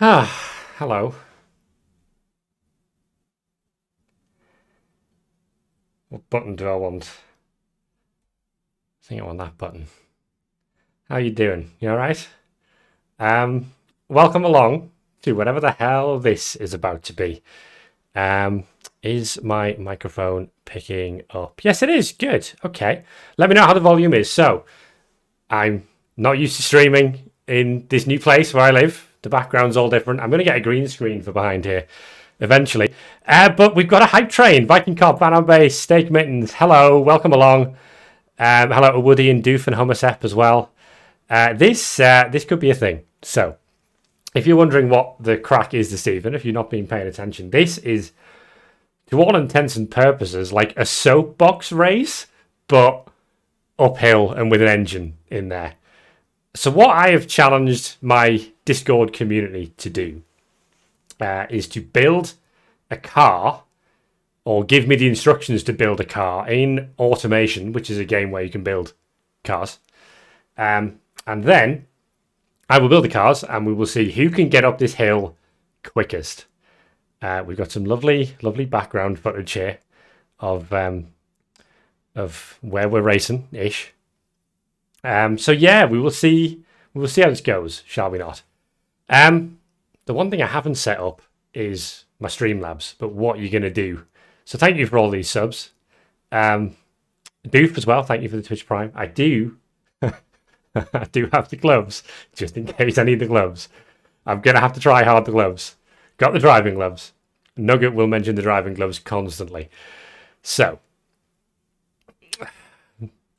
Ah, hello. What button do I want? I think I want that button. How you doing? You alright? Um, Welcome along to whatever the hell this is about to be. Um, is my microphone picking up? Yes, it is. Good. Okay. Let me know how the volume is. So, I'm not used to streaming in this new place where I live. The background's all different. I'm going to get a green screen for behind here eventually. But we've got a hype train. Vikingkop, Van on Base, Steak Mittens. Hello, welcome along. Hello to Woody and Doof and Hummusep as well. This could be a thing. So, if you're wondering what the crack is this evening, if you're not been paying attention, this is, to all intents and purposes, like a soapbox race, but uphill and with an engine in there. So, what I have challenged my Discord community to do is to build a car or give me the instructions to build a car in Automation, which is a game where you can build cars. And then I will build the cars and we will see who can get up this hill quickest. We've got some lovely, lovely background footage here of where we're racing ish. So yeah, we will see. We will see how this goes, shall we not? The one thing I haven't set up is my Streamlabs, but what are you going to do? So thank you for all these subs. Doof as well, thank you for the Twitch Prime. I do have the gloves, just in case I need the gloves. I'm going to have to try hard the gloves. Got the driving gloves. Nugget will mention the driving gloves constantly. So,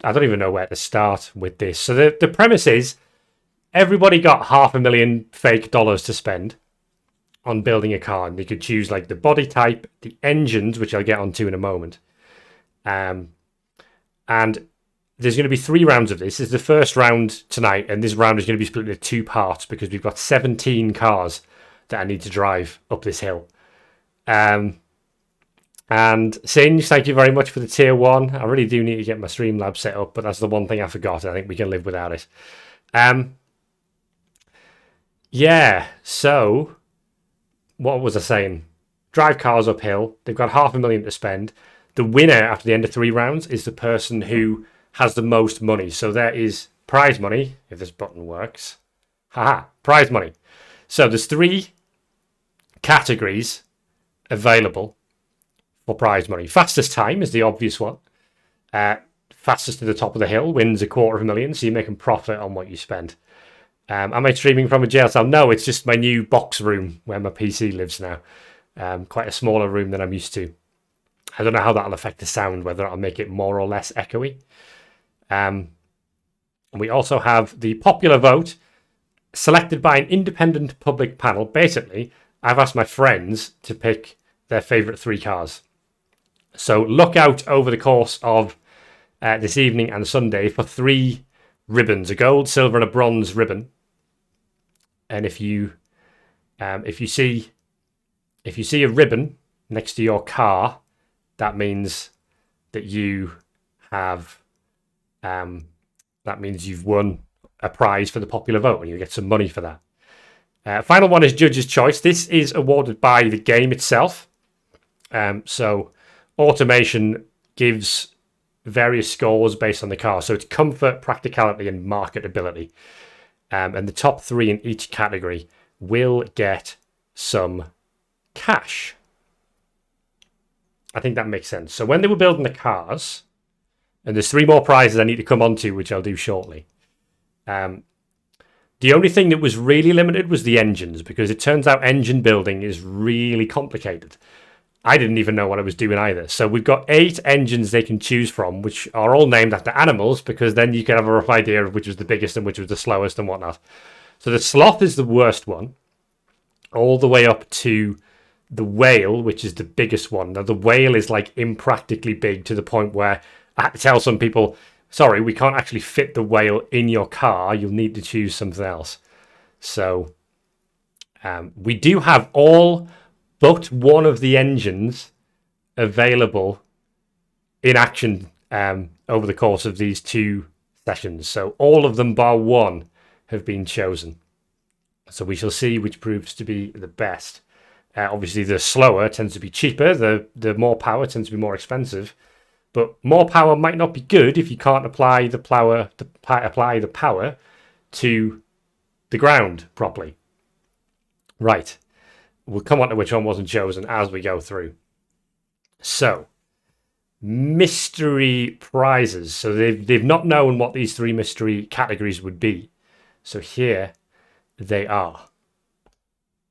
I don't even know where to start with this. So the premise is, everybody got $500,000 fake dollars to spend on building a car, and they could choose like the body type, the engines, which I'll get onto in a moment. And there's going to be 3 rounds of this. This is the first round tonight, and this round is going to be split into 2 parts because we've got 17 cars that I need to drive up this hill. And Zsinj, thank you very much for the tier 1. I really do need to get my Streamlabs set up, but that's the one thing I forgot. I think we can live without it. Yeah, so what was I saying? Drive cars uphill. They've got $500,000 to spend. The winner after the end of 3 rounds is the person who has the most money. So there is prize money, if this button works. Haha, prize money. So there's 3 categories available for prize money. Fastest time is the obvious one. Fastest to the top of the hill wins $250,000, so you're making profit on what you spend. Am I streaming from a jail cell? No, it's just my new box room where my PC lives now. Quite a smaller room than I'm used to. I don't know how that'll affect the sound, whether it'll make it more or less echoey. And we also have the popular vote selected by an independent public panel. Basically, I've asked my friends to pick their favourite 3 cars. So look out over the course of this evening and Sunday for 3 ribbons, a gold, silver, and a bronze ribbon. And if you see a ribbon next to your car, that means that you have that means you've won a prize for the popular vote, and you get some money for that. Final one is Judge's Choice. This is awarded by the game itself. So Automation gives various scores based on the car. So it's comfort, practicality, and marketability. And the top 3 in each category will get some cash. I think that makes sense. So when they were building the cars, and there's 3 more prizes I need to come on to, which I'll do shortly. The only thing that was really limited was the engines, because it turns out engine building is really complicated. I didn't even know what I was doing either. So we've got 8 engines they can choose from, which are all named after animals, because then you can have a rough idea of which was the biggest and which was the slowest and whatnot. So the sloth is the worst one, all the way up to the whale, which is the biggest one. Now, the whale is like impractically big to the point where I had to tell some people, sorry, we can't actually fit the whale in your car. You'll need to choose something else. So we do have all but one of the engines available in action over the course of these 2 sessions. So all of them bar one have been chosen. So we shall see which proves to be the best. Obviously, the slower tends to be cheaper. The more power tends to be more expensive. But more power might not be good if you can't apply the power to the ground properly. Right. We'll come on to which one wasn't chosen as we go through. So, mystery prizes. So they've not known what these 3 mystery categories would be. So here they are.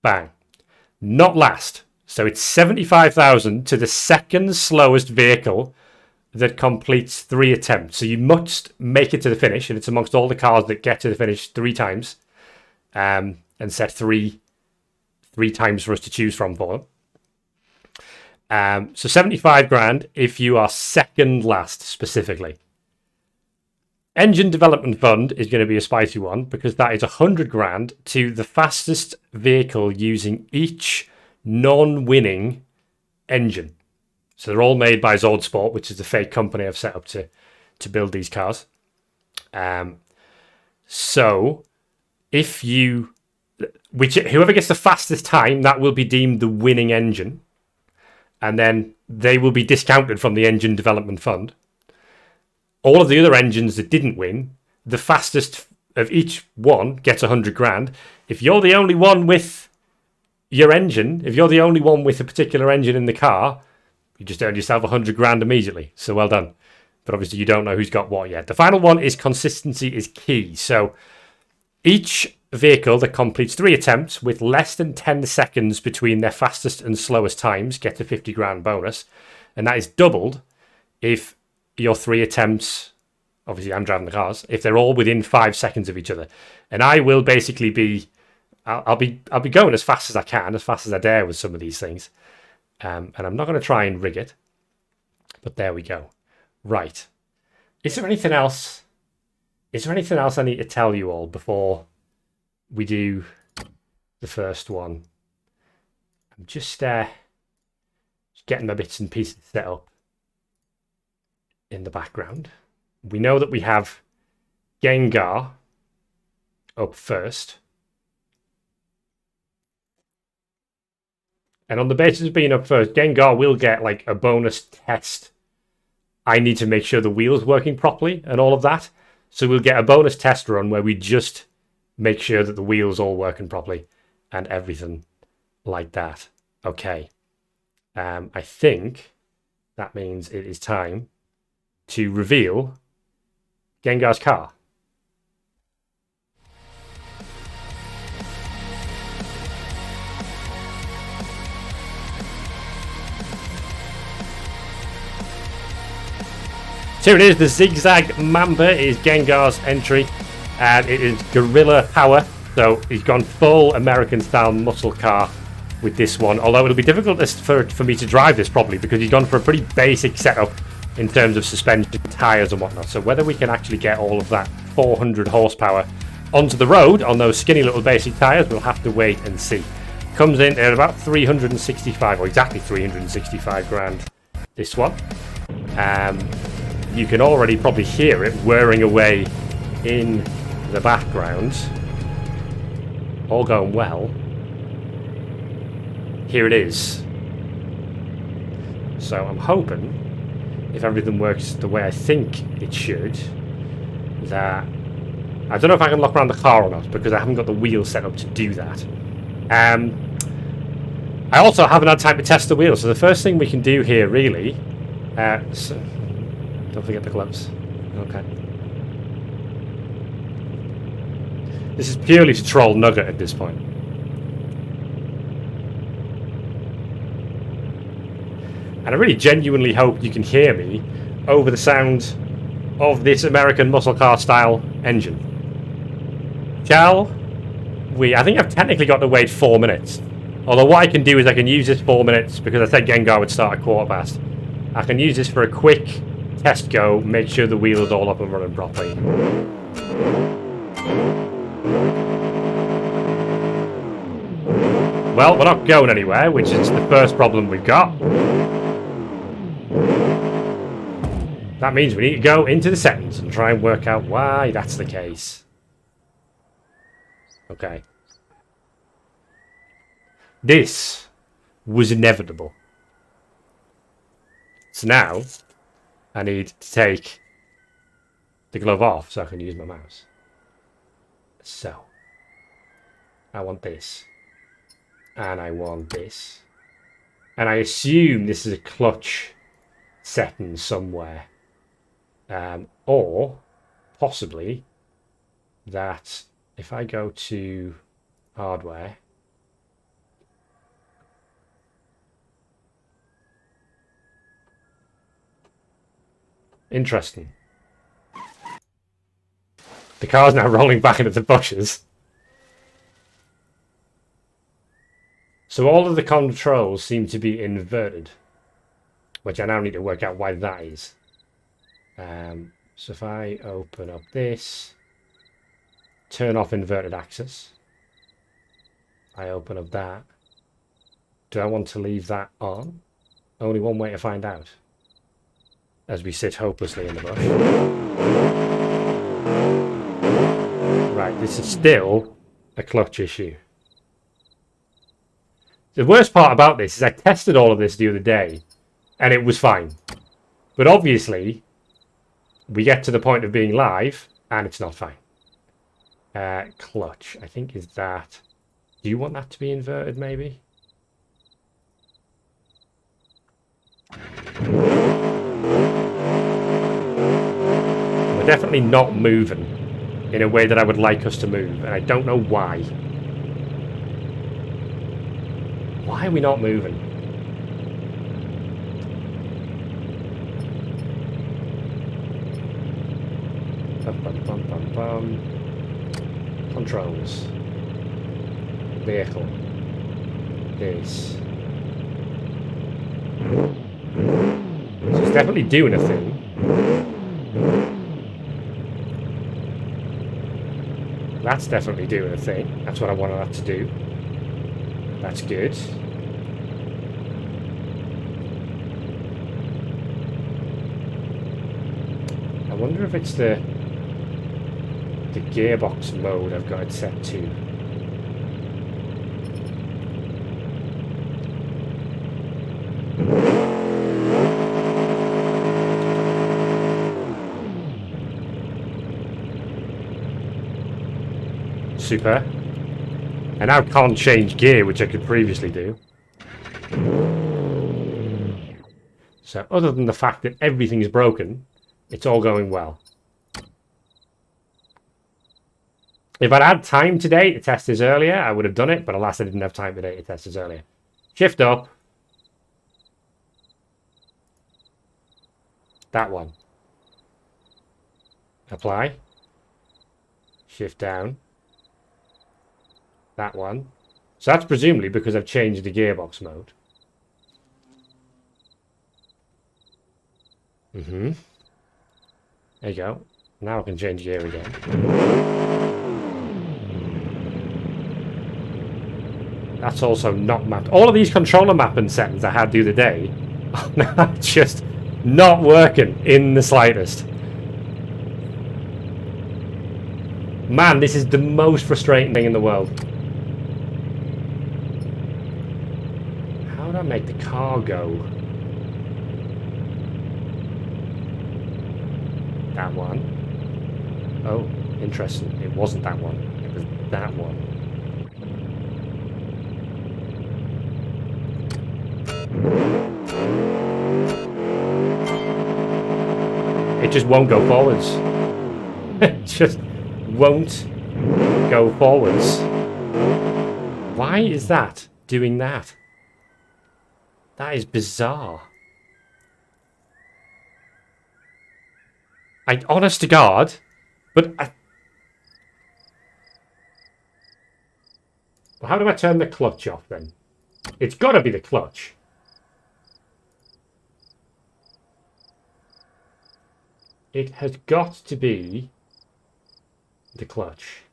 Bang. Not last. So it's 75,000 to the second slowest vehicle that completes 3 attempts. So you must make it to the finish, and it's amongst all the cars that get to the finish 3 times, and set three times for us to choose from for them. So 75 grand if you are second last specifically. Engine Development Fund is going to be a spicy one because that is 100 grand to the fastest vehicle using each non-winning engine. So they're all made by Zord Sport, which is the fake company I've set up to build these cars. So if you, whoever gets the fastest time, that will be deemed the winning engine. And then they will be discounted from the Engine Development Fund. All of the other engines that didn't win, the fastest of each one gets 100 grand. If you're the only one with your engine, if you're the only one with a particular engine in the car, you just earned yourself 100 grand immediately. So well done. But obviously you don't know who's got what yet. The final one is consistency is key. So each vehicle that completes 3 attempts with less than 10 seconds between their fastest and slowest times gets a 50 grand bonus. And that is doubled if your 3 attempts, obviously I'm driving the cars, if they're all within 5 seconds of each other. And I will basically be, I'll be going as fast as I can, as fast as I dare with some of these things. And I'm not going to try and rig it. But there we go. Right. Is there anything else? Is there anything else I need to tell you all before we do the first one? I'm just getting my bits and pieces set up in the background. We know that we have Gengar up first. And on the basis of being up first, Gengar will get like a bonus test. I need to make sure the wheel's working properly and all of that. So we'll get a bonus test run where we just make sure that the wheel's all working properly and everything like that. Okay. I think that means it is time to reveal Gengar's car. So here it is, the Zigzag Mamba is Gengar's entry, and it is Gorilla Power, so he's gone full American-style muscle car with this one, although it'll be difficult for me to drive this properly because he's gone for a pretty basic setup in terms of suspension, tyres and whatnot, so whether we can actually get all of that 400 horsepower onto the road on those skinny little basic tyres, we'll have to wait and see. Comes in at about 365, or exactly 365 grand, this one. You can already probably hear it whirring away in the background. All going well. Here it is. So I'm hoping, if everything works the way I think it should, that... I don't know if I can lock around the car or not, because I haven't got the wheel set up to do that. I also haven't had time to test the wheel, so the first thing we can do here, really... don't forget the gloves. Okay. This is purely to troll Nugget at this point. And I really genuinely hope you can hear me over the sound of this American muscle car style engine. Shall we? I think I've technically got to wait 4 minutes. Although what I can do is I can use this 4 minutes because I said Gengar would start at 1/4 past. I can use this for a quick test go, make sure the wheel is all up and running properly. Well, we're not going anywhere, which is the first problem we've got. That means we need to go into the settings and try and work out why that's the case. Okay. This was inevitable. So now I need to take the glove off so I can use my mouse. So I want this. And I want this. And I assume this is a clutch setting somewhere. Or possibly that if I go to hardware, interesting. The car's now rolling back into the bushes. So all of the controls seem to be inverted, which I now need to work out why that is. So if I open up this, turn off inverted axis, I open up that. Do I want to leave that on? Only one way to find out. As we sit hopelessly in the bush. Right, this is still a clutch issue. The worst part about this is I tested all of this the other day, and it was fine. But obviously, we get to the point of being live, and it's not fine. Clutch, I think is that... Do you want that to be inverted, maybe? We're definitely not moving in a way that I would like us to move, and I don't know why. Why are we not moving? Bum, bum, bum, bum, bum. Controls. Vehicle. This. So it's definitely doing a thing. That's definitely doing a thing. That's what I wanted that to do. That's good. I wonder if it's the gearbox mode I've got it set to. Super. I now can't change gear, which I could previously do. So other than the fact that everything is broken, it's all going well. If I'd had time today to test this earlier, I would have done it, but alas, I didn't have time today to test this earlier. Shift up. That one. Apply. Shift down. That one. So that's presumably because I've changed the gearbox mode. There you go. Now I can change gear again. That's also not mapped. All of these controller mapping settings I had the other day are now just not working in the slightest. Man, this is the most frustrating thing in the world. How do I make the car go? That one. Oh, interesting. It wasn't that one. It was that one. It just won't go forwards. It just won't go forwards. Why is that doing that? That is bizarre. Honest to God, but well, how do I turn the clutch off then? It's got to be the clutch. It has got to be the clutch.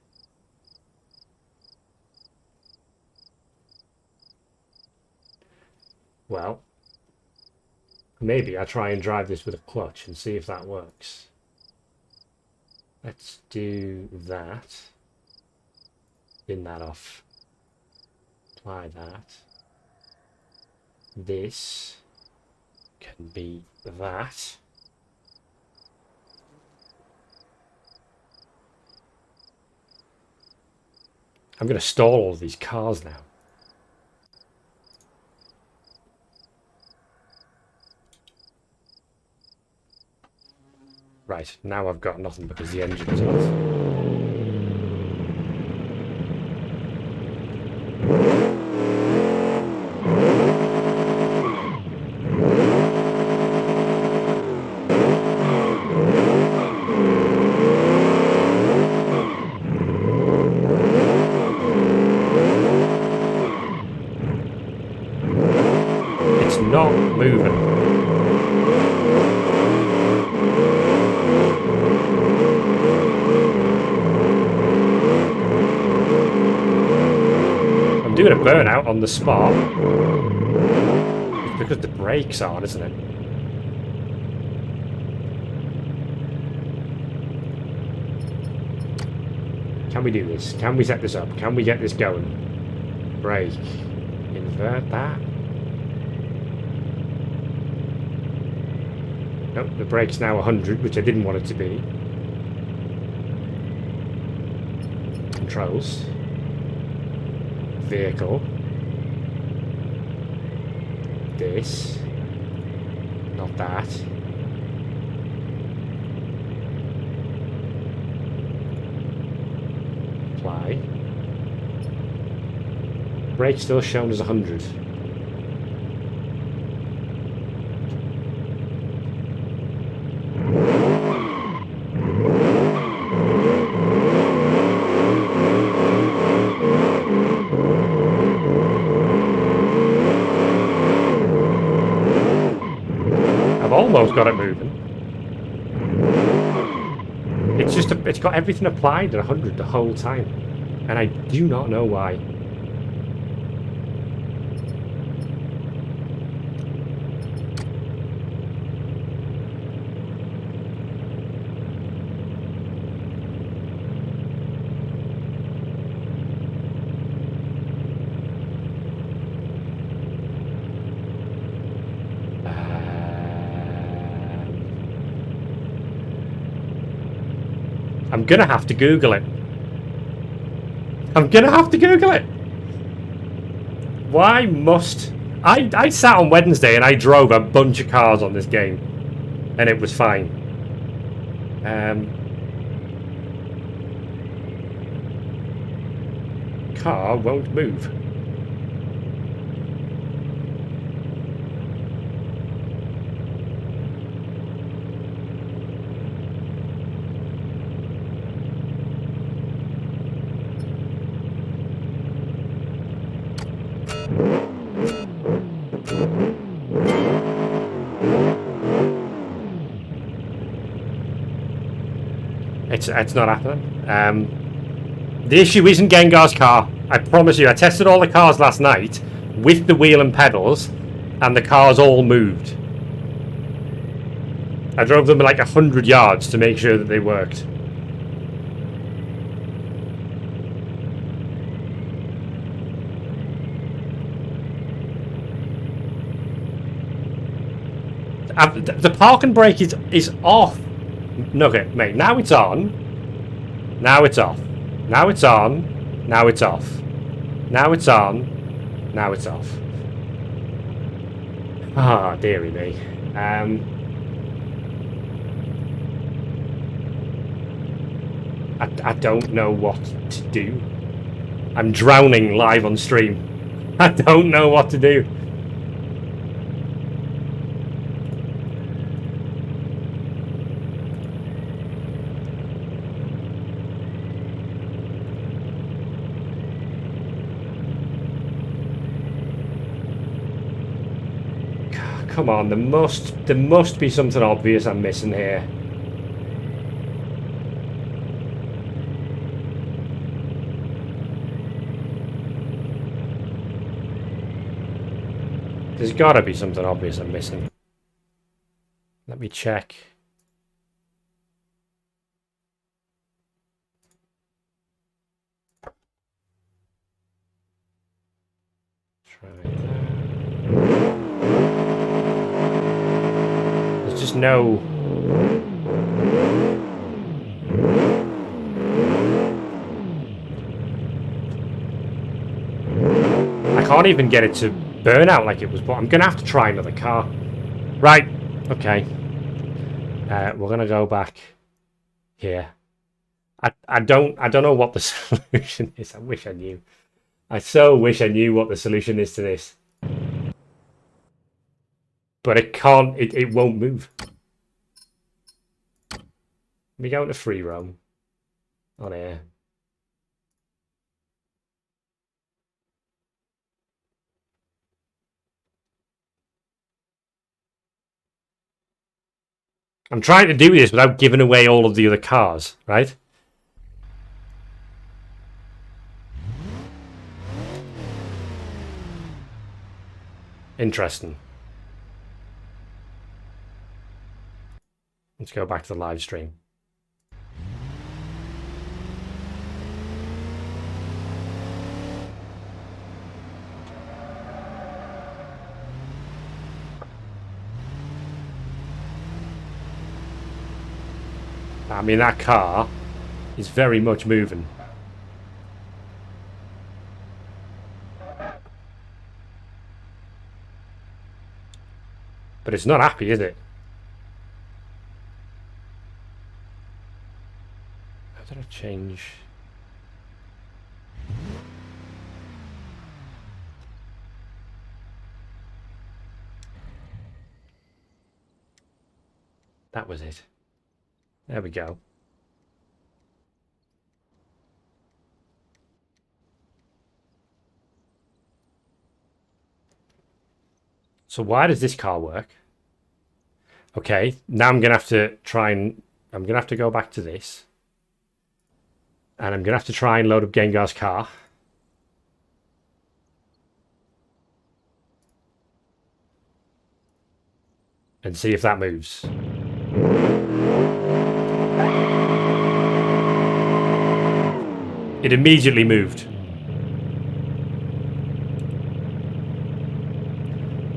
Well, maybe I try and drive this with a clutch and see if that works. Let's do that. Spin that off. apply that. This can be that. I'm going to stall all of these cars now. Right, now I've got nothing because the engine's off. It's not moving. I'm doing a burnout on the spot. It's because the brakes aren't, isn't it? Can we do this? Can we set this up? Can we get this going? Brake. Invert that. Nope, the brake's now 100, which I didn't want it to be. Controls. Vehicle. This. Not that. Apply. Brake still shown as 100. Almost got it moving. It's just it's got everything applied at 100 the whole time, and I do not know why. I'm gonna have to Google it. I'm gonna have to Google it. Why must... I sat on Wednesday and I drove a bunch of cars on this game. And it was fine. Car won't move. It's not happening. The issue isn't Gengar's car. I promise you. I tested all the cars last night with the wheel and pedals, and the cars all moved. I drove them like 100 yards to make sure that they worked. The parking brake is off. Okay, mate, now it's on. Now it's off. Now it's on. Now it's off. Now it's on. Now it's off. Ah, dearie me. I don't know what to do. I'm drowning live on stream. I don't know what to do. Come on, there must be something obvious I'm missing here. There's gotta be something obvious I'm missing. Let me check. Try that. There's just no... I can't even get it to burn out like it was, but I'm gonna have to try another car. Right, okay. We're gonna go back here. I don't know what the solution is. I wish I knew. I so wish I knew what the solution is to this. But it can't, it won't move. Let me go into free roam on here. I'm trying to do this without giving away all of the other cars, right? Interesting. Let's go back to the live stream. I mean, that car is very much moving. But it's not happy, is it? How did I change? That was it. There we go. So why does this car work? Okay, now I'm gonna have to try and I'm gonna have to go back to this. And I'm gonna have to try and load up Gengar's car. And see if that moves. It immediately moved.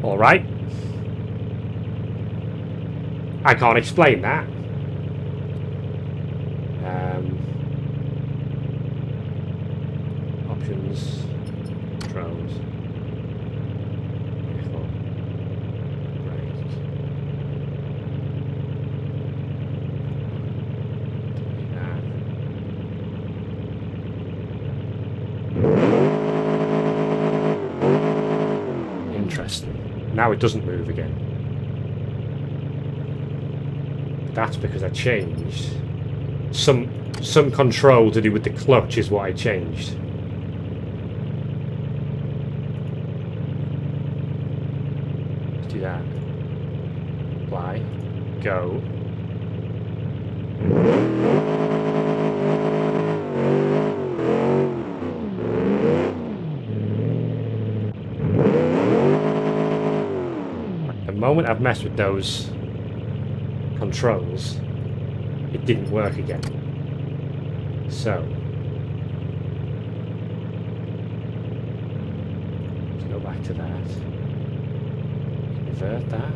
All right. I can't explain that. Options, controls. Interesting. Now it doesn't move again. That's because I changed some control to do with the clutch is what I changed. Let's do that. Apply. Go. The moment I've messed with those controls, it didn't work again. So let's go back to that. Invert that.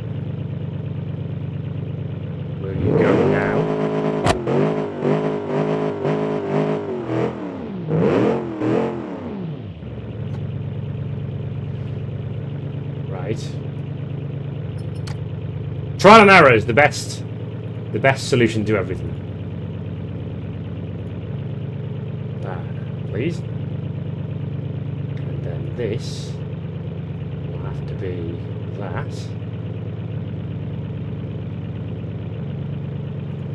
Where you go now? Right. Trial and error is the best solution to everything. That, please. And then this will have to be that.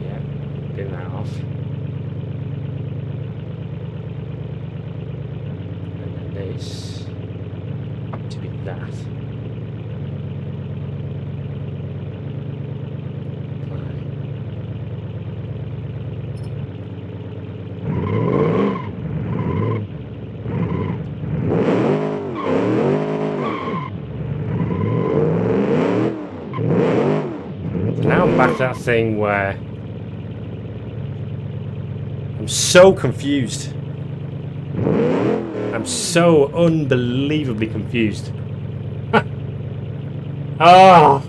Yeah, bin that off. And then this up to be that. Back to that thing where I'm so confused. I'm so unbelievably confused. Ah!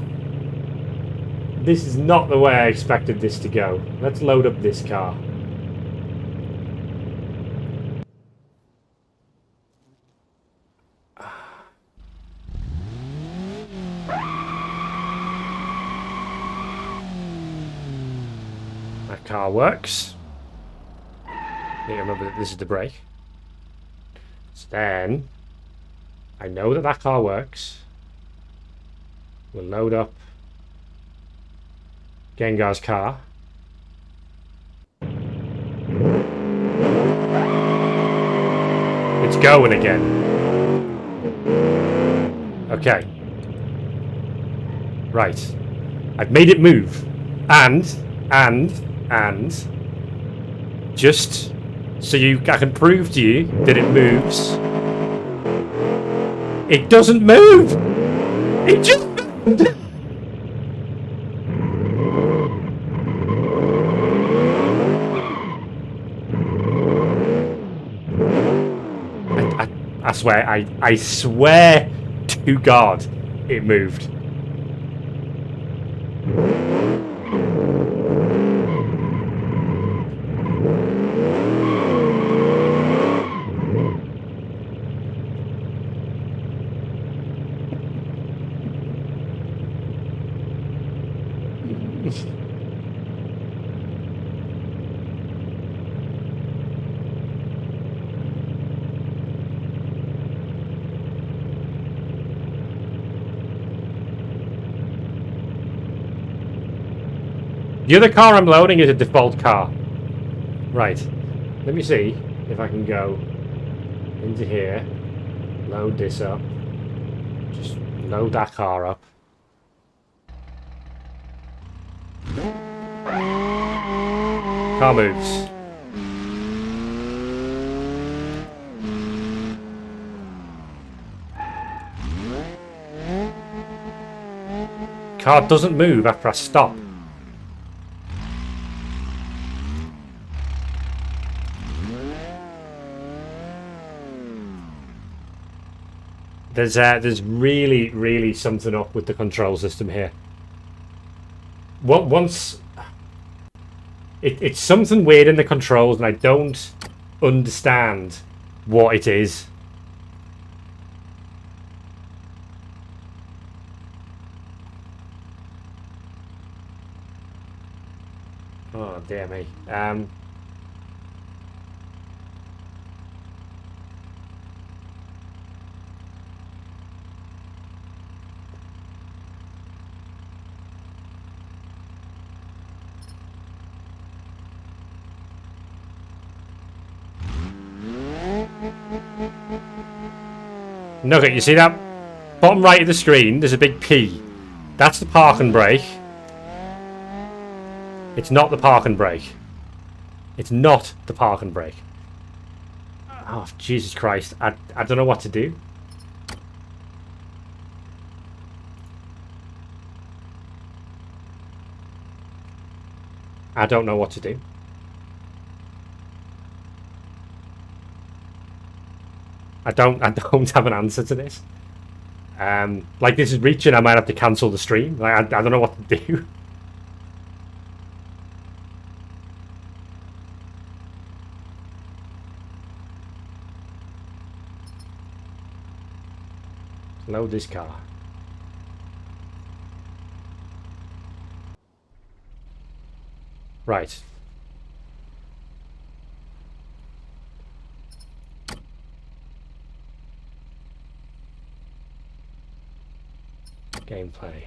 This is not the way I expected this to go. Let's load up this car. That car works. Need to remember that this is the brake. So then, I know that that car works. We'll load up Gengar's car. It's going again. Okay. Right. I've made it move. And just so I can prove to you that it moves. It doesn't move! It just moved! I swear, I swear to God, it moved. The other car I'm loading is a default car. Right. Let me see if I can go into here, load this up, just load that car up. Car moves. Car doesn't move after I stop. There's really something up with the control system here. Once it's something weird in the controls, and I don't understand what it is. Oh dear me. Nugget, you see that bottom right of the screen? There's a big P. That's the park and brake. It's not the park and brake. It's not the park and brake. Oh, Jesus Christ. I don't know what to do. I don't know what to do. I don't have an answer to this. Like, this is reaching, I might have to cancel the stream. Like, I don't know what to do. Load this car. Right. Gameplay.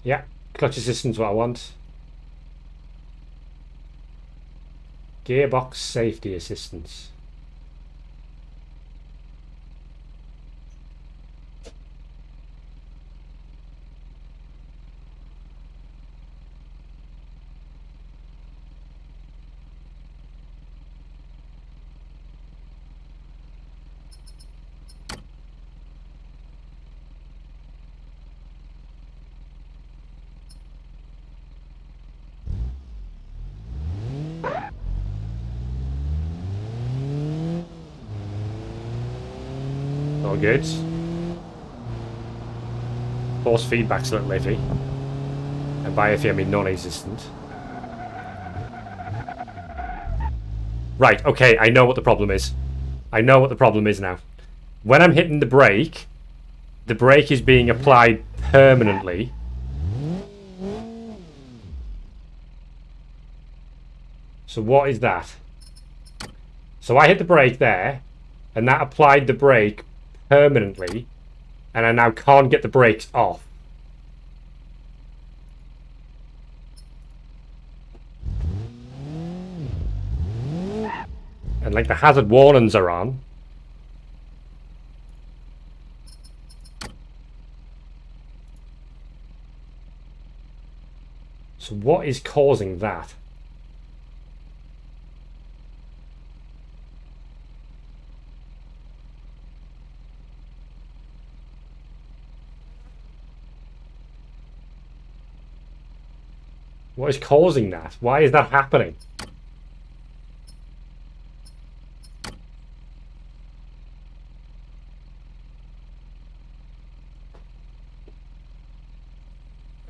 Yeah, clutch assistance what I want. Gearbox safety assistance. all good. Force feedback's a little iffy. And by iffy I mean non-existent. Right, okay, I know what the problem is. I know what the problem is now. When I'm hitting the brake is being applied permanently. So what is that? So I hit the brake there, and that applied the brake permanently, and I now can't get the brakes off. And like the hazard warnings are on. So what is causing that? What is causing that? Why is that happening?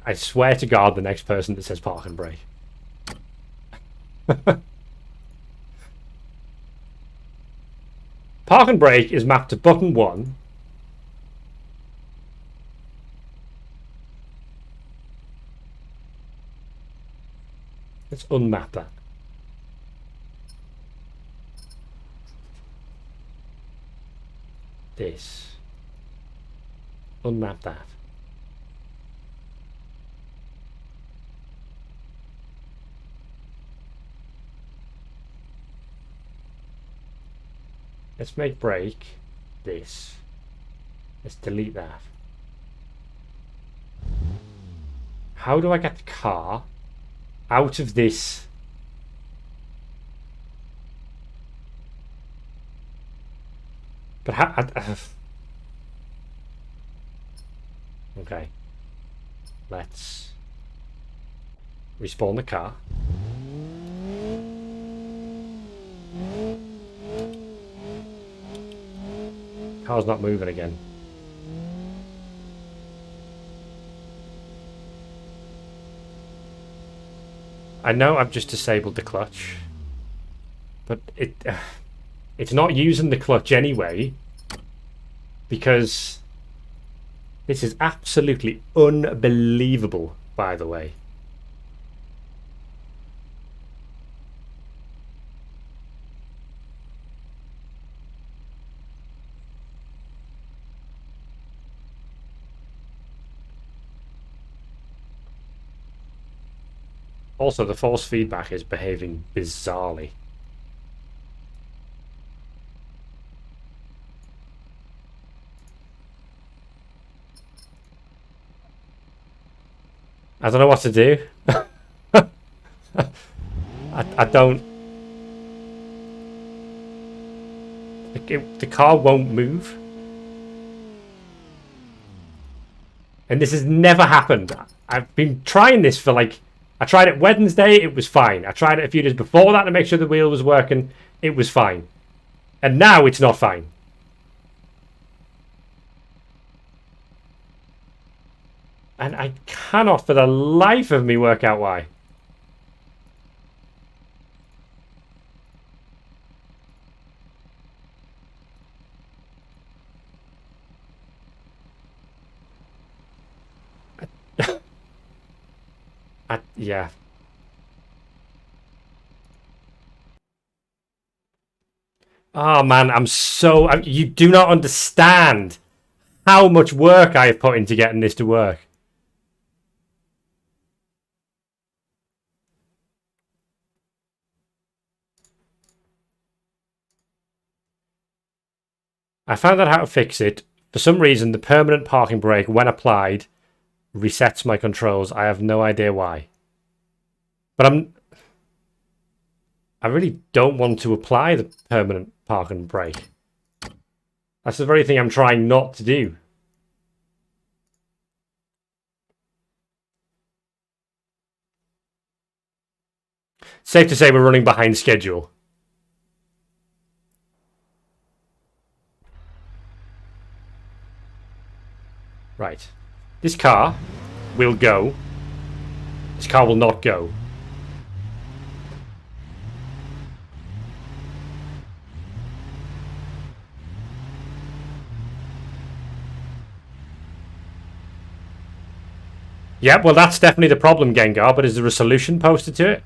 I swear to God, the next person that says park and brake. Park and brake is mapped to button 1. Let's unmap that. This. Unmap that. Let's make brake this. Let's delete that. How do I get the car out of this? But how? Okay. Let's respawn the car. Car's not moving again. I know I've just disabled the clutch, but it's not using the clutch anyway, because this is absolutely unbelievable, by the way. Also, the force feedback is behaving bizarrely. I don't know what to do. I don't... The car won't move. And this has never happened. I've been trying this for like... I tried it Wednesday, it was fine. I tried it a few days before that to make sure the wheel was working. It was fine. And now it's not fine. And I cannot for the life of me work out why. Yeah. Oh man, you do not understand how much work I have put into getting this to work. I found out how to fix it. For some reason, the permanent parking brake, when applied, resets my controls. I have no idea why. But I really don't want to apply the permanent parking brake. That's the very thing I'm trying not to do. Safe to say we're running behind schedule. Right. This car will go. This car will not go. Yeah, well, that's definitely the problem, Gengar, but is there a solution posted to it?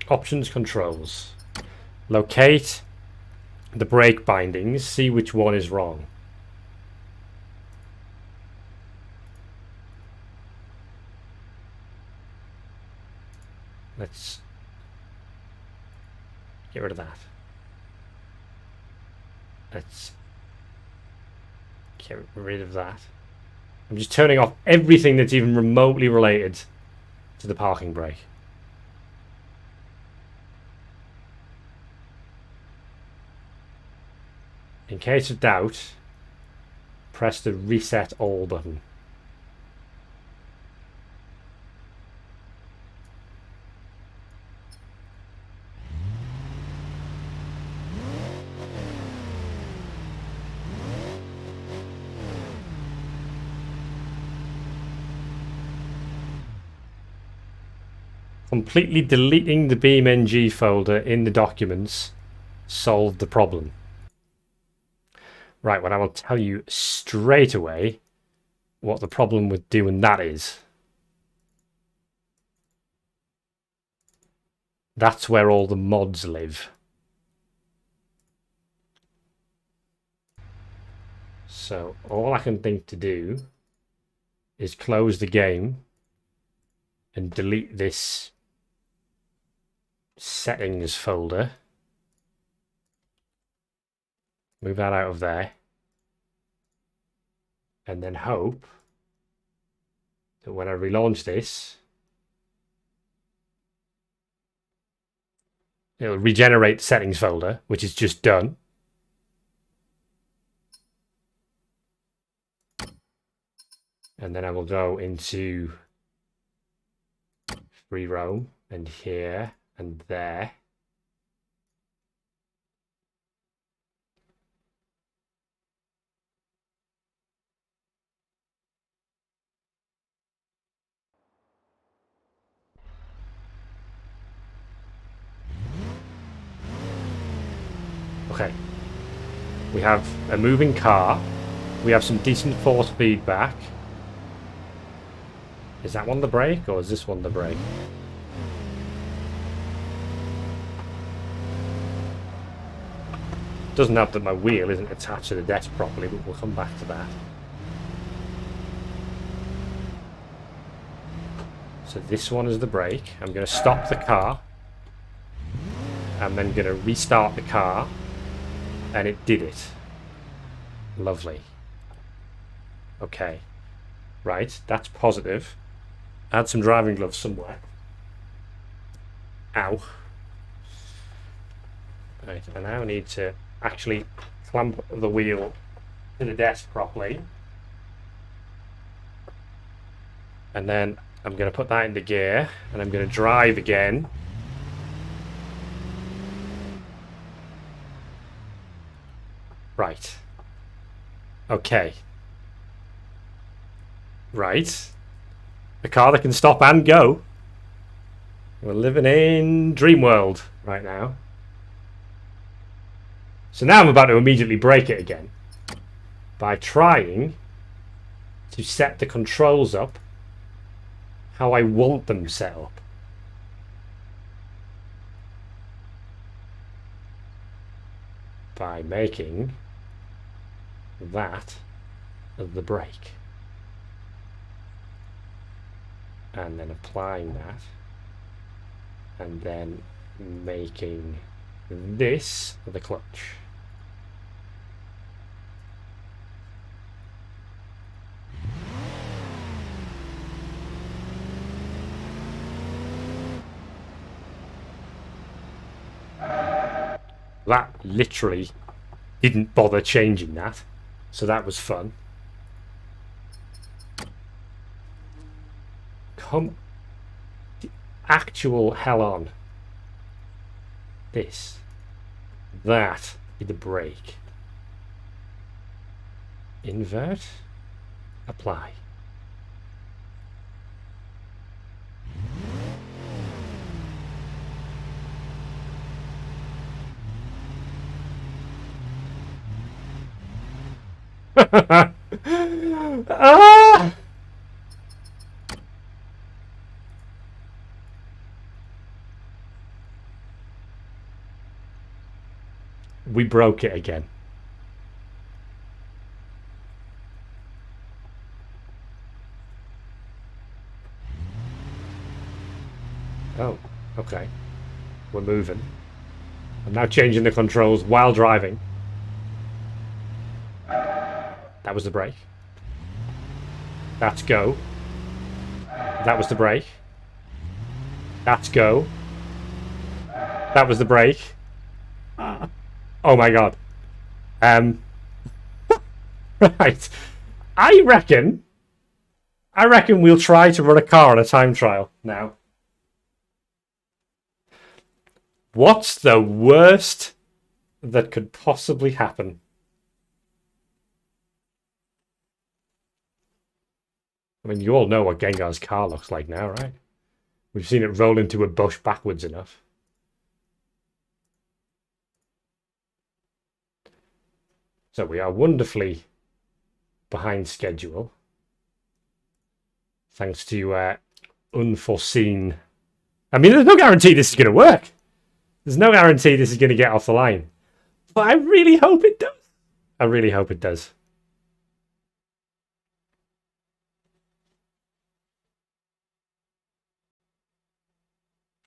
Options, controls. Locate the brake bindings, see which one is wrong. Let's get rid of that. Let's get rid of that. I'm just turning off everything that's even remotely related to the parking brake. In case of doubt, press the reset all button. Completely deleting the BeamNG folder in the documents solved the problem. Right, well, I will tell you straight away what the problem with doing that is. That's where all the mods live. So all I can think to do is close the game and delete this settings folder. Move that out of there. And then hope that when I relaunch this, it'll regenerate the settings folder, which is just done. And then I will go into free roam and here and there. Okay. We have a moving car. We have some decent force feedback. Is that one the brake or is this one the brake? Doesn't help that my wheel isn't attached to the desk properly, but we'll come back to that. So this one is the brake. I'm going to stop the car. I'm then going to restart the car. And it did it. Lovely. Okay. Right, that's positive. Add some driving gloves somewhere. Ow. Right, I now need to actually clamp the wheel to the desk properly. And then I'm going to put that into gear. And I'm going to drive again. Right. Okay. Right. A car that can stop and go. We're living in Dream World right now. So now I'm about to immediately break it again by trying to set the controls up how I want them set up. By making that the brake. And then applying that. And then making this the clutch. That literally didn't bother changing that. So that was fun. Come the actual hell on. This. That is the brake. Invert. Apply. Ah! We broke it again. Oh, okay. We're moving. I'm now changing the controls while driving. That was the brake. That's go. That was the brake. That's go. That was the brake. Oh my god. Right. I reckon we'll try to run a car on a time trial now. What's the worst that could possibly happen? I mean, you all know what Gengar's car looks like now, right? We've seen it roll into a bush backwards enough. So we are wonderfully behind schedule. Thanks to unforeseen... I mean, there's no guarantee this is going to work. There's no guarantee this is going to get off the line. But I really hope it does. I really hope it does.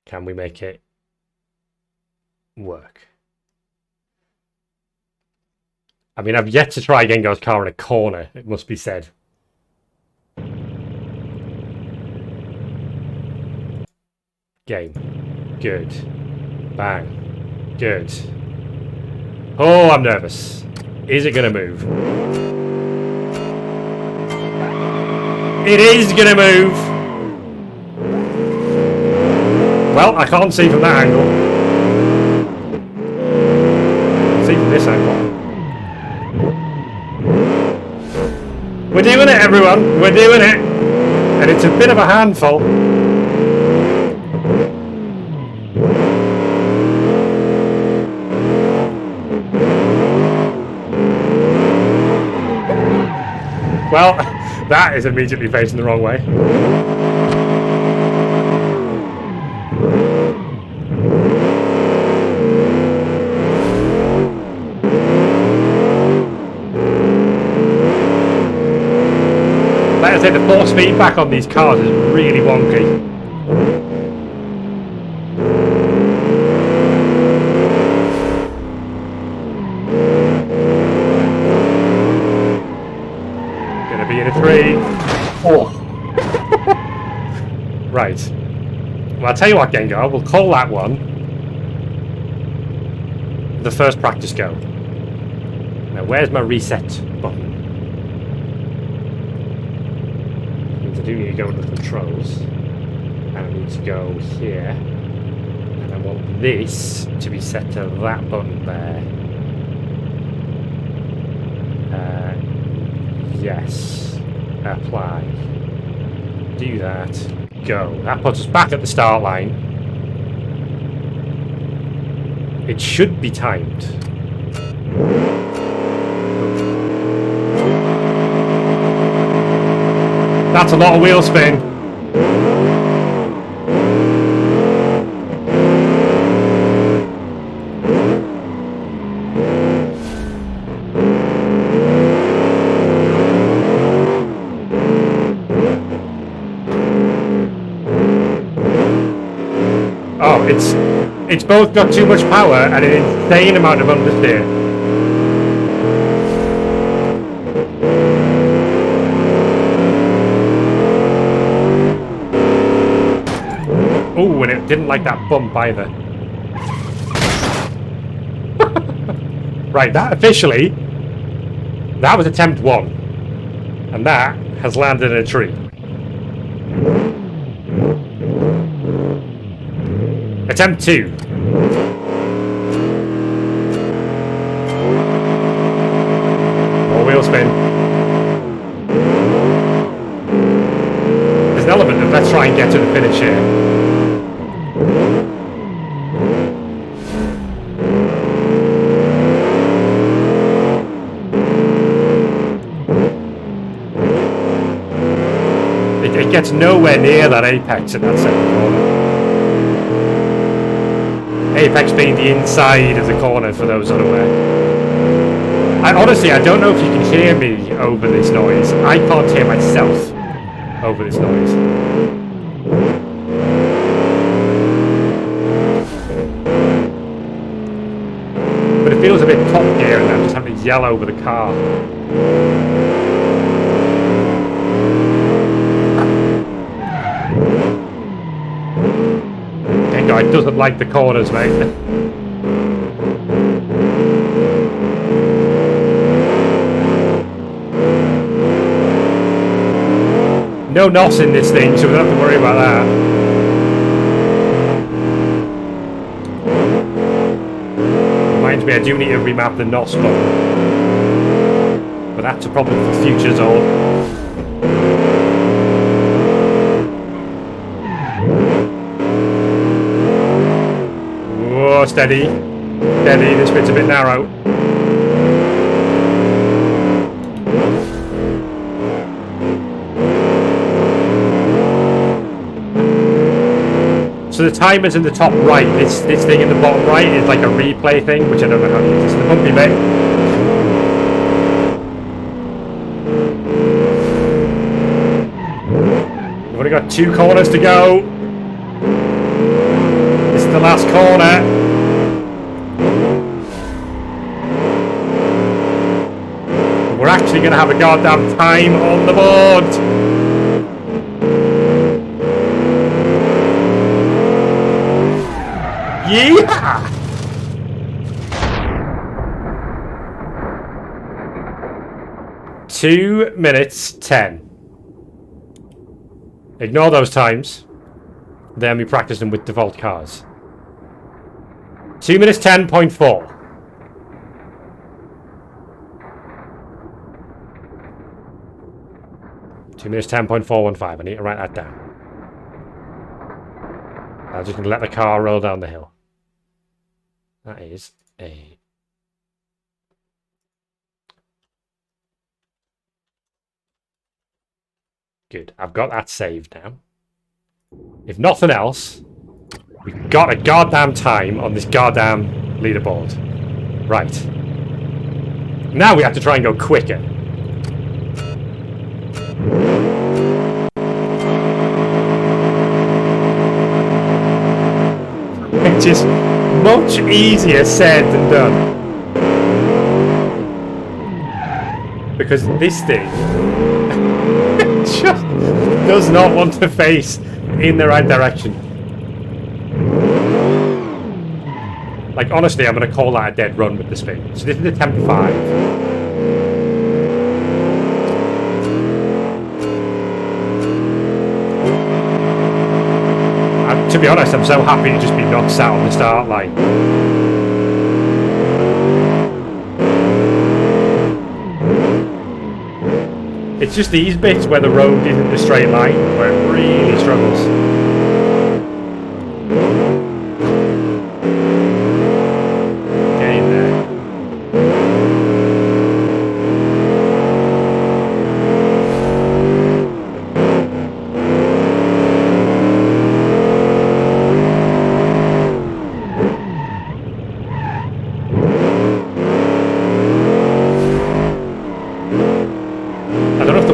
Can we make it work? I mean, I've yet to try Gengar's car in a corner, it must be said. Game. Good. Bang. Good. Oh, I'm nervous. Is it going to move? It is going to move! Well, I can't see from that angle. I can see from this angle. We're doing it, everyone. We're doing it. And it's a bit of a handful. Well, that is immediately facing the wrong way. Like I say, the force feedback on these cars is really wonky. Gonna be in a tree. Oh. Right. Well, I'll tell you what, Gengar, we'll call that one the first practice go. Now, where's my reset button? I do need to go into the controls, and I need to go here, and I want this to be set to that button there. Yes, apply, do that, go. That puts us back at the start line. It should be timed. That's a lot of wheel spin. Oh, it's both got too much power and an insane amount of understeer. Oh, and it didn't like that bump either. Right, that officially, that was attempt 1. And that has landed in a tree. Attempt 2. tailspin. There's an element of let's try and get to the finish here. It gets nowhere near that apex in that second corner. Apex being the inside of the corner for those unaware. Honestly, I don't know if you can hear me over this noise. I can't hear myself over this noise. But it feels a bit Top Gear and I'm just having to yell over the car. Gengar doesn't like the corners, mate. No NOS in this thing, so we don't have to worry about that. Reminds me, I do need to remap the NOS button. But that's a problem for future Zord. Whoa, steady. Steady, this bit's a bit narrow. So the timer's in the top right. This thing in the bottom right is like a replay thing, which I don't know how to use. It's the bumpy bit. We've only got 2 corners to go. This is the last corner. We're actually going to have a goddamn time on the board. Yeah! 2 minutes 10. Ignore those times. Then we practice them with default cars. 2 minutes 10.4. Two minutes 10.415. I need to write that down. I'm just going to let the car roll down the hill. That is a... Good. I've got that saved now. If nothing else, we've got a goddamn time on this goddamn leaderboard. Right. Now we have to try and go quicker. Which is much easier said than done. Because this thing just does not want to face in the right direction. Like, honestly, I'm going to call that a dead run with the spin. So this is attempt 5. To be honest, I'm so happy to just be not sat on the start line. It's just these bits where the road isn't a straight line where it really struggles. Get in there.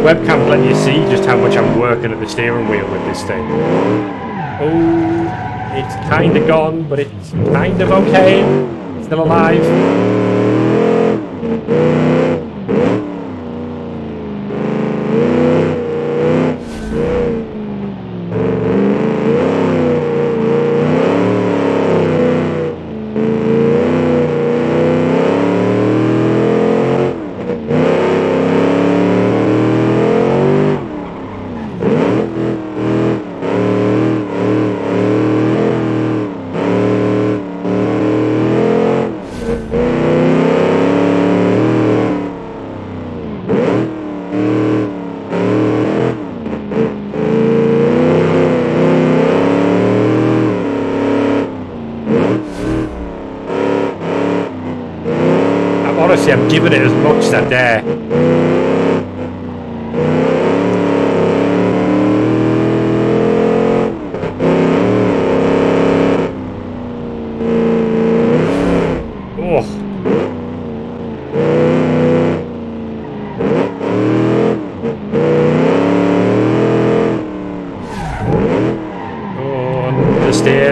Webcam letting you see just how much I'm working at the steering wheel with this thing. Oh, it's kind of gone, but it's kind of okay. It's still alive. giving it as much as I dare.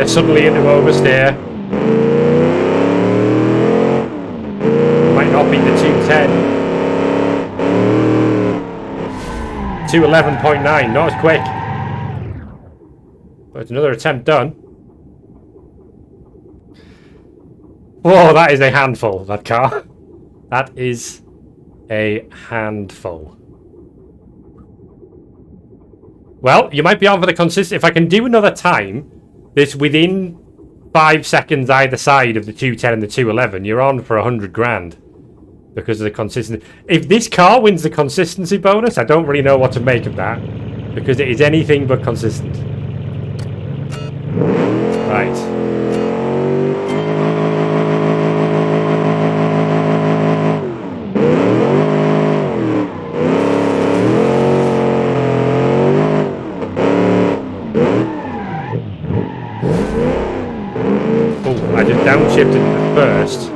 Suddenly into oversteer. Might not beat the 210. 211.9, not as quick. But another attempt done. Whoa, that is a handful, that car. That is a handful. Well, you might be on for the consistent. If I can do another time, this within 5 seconds either side of the 210 and the 211, you're on for 100 grand because of the consistency. If this car wins the consistency bonus, I don't really know what to make of that because it is anything but consistent. Right. I just downshifted the first.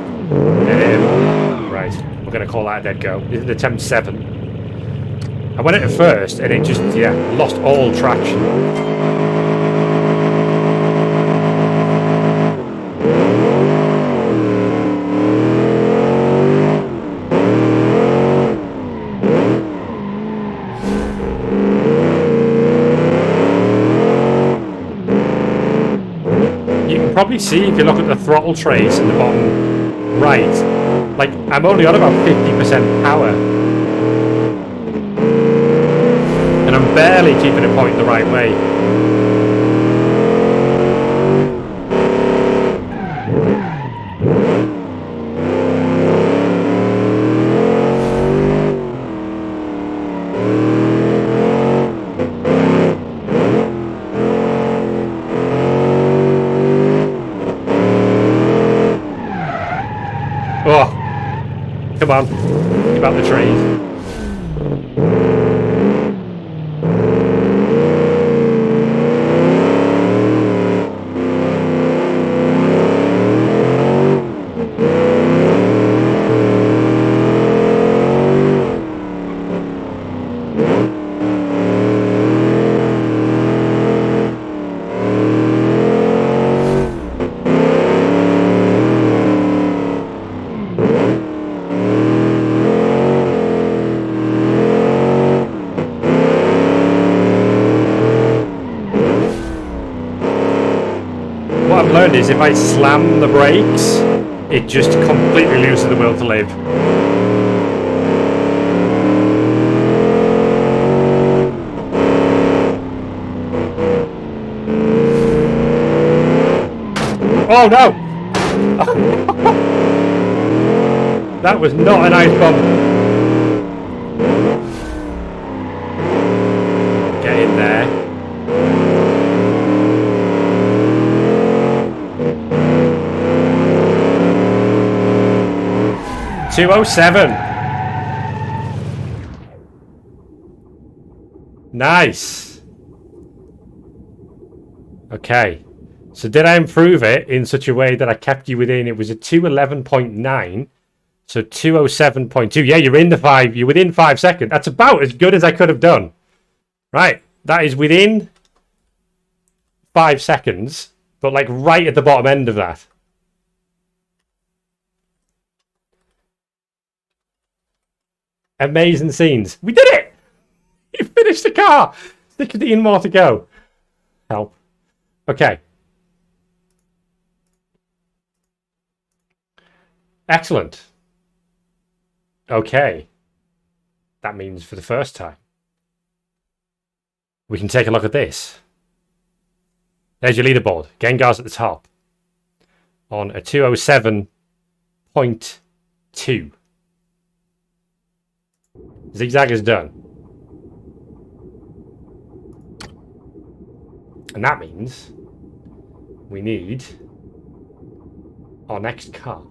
Right, we're going to call that a dead go. This is attempt 7. I went at it first and it just, yeah, lost all traction. Probably see if you look at the throttle trace in the bottom right, like I'm only on about 50% power and I'm barely keeping it pointing the right way. Oh, come on, keep out the trees. What I've learned is if I slam the brakes, it just completely loses the will to live. Oh no! That was not a nice bump. Get in there. $207. Nice. Okay. So did I improve it in such a way that I kept you within? It was a 211.9. So 207.2. Yeah, you're in the 5. You're within 5 seconds. That's about as good as I could have done. Right. That is within 5 seconds, but like right at the bottom end of that. Amazing scenes. We did it! You finished the car! 16 more to go. Help. Okay. Excellent. Okay. That means for the first time, we can take a look at this. There's your leaderboard. Gengar's at the top on a 207.2. Zigzag is done. And that means we need our next car.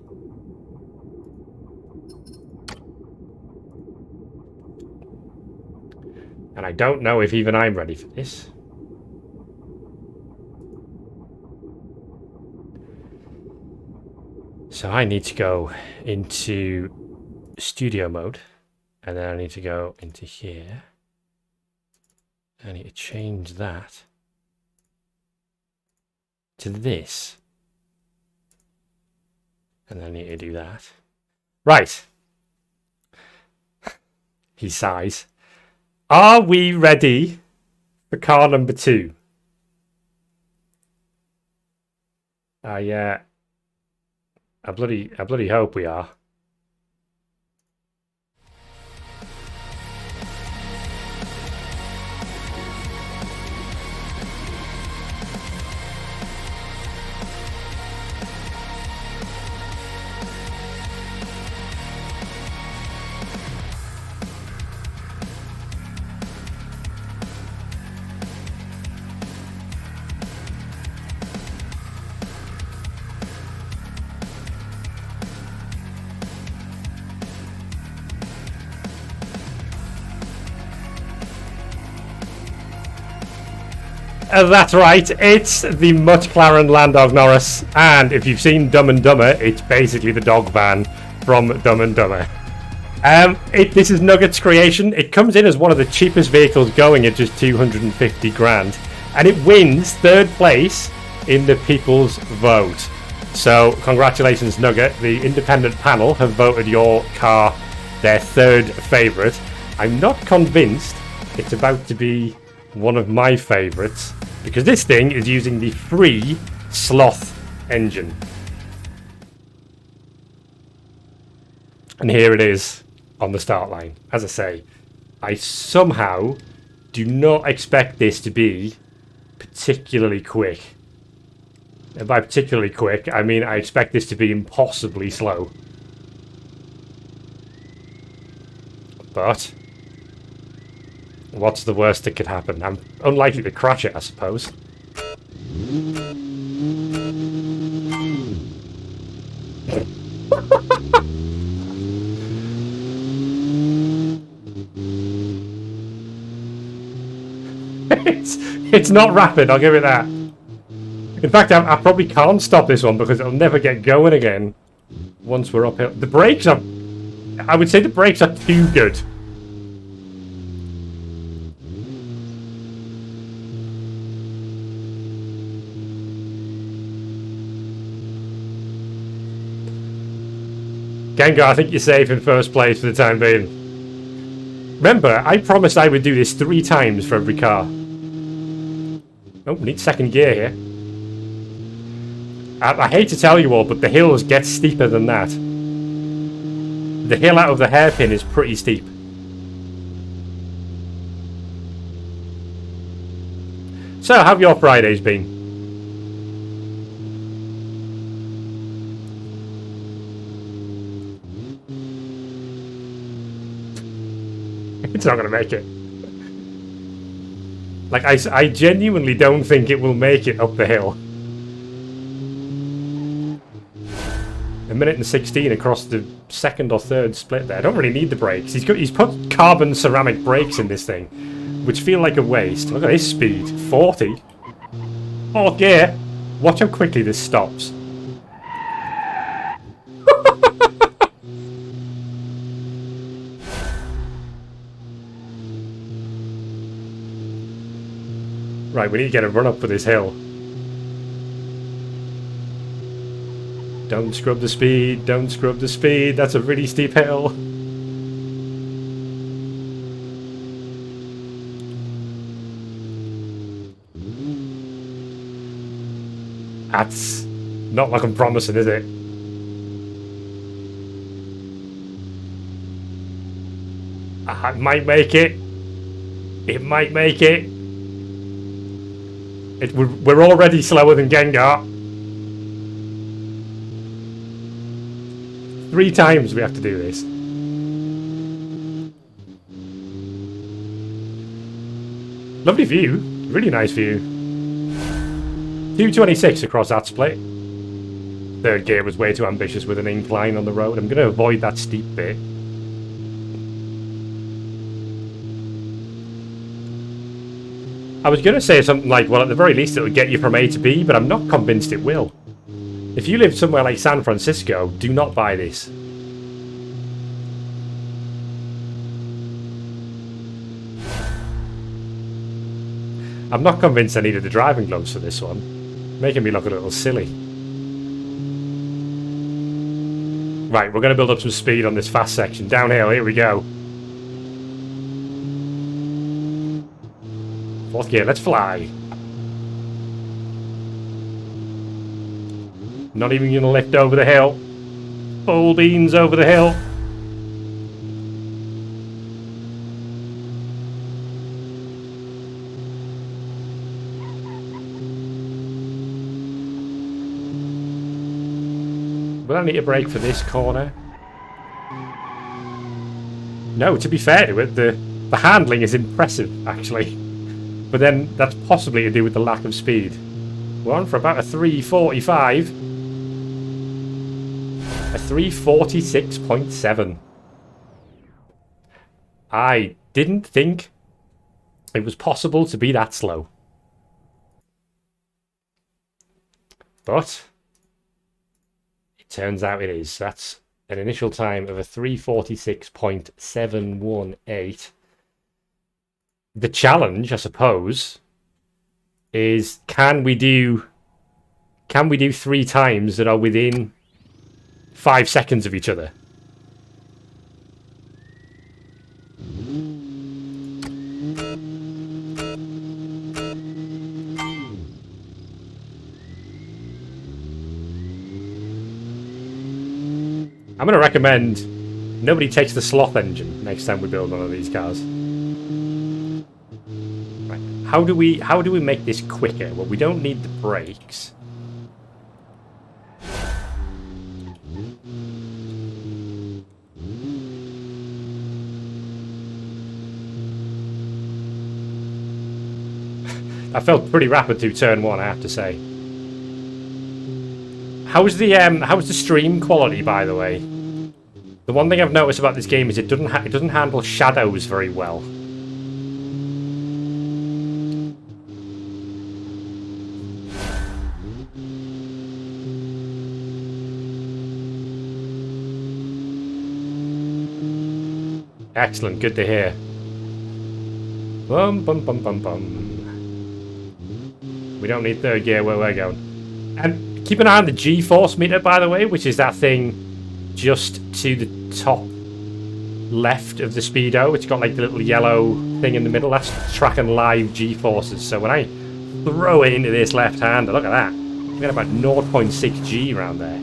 And I don't know if even I'm ready for this. So I need to go into studio mode. And then I need to go into here. I need to change that to this. And then I need to do that. Right. He sighs. Are we ready for car number 2? I bloody hope we are. That's right, it's the McLaren Landau Norris, and if you've seen Dumb and Dumber, it's basically the dog van from Dumb and Dumber. This is Nugget's creation. It comes in as one of the cheapest vehicles going at just 250 grand, and it wins 3rd place in the people's vote. So congratulations, Nugget. The independent panel have voted your car their 3rd favourite. I'm not convinced it's about to be one of my favourites, because this thing is using the free Sloth engine. And here it is on the start line. As I say, I somehow do not expect this to be particularly quick. And by particularly quick, I mean I expect this to be impossibly slow. But what's the worst that could happen? I'm unlikely to crash it, I suppose. It's not rapid, I'll give it that. In fact, I probably can't stop this one because it'll never get going again once we're uphill. The brakes are... I would say the brakes are too good. Gengar, I think you're safe in 1st place for the time being. Remember, I promised I would do this 3 times for every car. Oh, we need 2nd gear here. I hate to tell you all, but the hills get steeper than that. The hill out of the hairpin is pretty steep. So, how have your Fridays been? It's not going to make it. Like, I genuinely don't think it will make it up the hill. 1 minute and 16 across the 2nd or 3rd split there. I don't really need the brakes. He's put carbon ceramic brakes in this thing, which feel like a waste. Look at this speed. 40. 4th gear. Watch how quickly this stops. Right, we need to get a run up for this hill. Don't scrub the speed, don't scrub the speed. That's a really steep hill. That's not looking promising, is it? It might make it. It might make it. We're already slower than Gengar. 3 times we have to do this. Lovely view. Really nice view. 226 across that split. 3rd gear was way too ambitious with an incline on the road. I'm going to avoid that steep bit. I was going to say something like, well, at the very least, it'll get you from A to B, but I'm not convinced it will. If you live somewhere like San Francisco, do not buy this. I'm not convinced I needed the driving gloves for this one. Making me look a little silly. Right, we're going to build up some speed on this fast section. Downhill, here we go. Fourth gear, let's fly. Not even going to lift over the hill. Full beans over the hill. Will I need a brake for this corner? No, to be fair to it, the handling is impressive, actually. But then that's possibly to do with the lack of speed. We're on for about a 345. A 346.7. I didn't think it was possible to be that slow. But it turns out it is. That's an initial time of a 346.718. The challenge, I suppose, is can we do 3 times that are within 5 seconds of each other? I'm going to recommend nobody takes the sloth engine next time we build one of these cars. Right. How do we make this quicker? Well, we don't need the brakes. That felt pretty rapid through turn 1, I have to say. How's the stream quality, by the way? The one thing I've noticed about this game is it doesn't handle shadows very well. Excellent, good to hear. Bum bum bum bum bum. We don't need third gear where we're going. And keep an eye on the G-force meter, by the way, which is that thing just to the top left of the speedo. It's got like the little yellow thing in the middle. That's tracking live G-forces. So when I throw it into this left hander, look at that. We got about 0.6 G around there.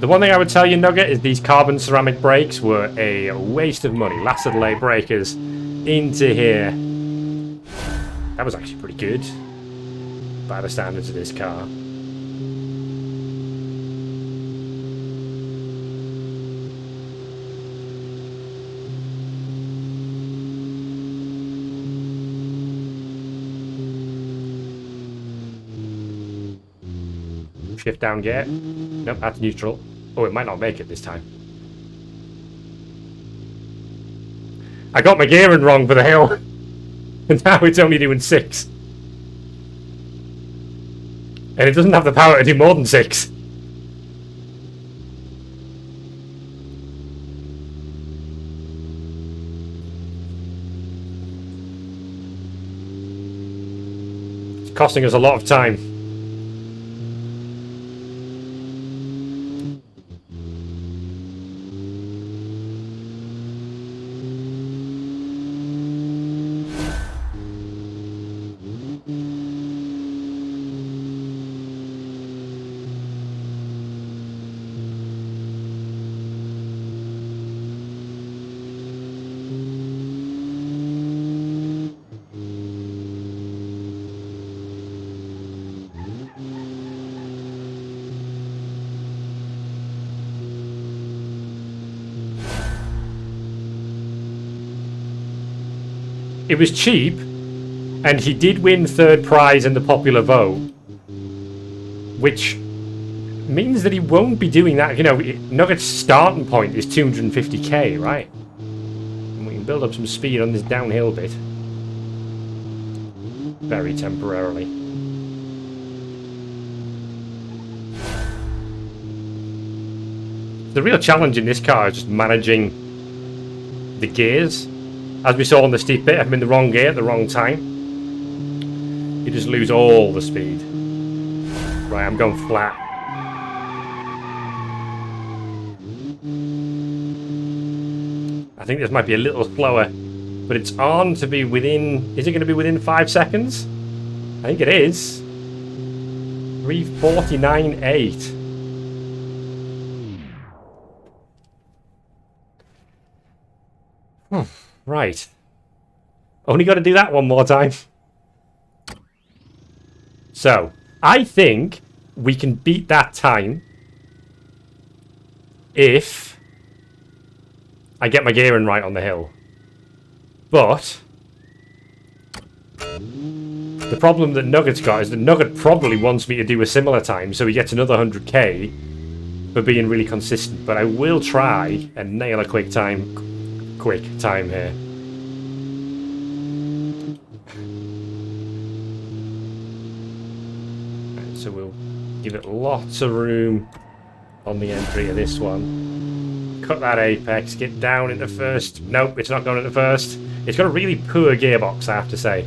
The one thing I would tell you, Nugget, is these carbon ceramic brakes were a waste of money. Lasted lay breakers into here. That was actually pretty good by the standards of this car. Shift down gear. Nope, that's neutral. Oh, it might not make it this time. I got my gearing wrong for the hill. And now it's only doing 6. And it doesn't have the power to do more than 6. It's costing us a lot of time. It was cheap, and he did win 3rd prize in the popular vote, which means that he won't be doing that. You know, Nugget's starting point is 250k, right? can build up some speed on this downhill bit. Very temporarily. The real challenge in this car is just managing the gears. As we saw on the steep bit, I'm in the wrong gear at the wrong time. You just lose all the speed. Right, I'm going flat. I think this might be a little slower, but it's on to be within... Is it going to be within 5 seconds? I think it is. 3:49.8. Right. Only got to do that one more time. So, I think we can beat that time if I get my gearing right on the hill. But the problem that Nugget's got is that Nugget probably wants me to do a similar time, so he gets another 100k for being really consistent. But I will try and nail a quick time here. Right, so we'll give it lots of room on the entry of this one. Cut that apex, get down into first. Nope, it's not going into first. It's got a really poor gearbox, I have to say.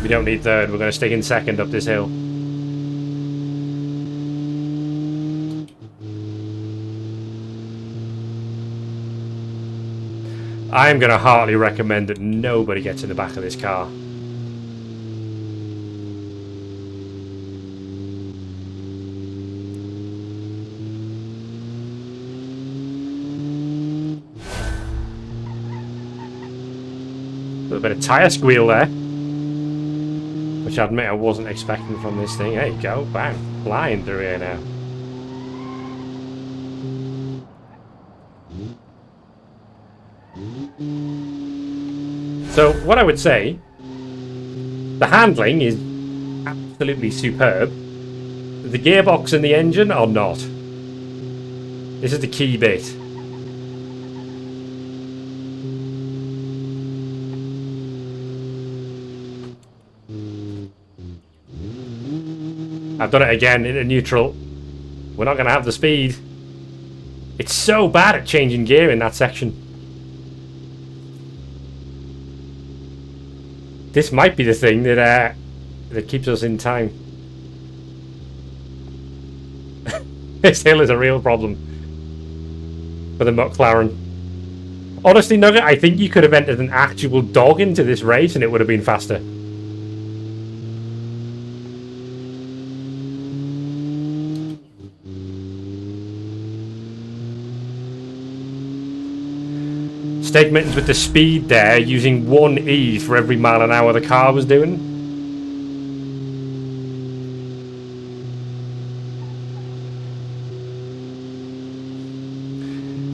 We don't need third, we're going to stick in second up this hill. I'm going to heartily recommend that nobody gets in the back of this car. A little bit of tyre squeal there. Which I admit I wasn't expecting from this thing. There you go, bang. Flying through here now. So, what I would say, the handling is absolutely superb. The gearbox and the engine are not. This is the key bit. I've done it again in a neutral. We're not going to have the speed. It's so bad at changing gear in that section. This might be the thing that keeps us in time. This hill is a real problem for the McLaren. Honestly, Nugget, I think you could have entered an actual dog into this race and it would have been faster. Stake mittens with the speed there, using 1E for every mile an hour the car was doing.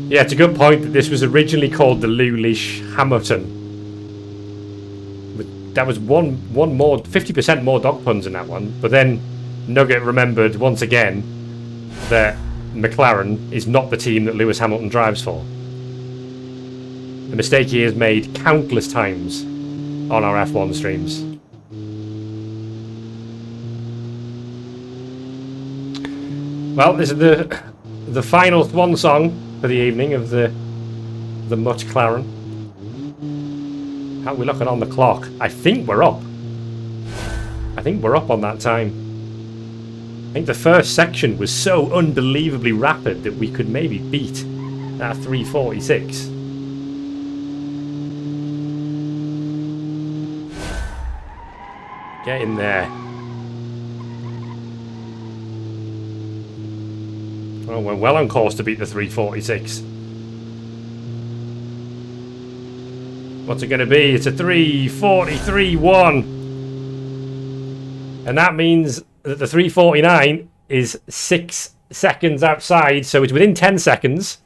Yeah, it's a good point that this was originally called the Lulish Hamilton. That was one more, 50% more dog puns in that one. But then Nugget remembered once again that McLaren is not the team that Lewis Hamilton drives for. A mistake he has made countless times on our F1 streams. Well, this is the final swan song for the evening of the McLaren. How are we looking on the clock? I think we're up. I think we're up on that time. I think the first section was so unbelievably rapid that we could maybe beat that 3:46. Get in there. Well, we're well on course to beat the 3:46. What's it going to be? It's a 3:43.1. And that means that the 3:49 is 6 seconds outside, so it's within 10 seconds.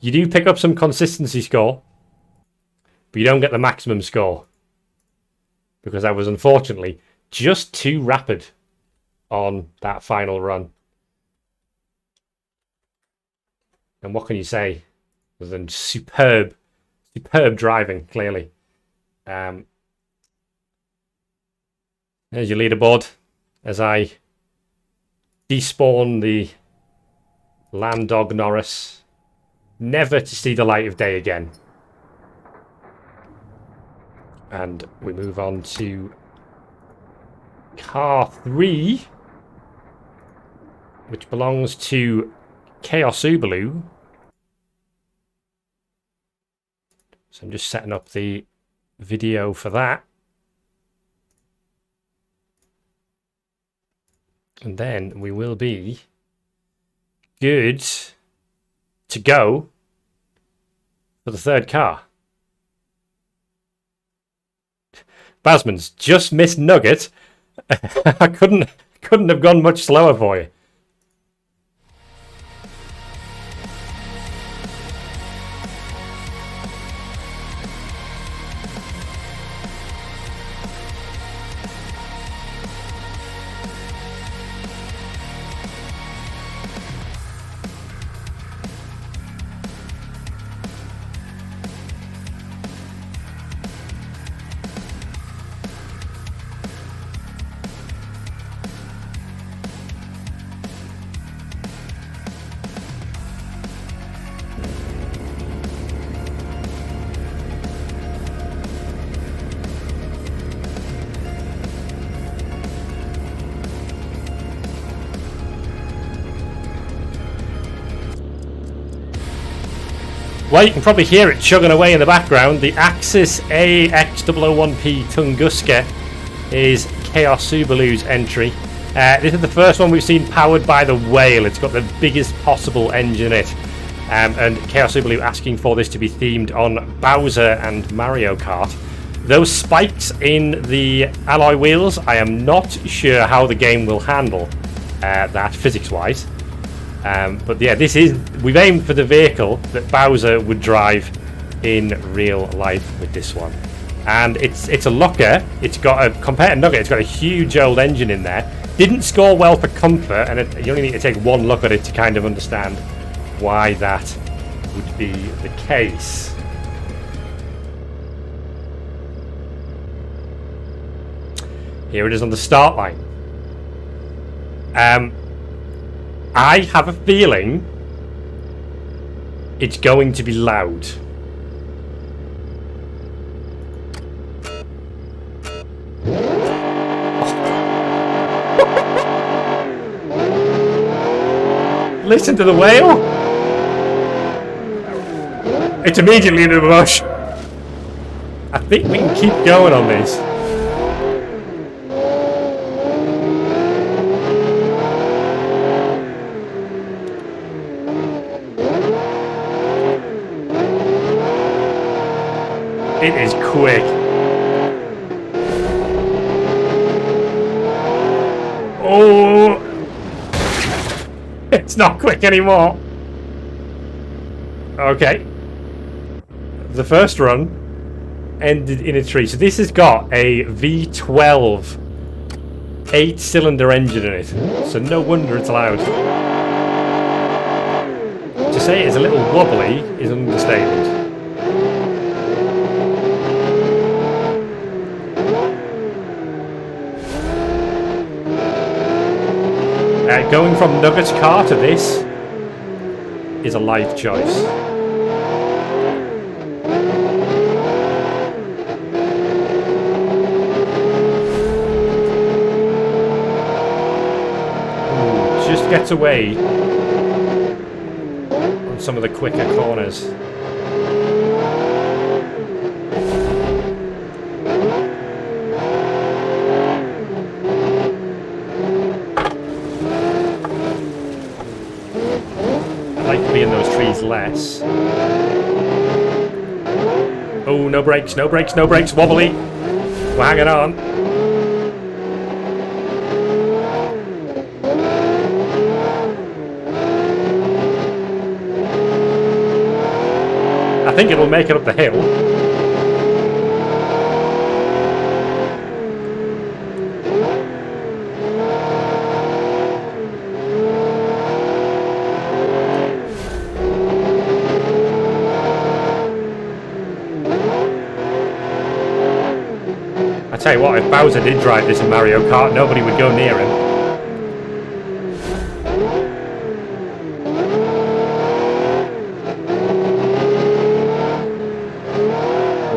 You do pick up some consistency score, but you don't get the maximum score. Because I was unfortunately just too rapid on that final run. And what can you say? Other than superb driving, clearly. There's your leaderboard as I despawn the Land Dog Norris, never to see the light of day again. And we move on to car 3, which belongs to Kaosubaloo. So I'm just setting up the video for that. And then we will be good to go for the third car. Basman's just missed Nugget. I couldn't have gone much slower for you. Well, you can probably hear it chugging away in the background. The Axis AX001P Tunguska is Kaosubaloo's entry. This is the first one we've seen powered by the whale. It's got the biggest possible engine in it. And Kaosubaloo asking for this to be themed on Bowser and Mario Kart. Those spikes in the alloy wheels, I am not sure how the game will handle that physics-wise. But yeah, we've aimed for the vehicle that Bowser would drive in real life with this one. And it's a looker. It's got compared to Nugget, it's got a huge old engine in there. Didn't score well for comfort, and you only need to take one look at it to kind of understand why that would be the case. Here it is on the start line. I have a feeling it's going to be loud. Listen to the whale. It's immediately into the bush. I think we can keep going on this. It is quick. Oh! It's not quick anymore. Okay. The first run ended in a tree. So this has got a V12 8-cylinder engine in it. So no wonder it's loud. To say it's a little wobbly is an understatement. Going from Nugget's car to this is a life choice. Ooh, just gets away on some of the quicker corners. In those trees less. Oh, no brakes, no brakes, no brakes, wobbly. We're hanging on. I think it'll make it up the hill. I tell you what, if Bowser did drive this in Mario Kart, nobody would go near him.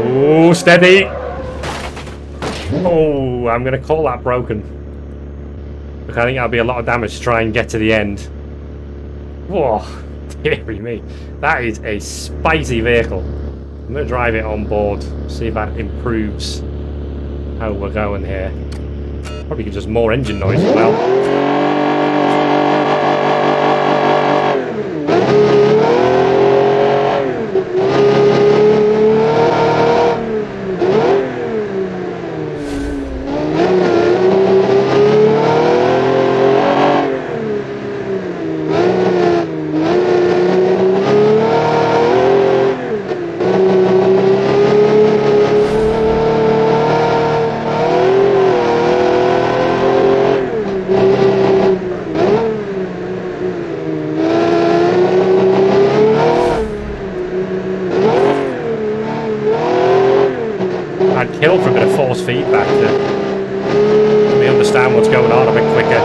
Oh, steady! Oh, I'm going to call that broken. Look, I think that'll be a lot of damage to try and get to the end. Whoa, dearie me. That is a spicy vehicle. I'm going to drive it on board, see if that improves how we're going here. Probably gives us more engine noise as well. Kill for a bit of force feedback to let me understand what's going on a bit quicker.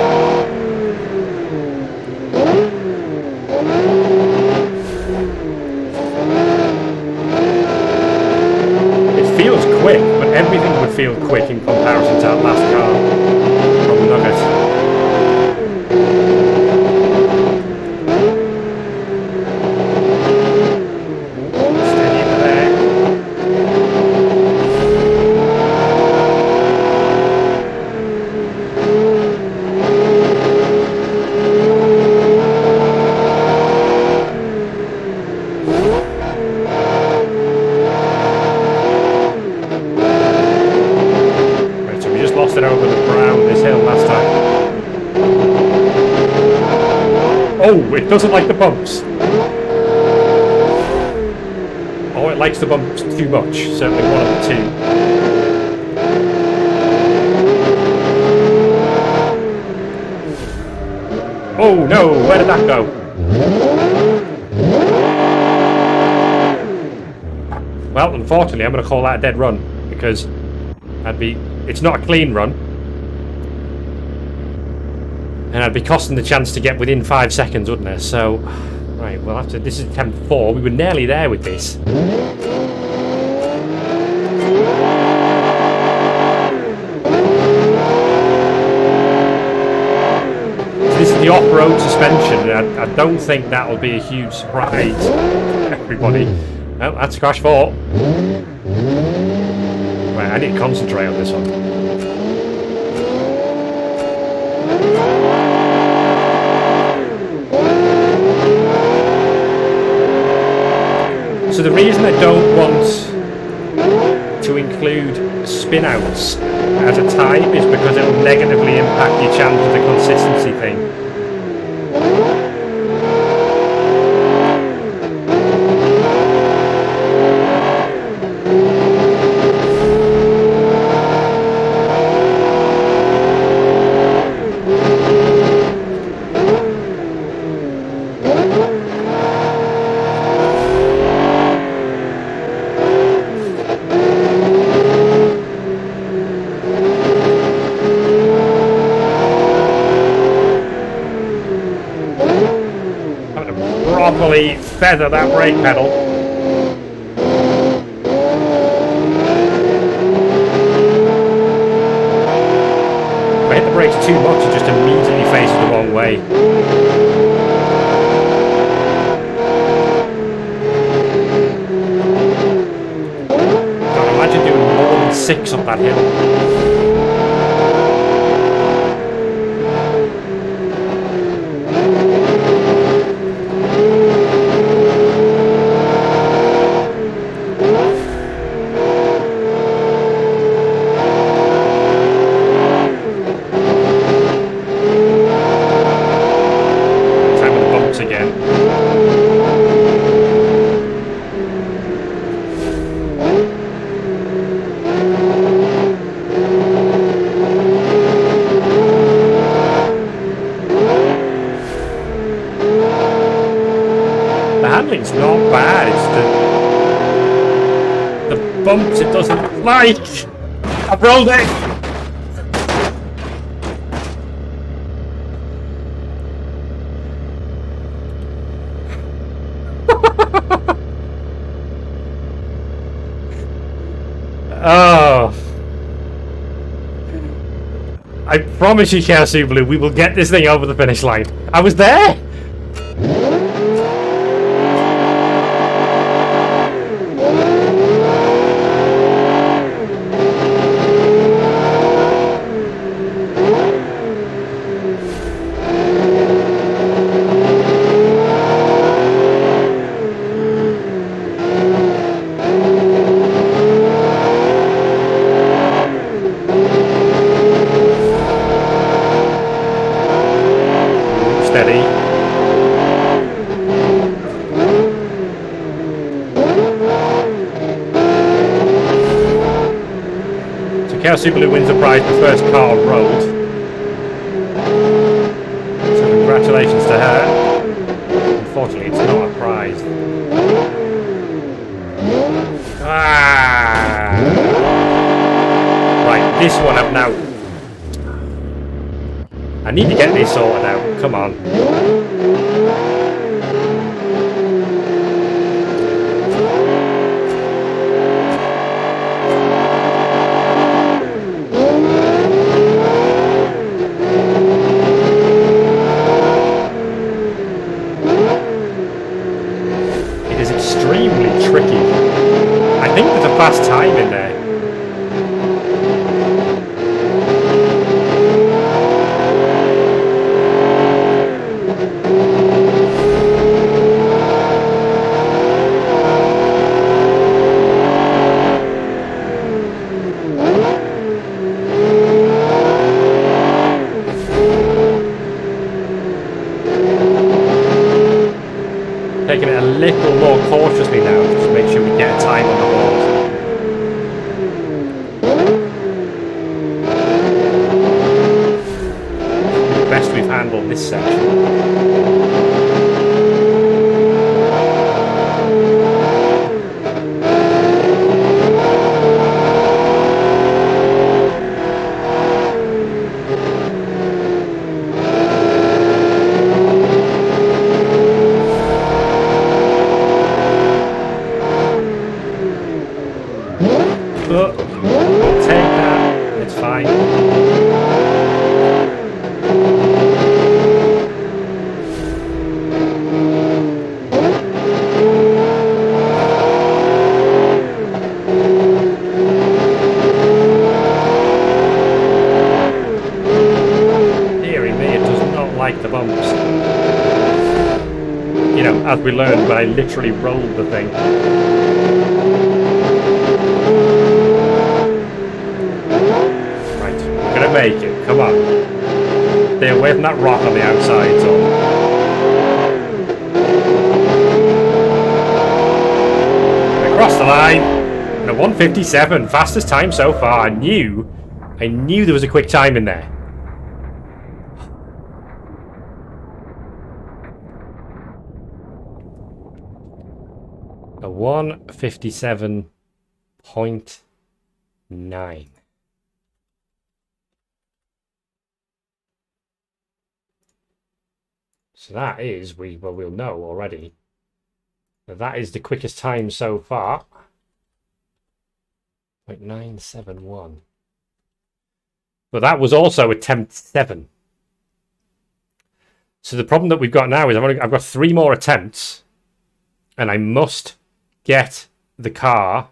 It feels quick, but everything would feel quick in comparison to that last car from McNugget. Oh, it doesn't like the bumps. Oh, it likes the bumps too much. Certainly one of the two. Oh no, where did that go? Well, unfortunately, I'm going to call that a dead run because it's not a clean run. And I'd be costing the chance to get within 5 seconds, wouldn't I? So, right, well, after this is attempt 4, we were nearly there with this. So this is the off-road suspension, and I don't think that'll be a huge surprise to everybody. Oh, that's crash 4. Right, I need to concentrate on this one. So the reason I don't want to include spin-outs as a type is because it will negatively impact your chance of the consistency thing. Properly feather that brake pedal. If I hit the brakes too much, it just immediately faces the wrong way. God, imagine doing more than 6 up that hill. bumps it doesn't like. I've rolled it. Oh. I promise you, Kaosubaloo, we will get this thing over the finish line. I was there! Kaosubaloo wins the prize for first car rolled. So congratulations to her. Unfortunately, it's not a prize. Ah! Right, this one I've now... I need to get this sorted out. Come on. Fast time in there. Taking it a little more cautiously now, just to make sure we get a time on the board. We've handled this section. But we'll take that, it's fine. As we learned when I literally rolled the thing. Right, we're gonna make it. Come on. Stay away from that rock on the outside, so. Across the line. And a 1:57, fastest time so far. I knew there was a quick time in there. A 1:57.9. So that is, we'll know already. That is the quickest time so far. 0.971. But that was also attempt 7. So the problem that we've got now is I've got 3 more attempts, and I must get the car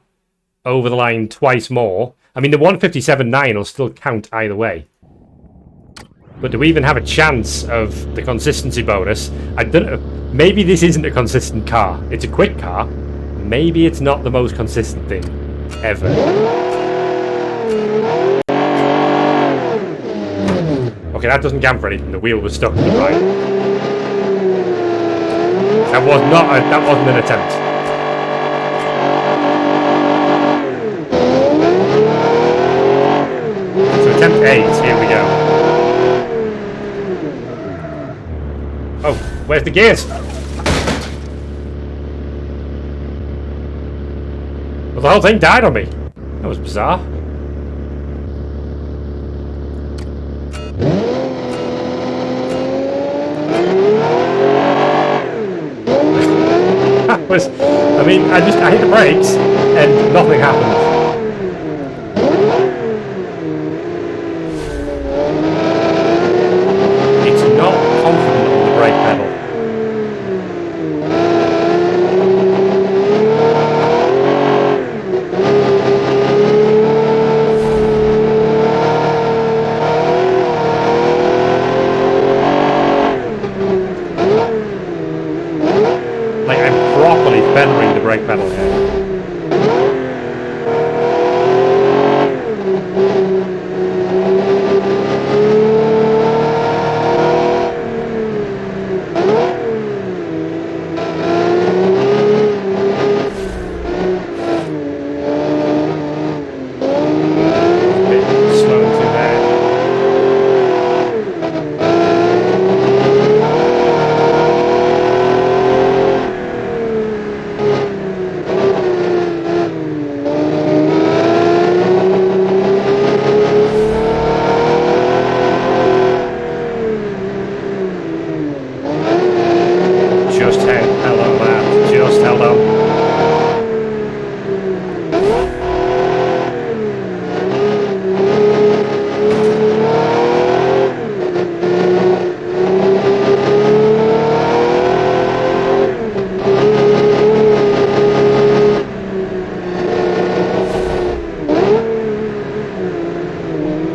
over the line twice more. I mean, the 1:57.9 will still count either way. But do we even have a chance of the consistency bonus? I don't know. Maybe this isn't a consistent car. It's a quick car. Maybe it's not the most consistent thing ever. Okay, that doesn't count for anything. The wheel was stuck to the right. That wasn't an attempt. So attempt 8, here we go. Oh, where's the gears? But the whole thing died on me. That was bizarre. I mean, I hit the brakes and nothing happened. It's not confident on the brake pedal. Like, I'm properly feathering the brake pedal here.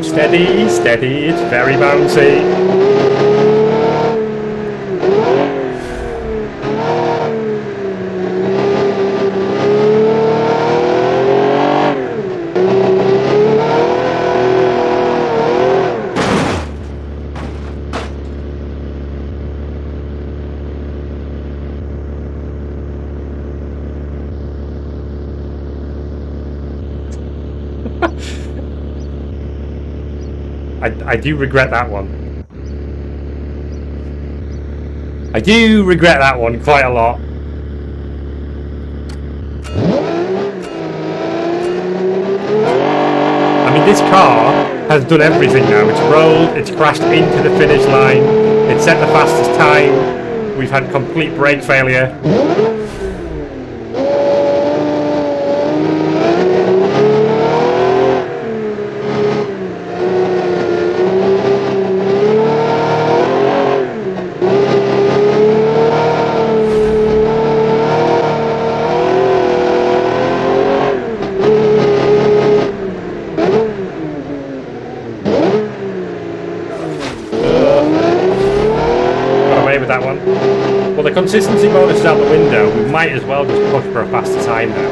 Steady, steady, it's very bouncy. I do regret that one. I do regret that one quite a lot. I mean, this car has done everything now. It's rolled, it's crashed into the finish line, it's set the fastest time, we've had complete brake failure. That one. Well, the consistency bonus is out the window. We might as well just push for a faster time now.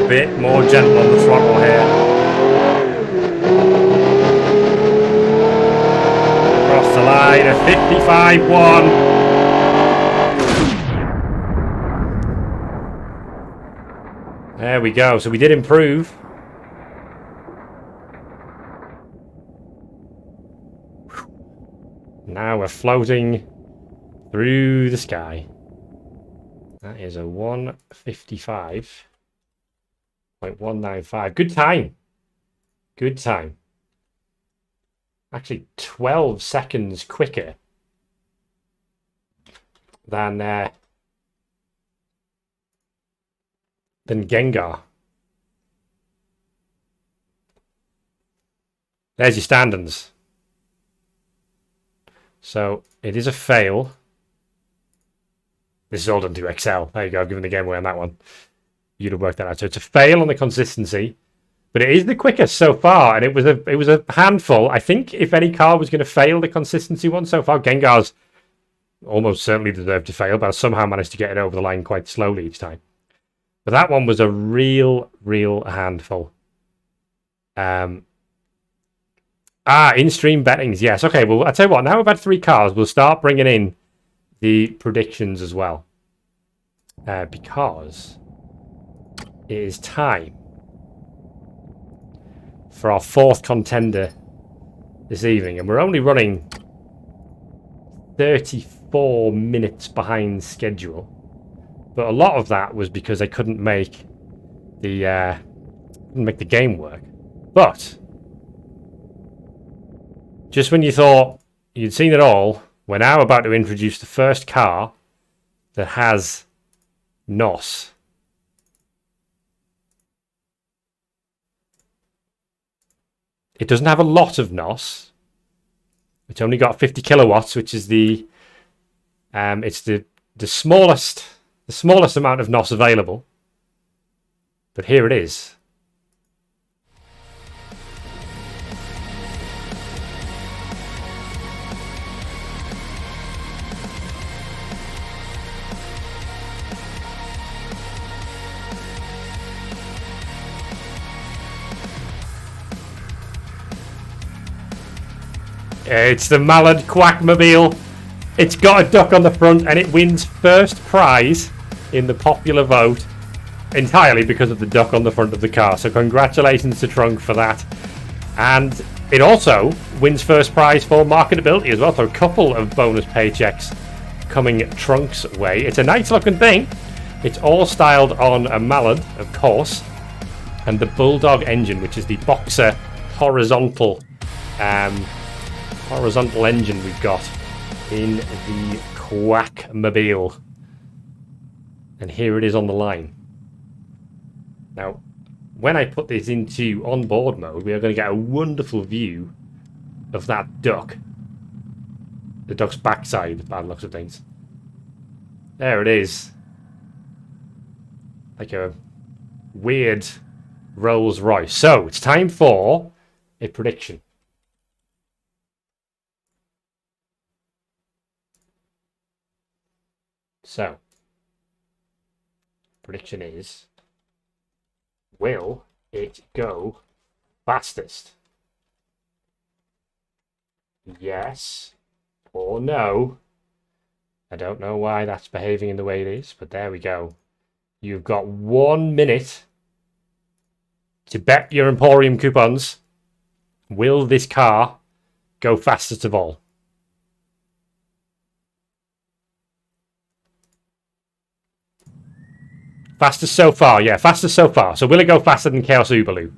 Bit more gentle on the throttle here. Across the line, a 55.1. There we go. So we did improve. Now we're floating through the sky. That is a 155.195. Good time. Good time. Actually, 12 seconds quicker than Gengar. There's your standings. So it is a fail. This is all done to Excel. There you go, giving the game away on that one. You'd have worked that out. So it's a fail on the consistency, but it is the quickest so far, and it was a handful. I think if any car was going to fail the consistency one so far, Gengar's almost certainly deserved to fail, but I somehow managed to get it over the line quite slowly each time. But that one was a real handful. In-stream bettings, yes. Okay, well, I'll tell you what, now we've had 3 cars, we'll start bringing in the predictions as well. Because it is time for our 4th contender this evening. And we're only running 34 minutes behind schedule. But a lot of that was because I couldn't make the game work. But just when you thought you'd seen it all, we're now about to introduce the first car that has NOS. It doesn't have a lot of NOS. It's only got 50 kilowatts, which is the smallest amount of NOS available. But here it is. It's the Mallard Quackmobile. It's got a duck on the front and it wins first prize in the popular vote entirely because of the duck on the front of the car. So congratulations to Trunk for that. And it also wins first prize for marketability as well. So a couple of bonus paychecks coming Trunk's way. It's a nice looking thing. It's all styled on a Mallard, of course, and the Bulldog engine, which is the Boxer horizontal engine we've got in the Quackmobile. And here it is on the line. Now, when I put this into onboard mode, we are going to get a wonderful view of that duck. The duck's backside, by the looks of things. There it is. Like a weird Rolls Royce. So, it's time for a prediction. So, prediction is, will it go fastest? Yes or no? I don't know why that's behaving in the way it is, but there we go. You've got 1 minute to bet your Emporium coupons. Will this car go fastest of all? Fastest so far, yeah, fastest so far. So will it go faster than Kaosubaloo?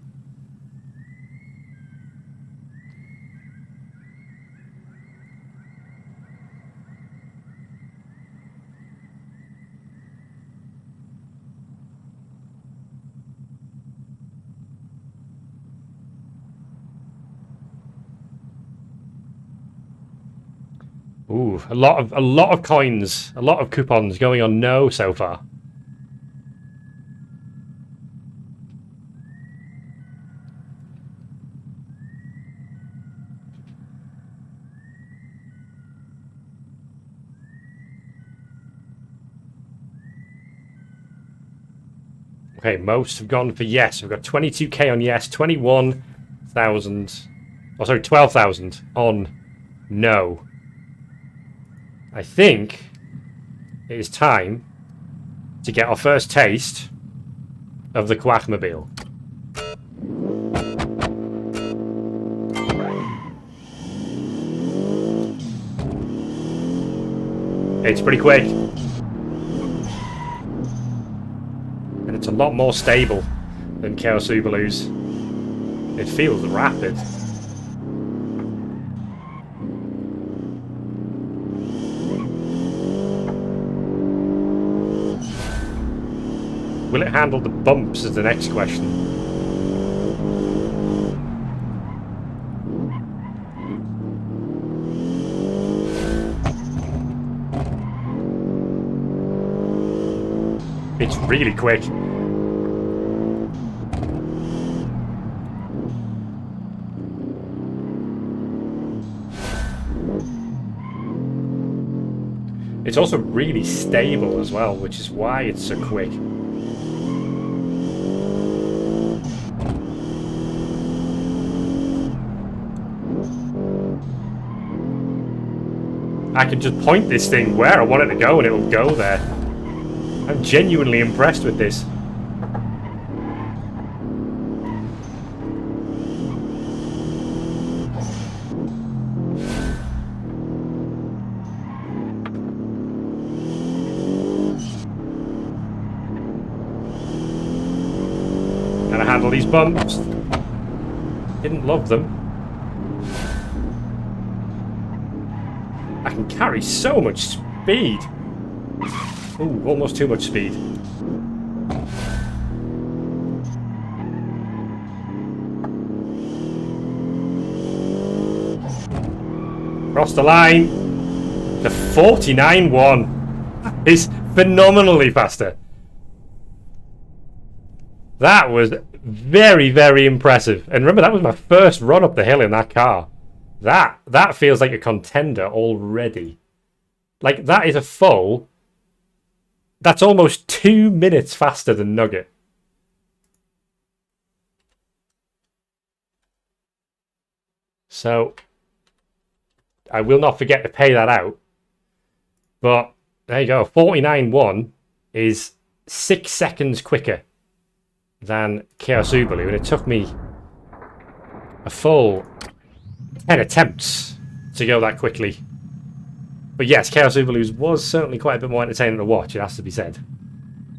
Ooh, a lot of coins, a lot of coupons going on no so far. Okay, most have gone for yes. We've got 22k on yes, 21,000. Oh, sorry, 12,000 on no. I think it is time to get our first taste of the Quackmobile. It's pretty quick. And it's a lot more stable than Kaosubaloo's. It feels rapid. Will it handle the bumps is the next question. It's really quick. It's also really stable as well, which is why it's so quick. I can just point this thing where I want it to go and it'll go there. I'm genuinely impressed with this. And I handle these bumps. Didn't love them. I can carry so much speed. Ooh, almost too much speed. Cross the line. The 49.1 is phenomenally faster. That was very, very impressive. And remember, that was my first run up the hill in that car. That feels like a contender already. Like, that is a full... That's almost 2 minutes faster than Nugget. So, I will not forget to pay that out. But, there you go. 49.1 is 6 seconds quicker than Kaosubaloo. And it took me a full 10 attempts to go that quickly. But yes, Kaosubaloo's was certainly quite a bit more entertaining to watch, it has to be said.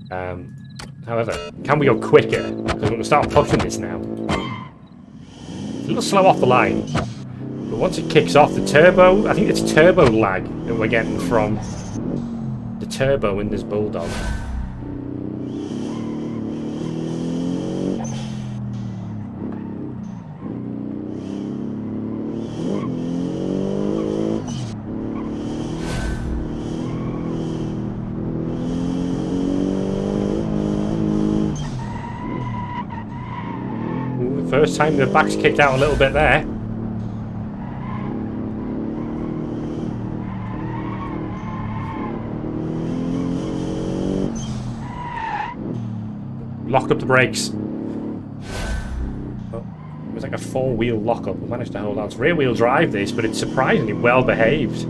However, can we go quicker? Because we're going to start pushing this now. It's a little slow off the line. But once it kicks off, the turbo... I think it's turbo lag that we're getting from the turbo in this Bulldog. First time the back's kicked out a little bit there. Lock up the brakes. Oh, it was like a 4-wheel lockup. We managed to hold on. It's rear-wheel drive this, but it's surprisingly well behaved.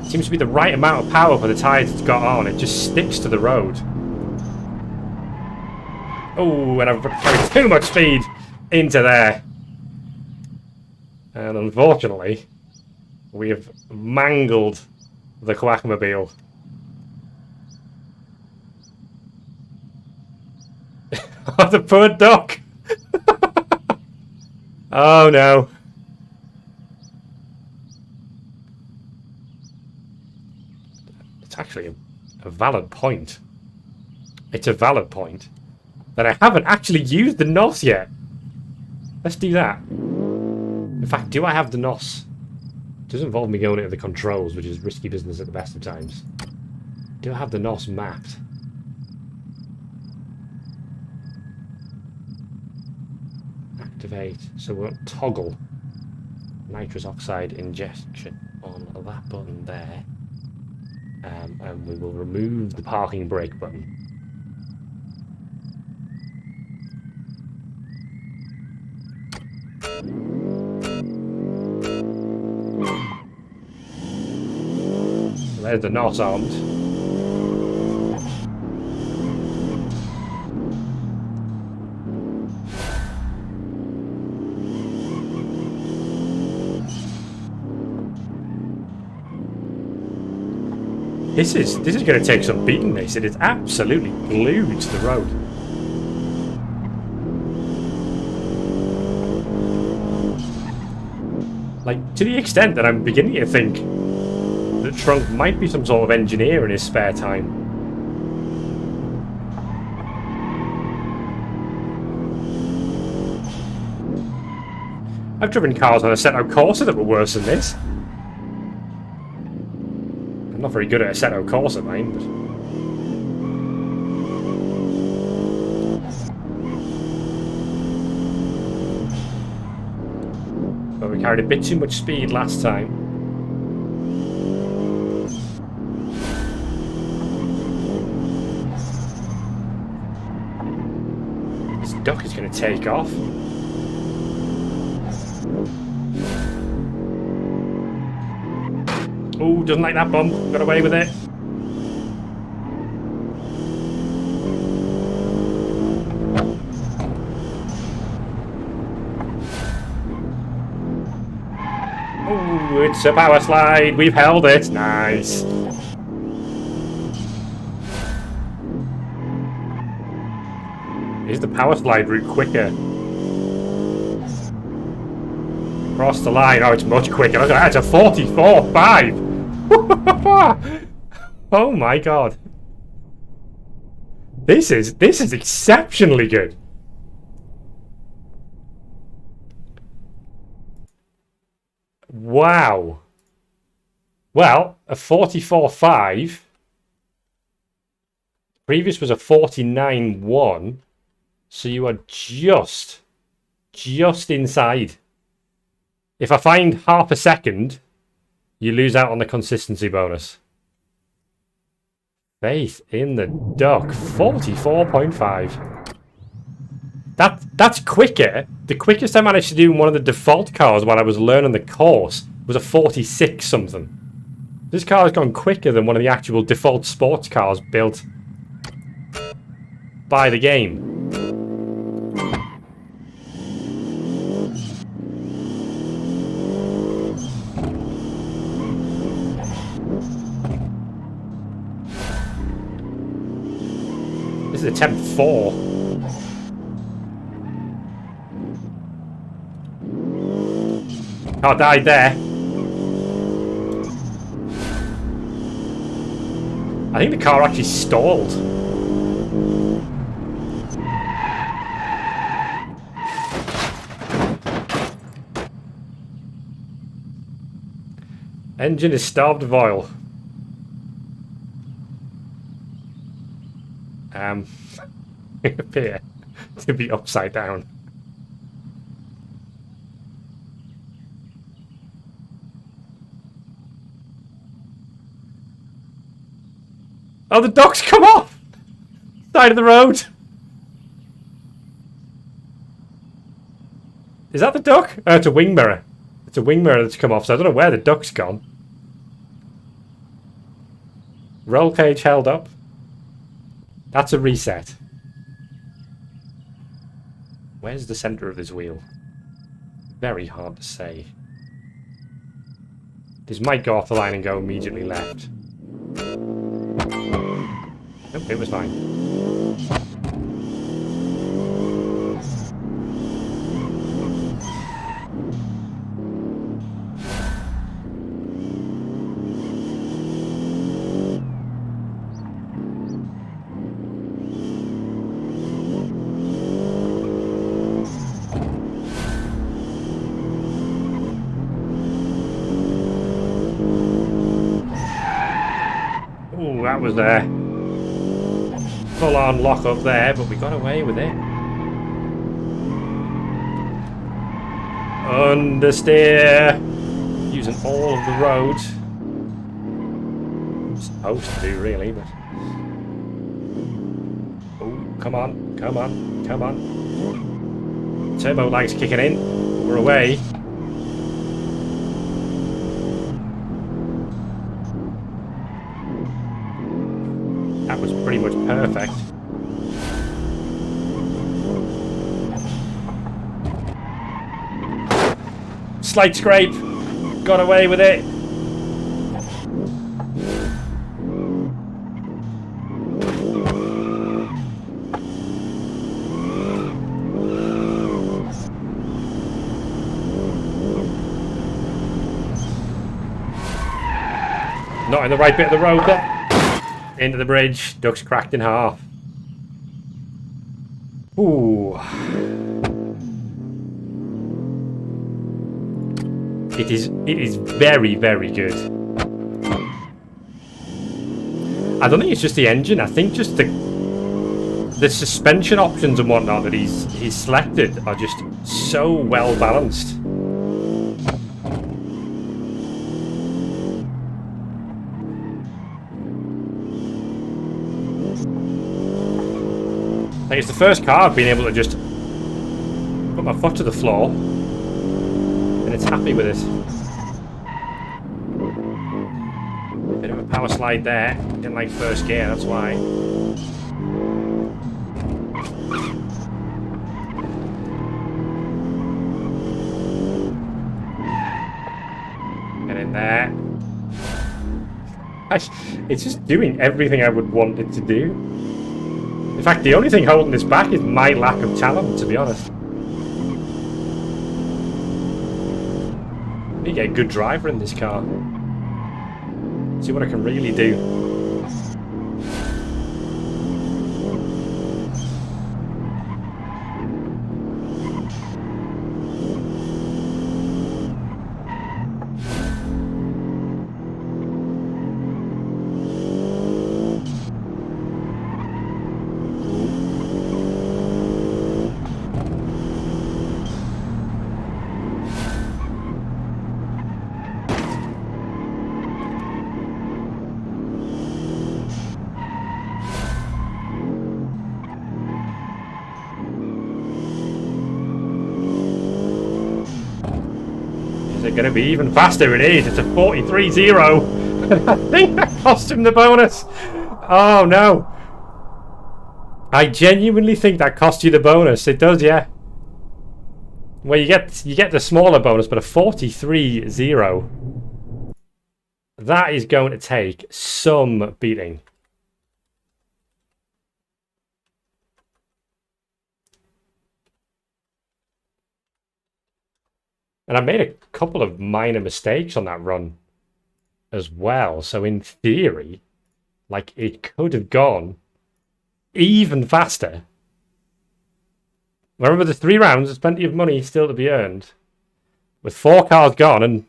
It seems to be the right amount of power for the tyres it's got on. It just sticks to the road. Oh, and I've carried too much speed into there. And unfortunately, we have mangled the Quackmobile. Oh, the poor duck! Oh no. It's actually a valid point. It's a valid point. That I haven't actually used the NOS yet. Let's do that. In fact, do I have the NOS? It does involve me going into the controls, which is risky business at the best of times. Do I have the NOS mapped? Activate. So we'll toggle nitrous oxide injection on that button there. And we will remove the parking brake button. There's the NOS armed. This is going to take some beating, they said. It's absolutely glued to the road. Like, to the extent that I'm beginning to think that Trunk might be some sort of engineer in his spare time. I've driven cars on a Assetto Corsa that were worse than this. I'm not very good at Assetto Corsa, mind, but... But we carried a bit too much speed last time. This duck is going to take off. Oh, doesn't like that bump. Got away with it. Oh, it's a power slide. We've held it. Nice. Is the power slide route quicker? Across the line. Oh, it's much quicker. Look at that. It's a 44.5. Oh my god. This is exceptionally good. Wow. Well, a 44.5. Previous was a 49.1. So you are just inside. If I find half a second, you lose out on the consistency bonus. Faith in the duck. 44.5. That's quicker. The quickest I managed to do in one of the default cars while I was learning the course was a 46 something. This car has gone quicker than one of the actual default sports cars built by the game. This is attempt 4. Car died there. I think the car actually stalled. Engine is starved of oil. Appear to be upside down. Oh, the dock's come off! Side of the road! Is that the duck? Oh, it's a wing mirror. It's a wing mirror that's come off, so I don't know where the duck's gone. Roll cage held up. That's a reset. Where's the centre of this wheel? Very hard to say. This might go off the line and go immediately left. Nope, it was fine. Ooh, that was there. Full on lock up there, but we got away with it. Understeer. Using all of the road. I'm supposed to do, really, but... Oh, come on, come on, come on. Turbo lag's kicking in. We're away. That was pretty much perfect. Slight scrape. Got away with it. Not in the right bit of the road there. Into the bridge. Duck's cracked in half. Ooh. It is very, very good. I don't think it's just the engine. I think just the suspension options and whatnot that he's selected are just so well balanced. Like, it's the first car I've been able to just put my foot to the floor and it's happy with it. Bit of a power slide there. Didn't like first gear, that's why. Get in there. It's just doing everything I would want it to do. In fact, the only thing holding this back is my lack of talent, to be honest. Let me get a good driver in this car. See what I can really do. Going to be even faster. It is. It's a 43.0. I think that cost him the bonus. Oh no! I genuinely think that cost you the bonus. It does, yeah. Well, you get the smaller bonus, but a 43.0. That is going to take some beating. And I made a couple of minor mistakes on that run as well. So in theory, like, it could have gone even faster. Remember, the 3 rounds, there's plenty of money still to be earned. With 4 cars gone, and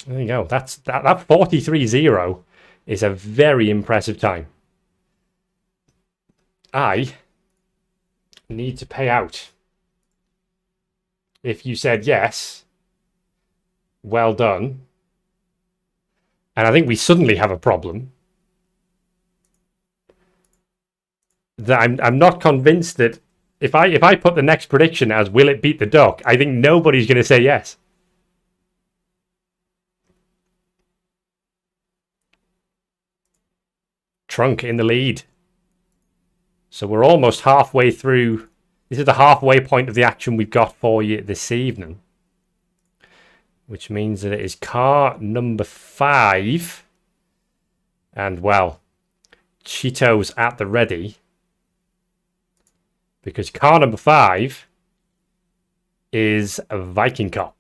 there you go. That 43.0 is a very impressive time. I need to pay out. If you said yes, well done. And I think we suddenly have a problem. That I'm not convinced that if I put the next prediction as will it beat the duck, I think nobody's going to say yes. Trunk in the lead. So we're almost halfway through. This is the halfway point of the action we've got for you this evening. Which means that it is car number 5. And, well, Cheetos at the ready. Because car number 5 is a Vikingkop.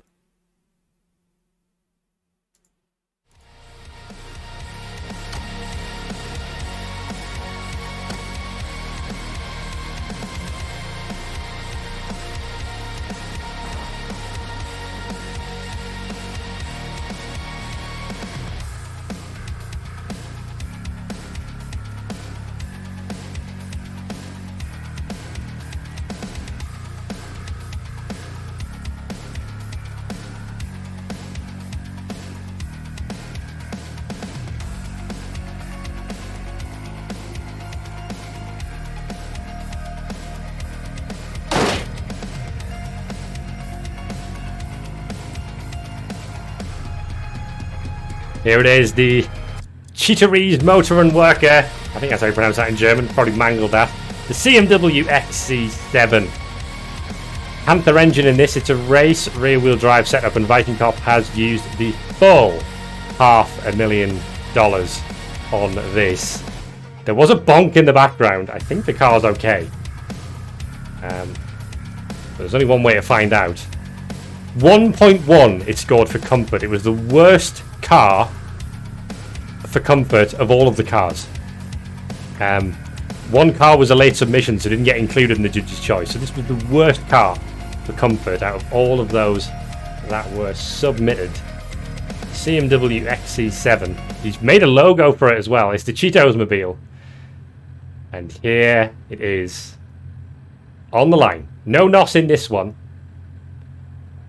Here it is, the Cheeteries Motor and Worker. I think that's how you pronounce that in German. Probably mangled that. The CMW XC7. Panther engine in this. It's a race rear-wheel drive setup, and Vikingkop has used the full $500,000 on this. There was a bonk in the background. I think the car's okay. But there's only one way to find out. 1.1 it scored for comfort. It was the worst car for comfort of all of the cars. One car was a late submission, so it didn't get included in the judge's choice. So this was the worst car for comfort out of all of those that were submitted. CMW XC7. He's made a logo for it as well. It's the Cheetos Mobile. And here it is. On the line. No NOS in this one.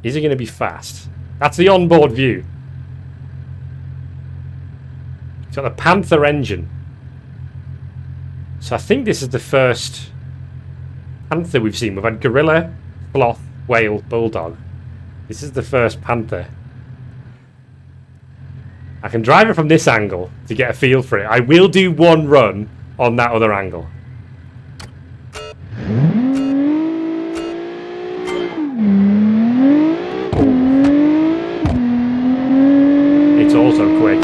Is it going to be fast? That's the onboard view. It's got the Panther engine. So I think this is the first Panther we've seen. We've had Gorilla, Sloth, Whale, Bulldog. This is the first Panther. I can drive it from this angle to get a feel for it. I will do one run on that other angle. It's also quick.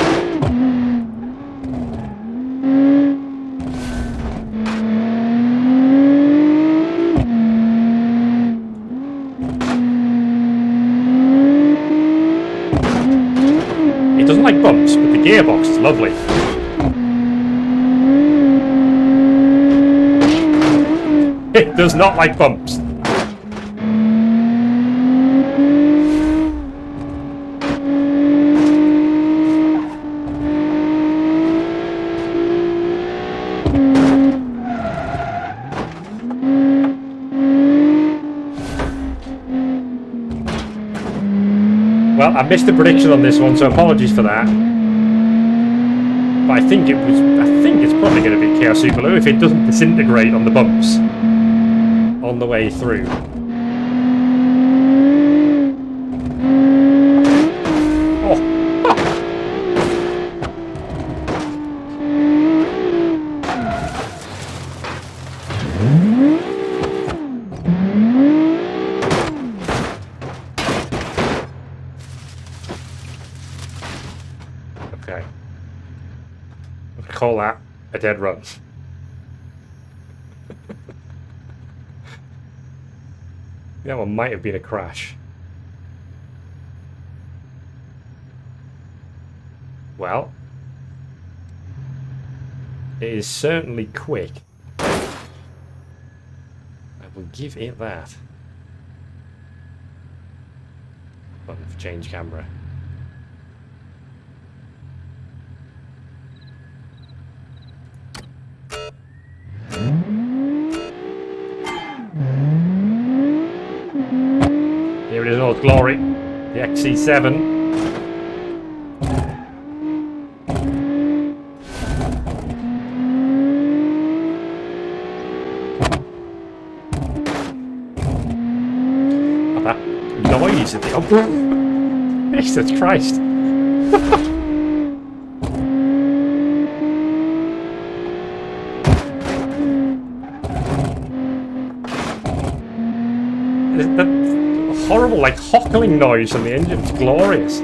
It doesn't like bumps, but the gearbox is lovely. It does not like bumps. Well, I missed the prediction on this one, so apologies for that. But I think it's probably going to be Kaosubaloo if it doesn't disintegrate on the bumps on the way through. Okay. I'm going to call that a dead run. That one might have been a crash. Well, it is certainly quick. I will give it that. Button for change camera. Here it is in all its glory. The XC7. Oh, that noise at the... Oh, Jesus Christ. That horrible, like, hockling noise from the engine. It's glorious.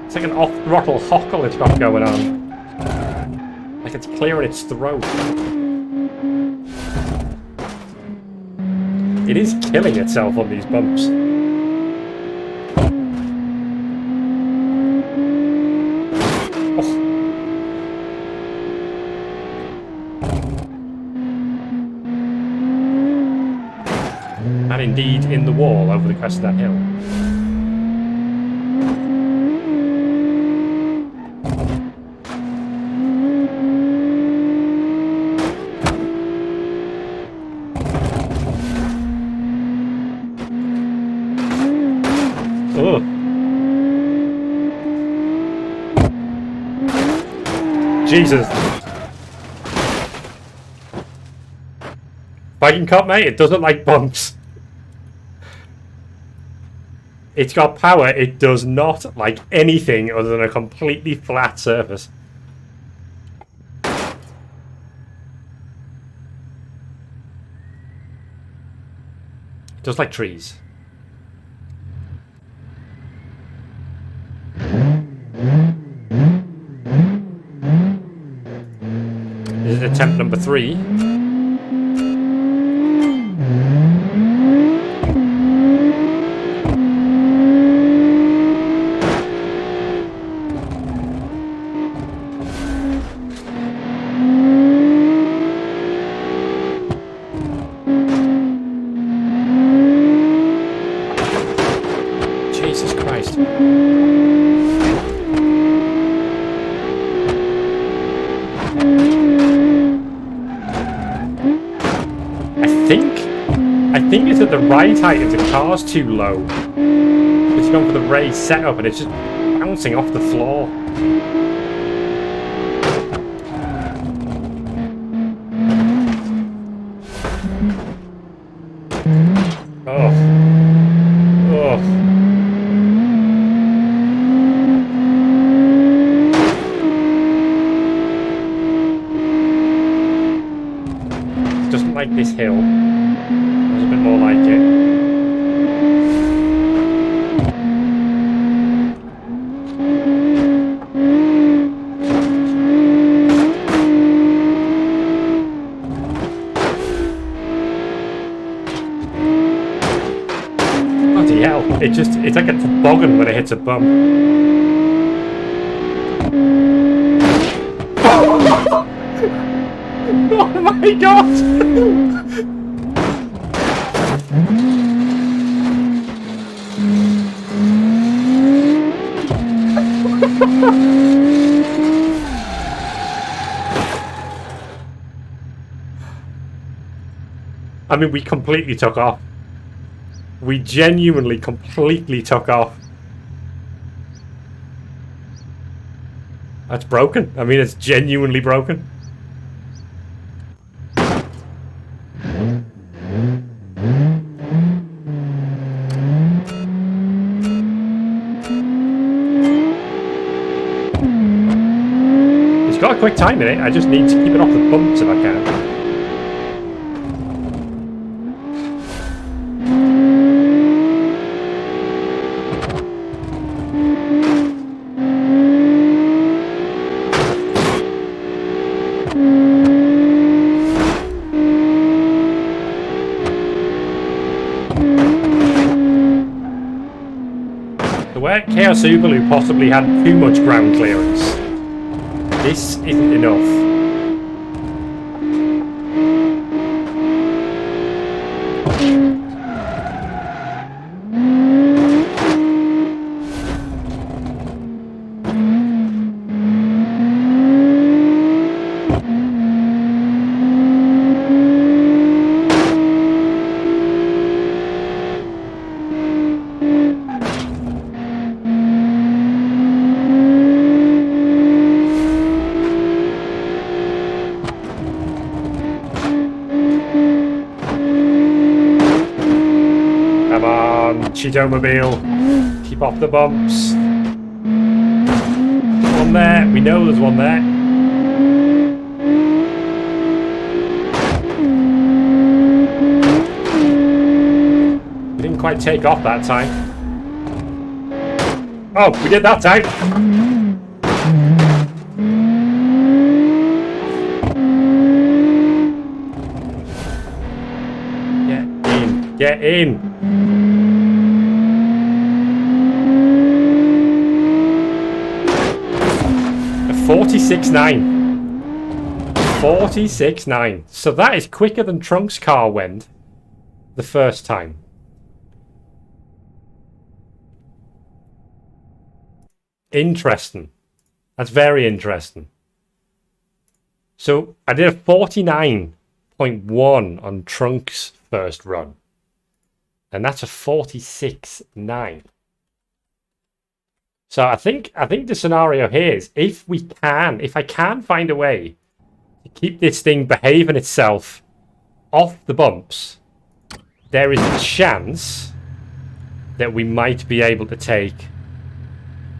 It's like an off-throttle hockle it's got going on. Like it's clearing its throat. It is killing itself on these bumps. And indeed in the wall over the crest of that hill. Oh. Jesus. Vikingkop, mate, it doesn't like bumps. It's got power, it does not like anything other than a completely flat surface. It does like trees. This is attempt number 3. think it's at the right height if the car's too low. It's gone for the raised setup and it's just bouncing off the floor. Oh. Oh. Doesn't like this hill. There's a bit more like it. Bloody hell. It's like a toboggan when it hits a bump. Oh my god! I mean, we completely took off. We genuinely completely took off. That's broken. I mean, it's genuinely broken. It's got a quick time in it. I just need to keep it off the bumps if I can. Where Kaosubaloo possibly had too much ground clearance, this isn't enough. Cheetomobile, keep off the bumps. One there, we know there's one there. We didn't quite take off that time. Oh, we did that time. Get in. 46.9. 46.9. So that is quicker than Trunk's car went the first time. Interesting. That's very interesting. So I did a 49.1 on Trunk's first run. And that's a 46.9. So I think the scenario here is if I can find a way to keep this thing behaving itself off the bumps, there is a chance that we might be able to take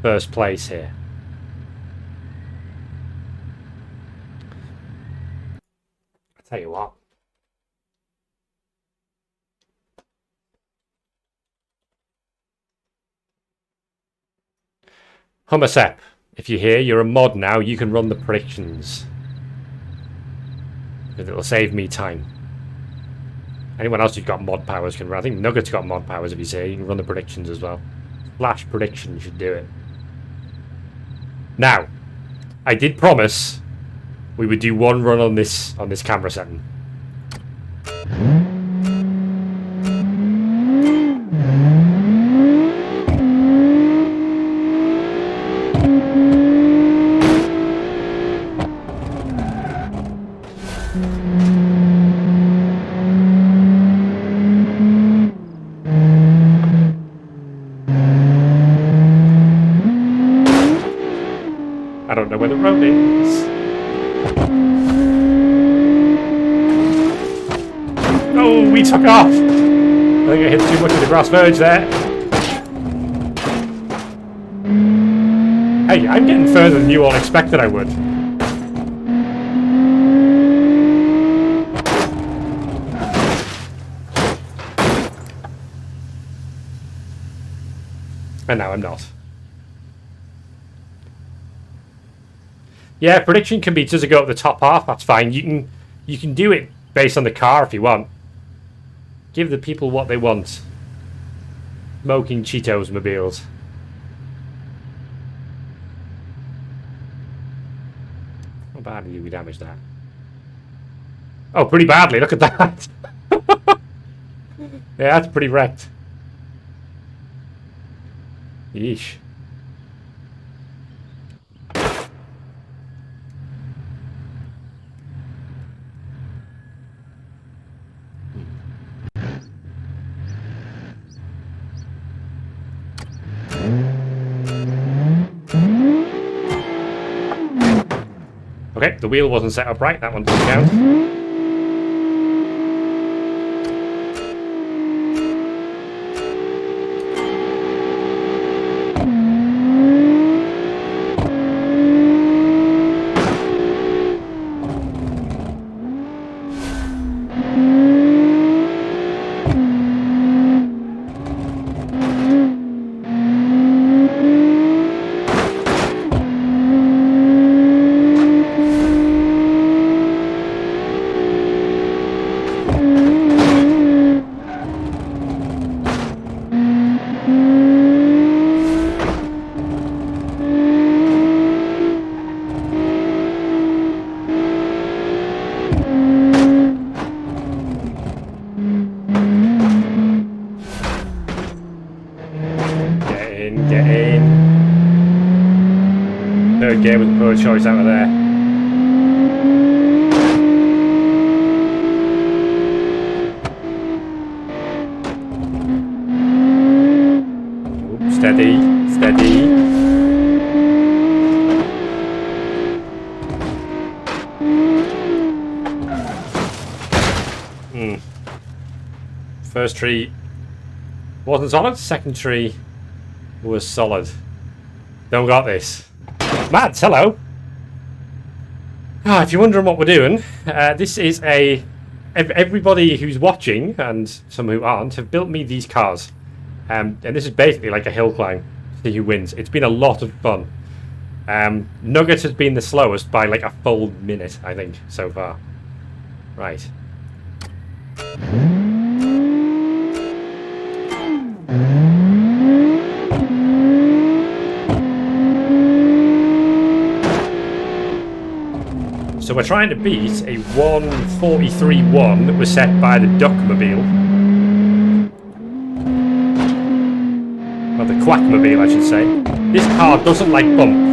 first place here. I'll tell you what. Hummersep, if you're here, you're a mod now, you can run the predictions. Because it'll save me time. Anyone else who's got mod powers can run. I think McNugget's got mod powers if he's here. You can run the predictions as well. Flash prediction should do it. Now, I did promise we would do one run on this camera setting. I don't know where the road is. Oh, we took off! I think I hit too much of the grass verge there. Hey, I'm getting further than you all expected I would. And now I'm not. Yeah, prediction can be, does it go up the top half? That's fine. You can do it based on the car if you want. Give the people what they want. Smoking Cheetos mobiles. How badly did we damage that? Oh, pretty badly. Look at that. Yeah, that's pretty wrecked. Yeesh. Okay, the wheel wasn't set up right. That one doesn't count. Game with a poor choice out of there. Ooh, steady, steady. First tree wasn't solid. Second tree was solid. Don't got this. Mads, hello. If you're wondering what we're doing, this is everybody who's watching, and some who aren't, have built me these cars. And this is basically like a hill climb to see who wins. It's been a lot of fun. Nugget has been the slowest by like a full minute, I think, so far. Right. So we're trying to beat a 1:43.1 that was set by the Duckmobile. Well, the Quackmobile, I should say. This car doesn't like bump.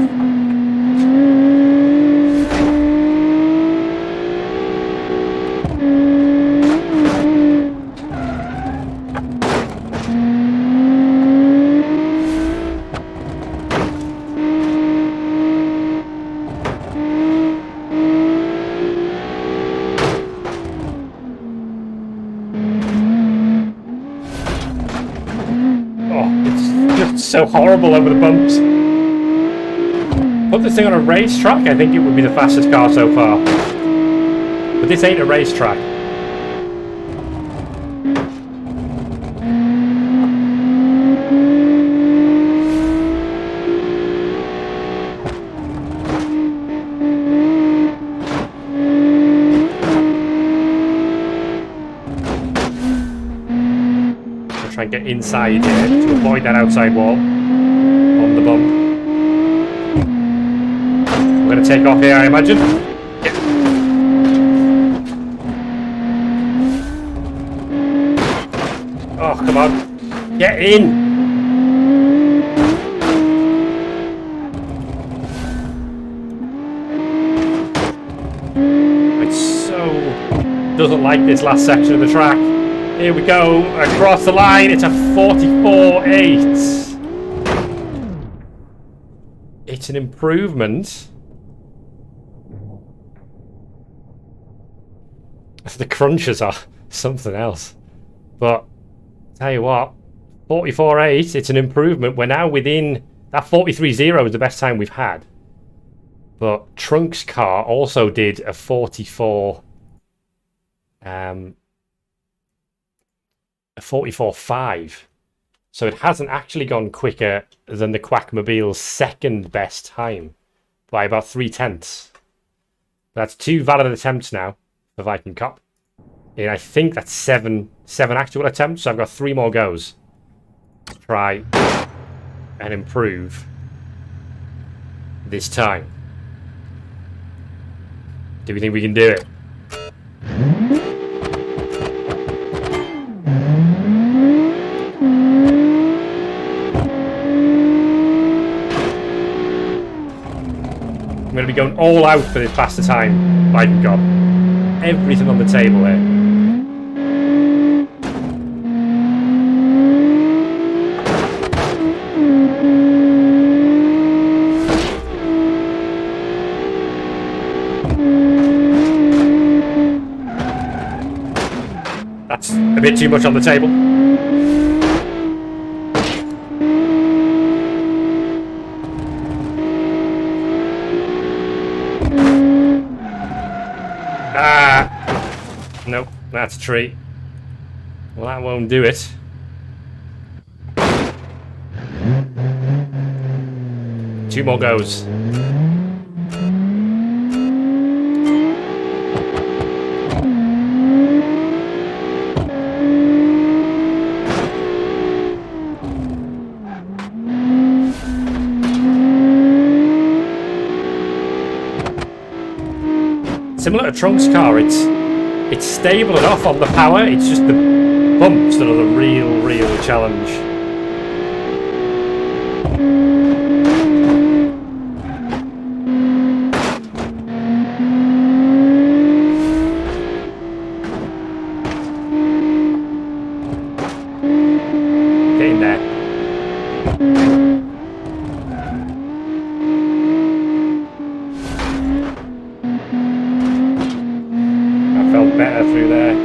So horrible over the bumps. Put this thing on a racetrack, I think it would be the fastest car so far. But this ain't a racetrack. Try and get inside here to avoid that outside wall on the bump. We're going to take off here, I imagine. Yeah. Oh, come on. Get in! It so doesn't like this last section of the track. Here we go, across the line, it's a 44.8. It's an improvement The crunches are something else. But tell you what, 44.8, it's an improvement. We're now within that 43.0 is the best time we've had. But Trunk's car also did a 44. A 44.5. So it hasn't actually gone quicker than the Quackmobile's second best time by about 0.3. That's 2 valid attempts now for Vikingkop. And I think that's seven actual attempts, so I've got 3 more goes to try and improve this time. Do we think we can do it? I'm going to be going all out for this faster time, Vikingkop. Everything on the table here. That's a bit too much on the table. Nope, that's a treat. Well, that won't do it. Two more goes. Similar to Trunk's car, it's stable enough on the power, it's just the bumps that are the real challenge. Getting there. Felt better through there.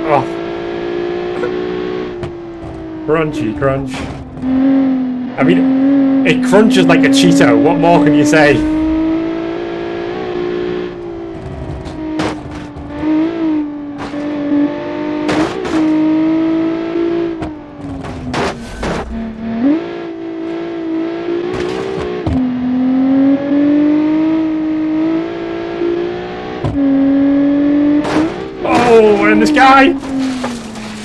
Oh. Crunchy crunch. I mean, it crunches like a Cheeto. What more can you say? Oh, we're in the sky!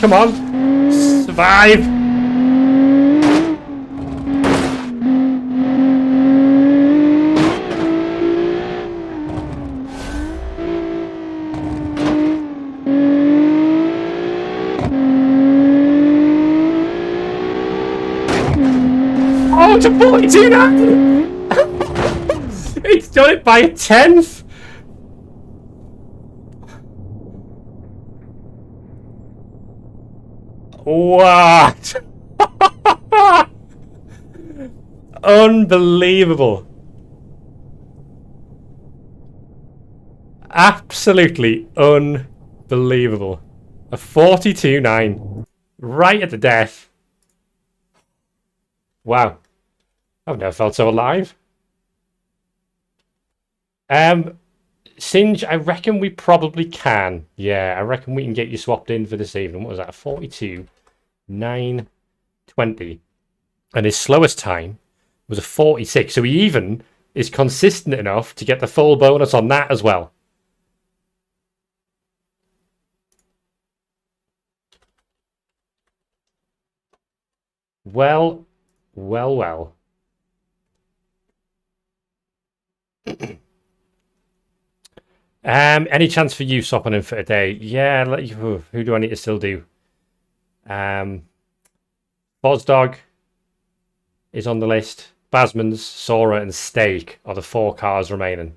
Come on, survive! Oh, to 42 now! It's done it by 1/10! What? Unbelievable. Absolutely unbelievable. A 42.9. Right at the death. Wow. I've never felt so alive. Zsinj, I reckon we probably can. Yeah, I reckon we can get you swapped in for this evening. What was that? 42.920. And his slowest time was a 46. So he even is consistent enough to get the full bonus on that as well. Well. Any chance for you swapping in for today? Yeah, who do I need to still do? Bozdog is on the list. Basman's, Sora, and Steak are the 4 cars remaining.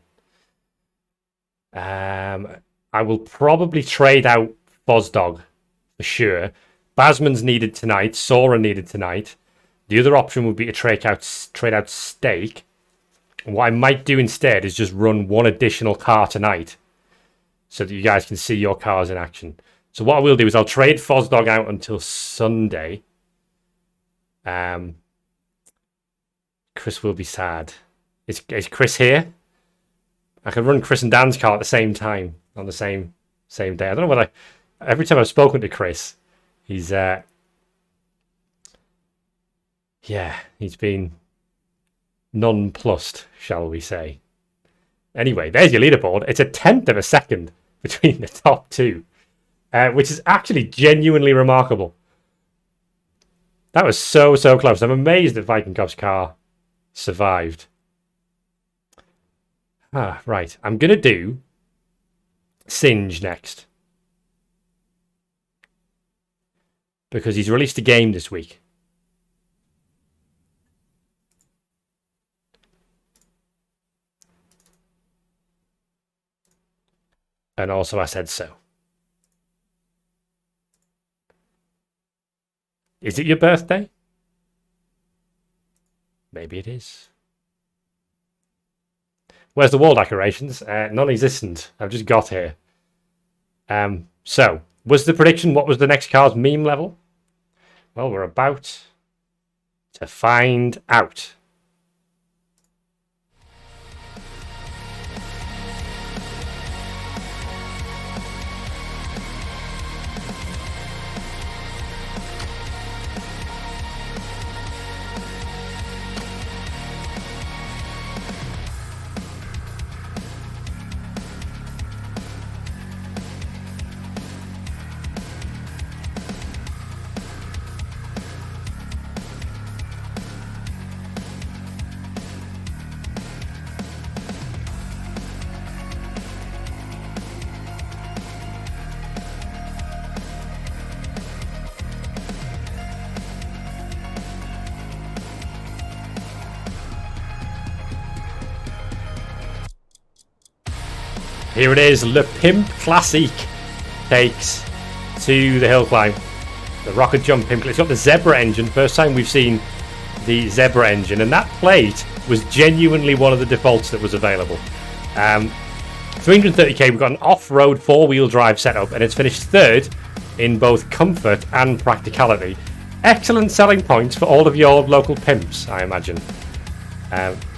I will probably trade out Bozdog for sure. Basman's needed tonight. Sora needed tonight. The other option would be to trade out Steak. what I might do instead is just run one additional car tonight so that you guys can see your cars in action. So what I will do is I'll trade Fosdog out until Sunday. Chris will be sad. Is Chris here? I can run Chris and Dan's car at the same time on the same day. I don't know whether every time I've spoken to Chris, he's he's been nonplussed, shall we say. Anyway, there's your leaderboard. It's a 1/10 of a second between the top two, which is actually genuinely remarkable. That was so close. I'm amazed that Vikingkop's car survived. Right. I'm going to do Zsinj next. Because he's released a game this week. And also I said so. Is it your birthday? Maybe it is. Where's the wall decorations? Non-existent. I've just got here. So, was the prediction what was the next car's meme level? Well, we're about to find out. Here it is, Le Pimp Classique takes to the Hillclimb. The rocket jump pimp. It's got the Zebra engine. First time we've seen the Zebra engine. And that plate was genuinely one of the defaults that was available. 330k, we've got an off-road four-wheel drive setup. And it's finished third in both comfort and practicality. Excellent selling points for all of your local pimps, I imagine.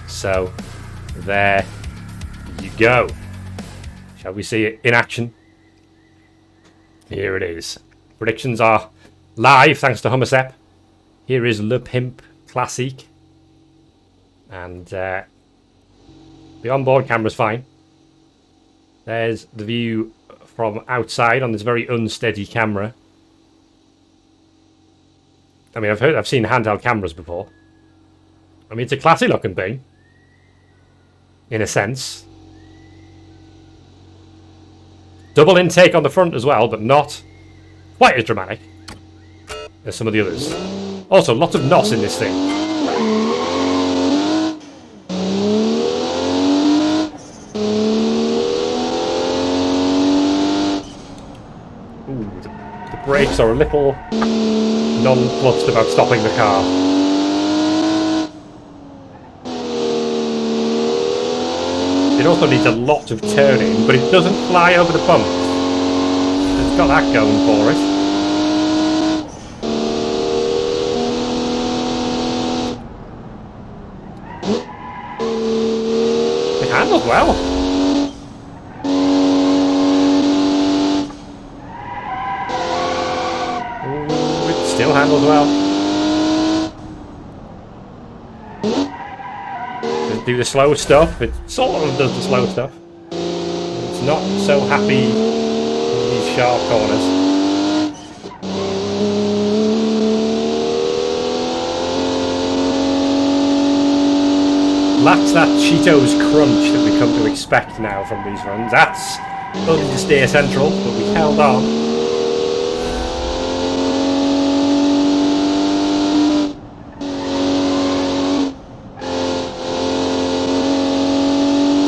So, there you go. Shall we see it in action? Here it is. Predictions are live, thanks to Hummersep. Here is Le Pimp Classique. And the onboard camera's fine. There's the view from outside on this very unsteady camera. I mean, I've seen handheld cameras before. I mean, it's a classy looking thing. In a sense. Double intake on the front as well, but not quite as dramatic as some of the others. Also, lots of NOS in this thing. Ooh, the brakes are a little nonplussed about stopping the car. It also needs a lot of turning, but it doesn't fly over the bumps. It's got that going for it. It handles well. Ooh, it still handles well. Do the slow stuff. It sort of does the slow stuff. It's not so happy in these sharp corners. Lacks that Cheetos crunch that we come to expect now from these runs. That's understeer central, but we held on.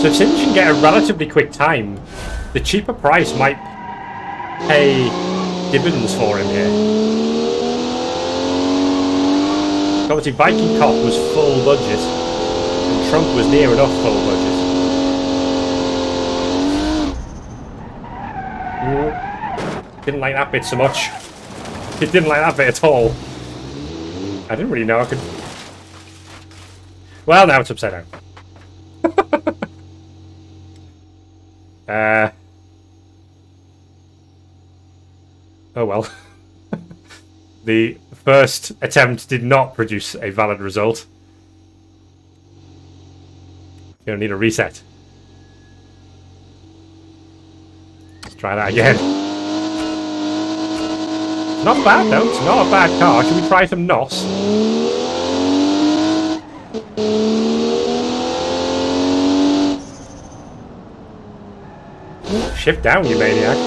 So if Zsinj can get a relatively quick time, the cheaper price might pay dividends for him here. Obviously Vikingkop was full budget, and trunk was near enough full budget. Didn't like that bit so much. It didn't like that bit at all. I didn't really know I could... Well, now it's upside down. Oh well. The first attempt did not produce a valid result. You don't need a reset. Let's try that again. Not bad though, it's not a bad car. Should we try some NOS? Shift down, you maniac.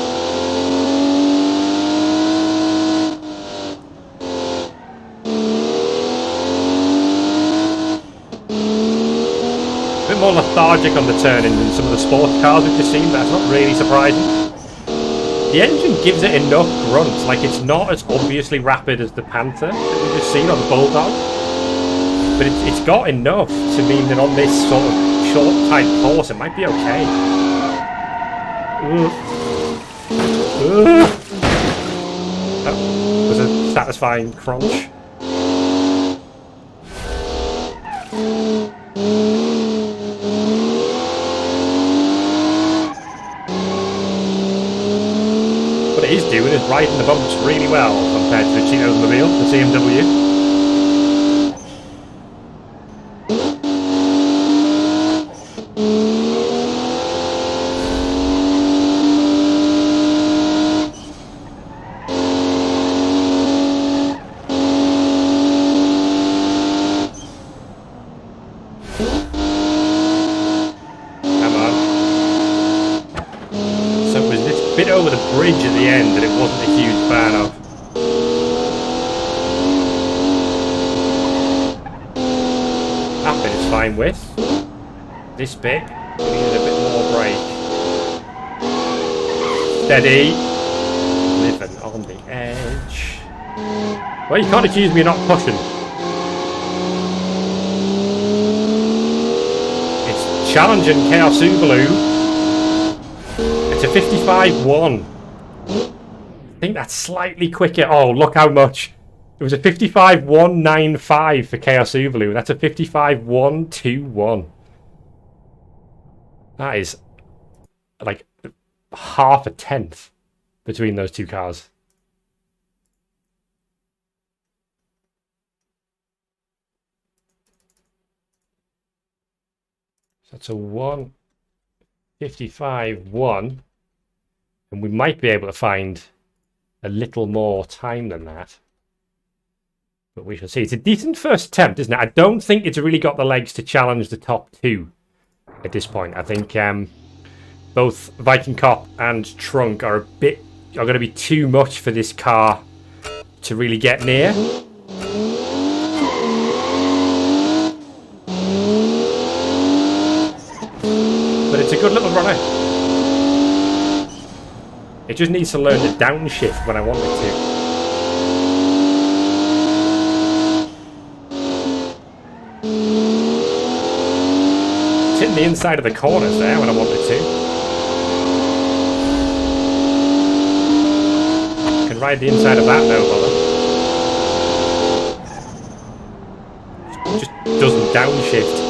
A bit more lethargic on the turning than some of the sports cars we've just seen, but that's not really surprising. The engine gives it enough grunt, like it's not as obviously rapid as the Panther that we've just seen on the Bulldog. But it's got enough to mean that on this sort of short, tight course, it might be okay. That was a satisfying crunch. What it is doing is riding the bumps really well compared to the Cheetos Mobile, the CMW. Over the bridge at the end that it wasn't a huge fan of. That bit is fine with. This bit, we needed a bit more brake. Steady. Living on the edge. Well, you can't accuse me of not pushing. It's challenging Kaosubaloo. It's a 55-1. I think that's slightly quicker. Oh, look how much. It was a 55-195 for Kaosubaloo. That's a 55-121. That is like half a tenth between those two cars. So that's a 155-1. And we might be able to find a little more time than that. But we shall see. It's a decent first attempt, isn't it? I don't think it's really got the legs to challenge the top two at this point. I think both Vikingkop and Trunk are going to be too much for this car to really get near. But it's a good little runner. It just needs to learn to downshift when I want it to. It's hitting the inside of the corners there when I want it to. I can ride the inside of that, no bother. It just doesn't downshift.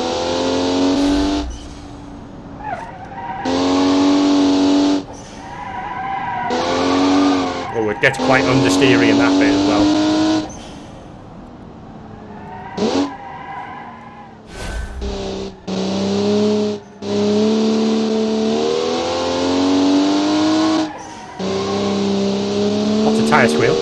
It gets quite understeery in that bit as well. Lots of tyre squeal.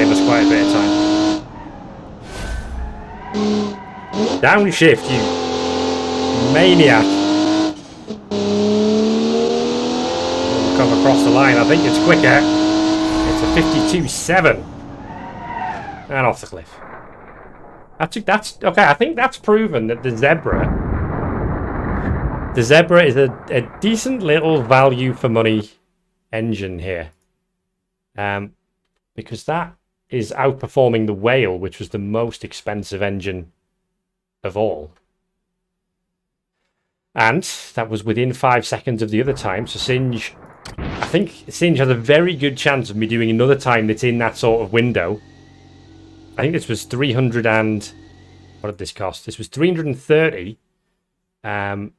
save us quite a bit of time. Downshift, you maniac. We'll come across the line. I think it's quicker. It's a 52.7. And off the cliff. That's okay. I think that's proven that the Zebra is a decent little value for money engine here. Because that is outperforming the Whale, which was the most expensive engine of all. And that was within 5 seconds of the other time. So Zsinj, I think Zsinj has a very good chance of me doing another time that's in that sort of window. I think this was 300 and... What did this cost? This was 330. And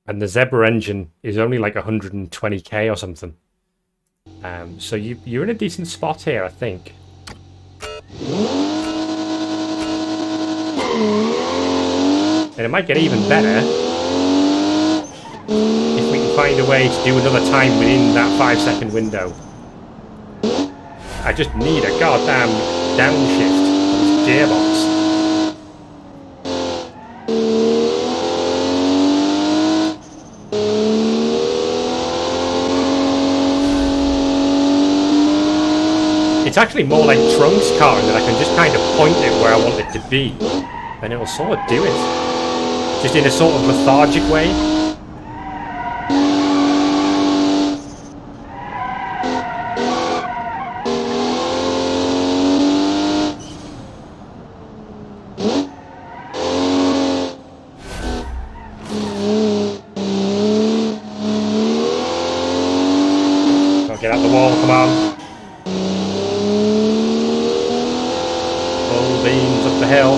the Zebra engine is only like 120k or something. So you're in a decent spot here, I think. And it might get even better if we can find a way to do another time within that 5 second window. I just need a goddamn downshift on this gearbox. It's actually more like Trunk's car in that I can just kind of point it where I want it to be, and it will sort of do it. Just in a sort of lethargic way. Don't get out the wall, come on. Full beams up the hill.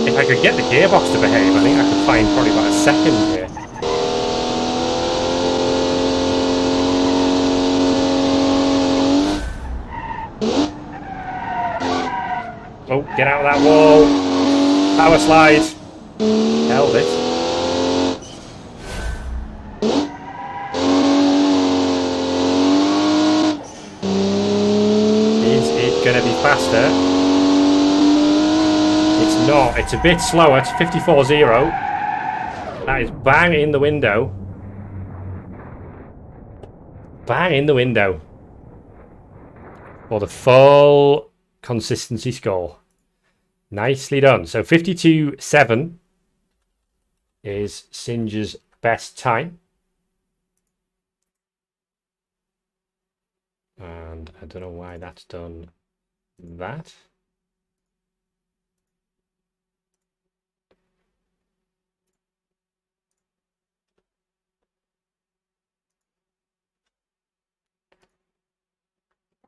If I could get the gearbox to behave, I think I could find probably about a second here. Oh, get out of that wall. Power slide. Held it. Is it going to be faster? It's not. It's a bit slower. It's 54.0. That is bang in the window. Bang in the window. For the full consistency score. Nicely done. So 52.7 is Zsinj's best time. And I don't know why that's done that.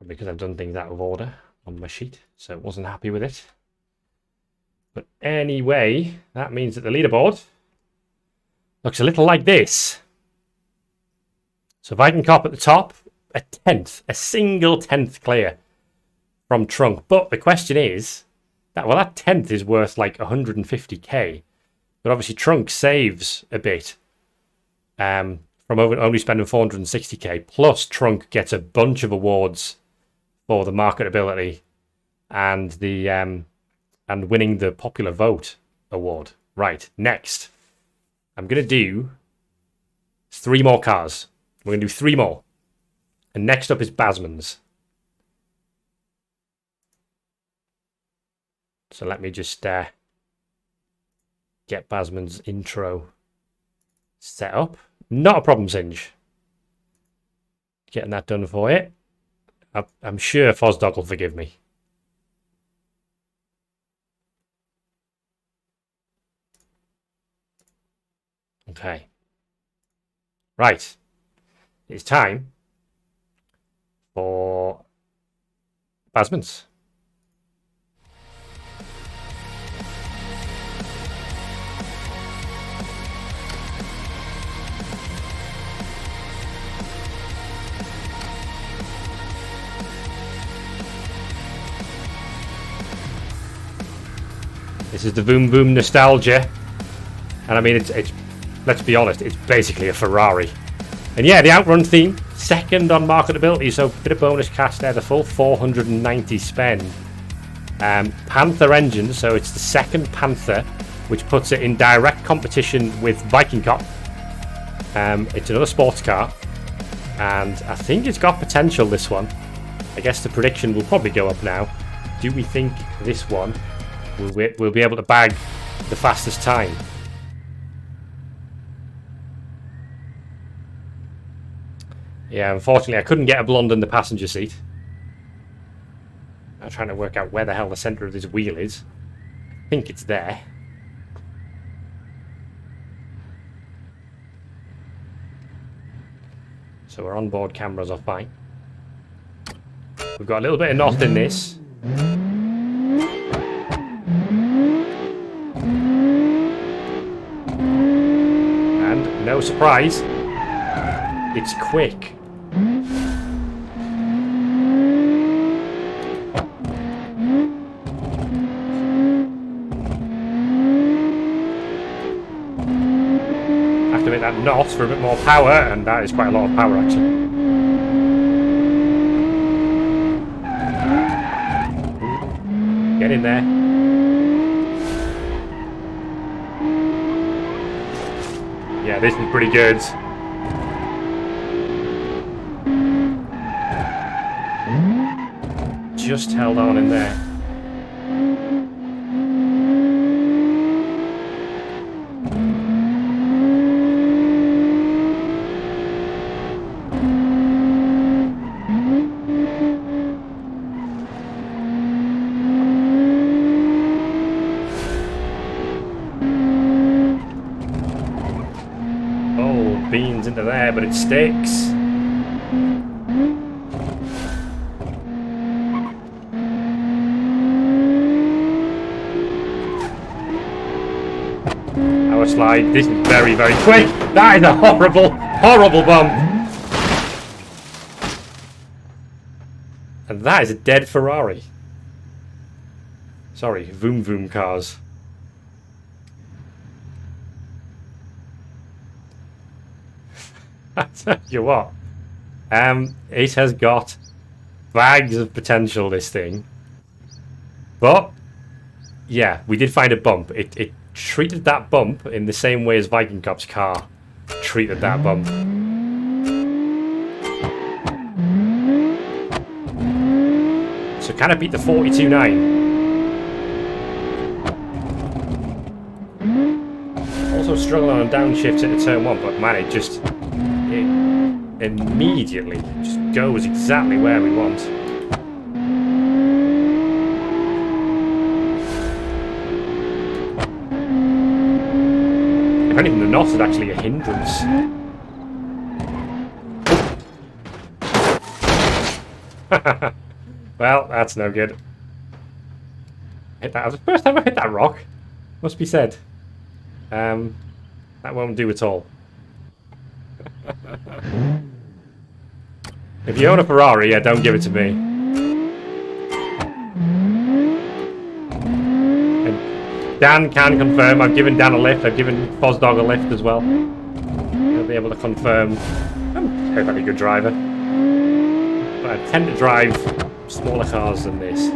Because I've done things out of order on my sheet, so I wasn't happy with it. But anyway, that means that the leaderboard looks a little like this. So Vikingkop at the top, a tenth, a single tenth clear from Trunk. But the question is, that tenth is worth like 150k. But obviously Trunk saves a bit from only spending 460k. Plus Trunk gets a bunch of awards for the marketability and the and winning the popular vote award. Right, next. I'm going to do 3 more cars. We're going to do 3 more. And next up is Basman's. So let me just get Basman's intro set up. Not a problem, Zsinj. Getting that done for you. I'm sure Fosdog will forgive me. Okay. Right. It's time for Basman's. This is the Voom Voom nostalgia. And I mean, it's let's be honest, it's basically a Ferrari. And yeah, the Outrun theme, second on marketability, so a bit of bonus cash there, the full 490 spend. Panther engine, so it's the second Panther, which puts it in direct competition with Vikingkop. It's another sports car, and I think it's got potential, this one. I guess the prediction will probably go up now. Do we think this one will be able to bag the fastest time? Yeah, unfortunately I couldn't get a blonde in the passenger seat. I'm trying to work out where the hell the centre of this wheel is. I think it's there. So our onboard cameras are fine. We've got a little bit of knot in this. And no surprise, it's quick. Activate that knot for a bit more power, and that is quite a lot of power actually. Get in there. Yeah, this is pretty good. Just held on in there. Beans into there, but it sticks. Our slide. This is very, very quick. That is a horrible, horrible bump. And that is a dead Ferrari. Sorry, Voom Voom cars. I tell you what, it has got bags of potential, this thing. But yeah, we did find a bump. It treated that bump in the same way as Vikingkop's car treated that bump. So can it beat the 42.9? Also struggling on downshifts into turn one, but man, it immediately just goes exactly where we want. If anything, the knot is actually a hindrance. Well, that's no good. Hit that. That was the first time I hit that rock. Must be said. That won't do at all. If you own a Ferrari, yeah, don't give it to me. And Dan can confirm. I've given Dan a lift. I've given Fozdog a lift as well. He'll be able to confirm. I'm a perfectly good driver. But I tend to drive smaller cars than this.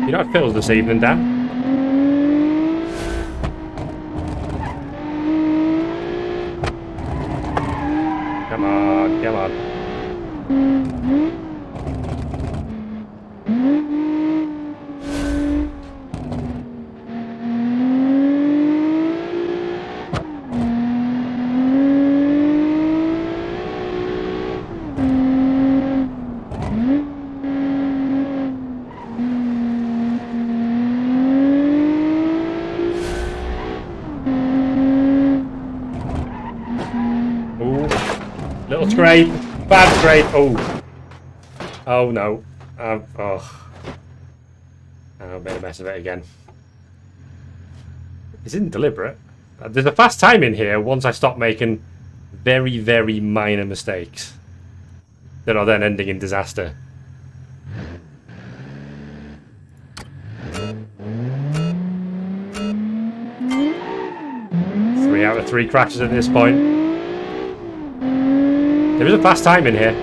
You know how it feels this evening, Dan? Come on, come on. Little scrape, bad scrape. Oh no. I made a mess of it again. This isn't deliberate. There's a fast time in here once I stop making very, very minor mistakes that are then ending in disaster. Three out of 3 crashes at this point. There is a fast time in here.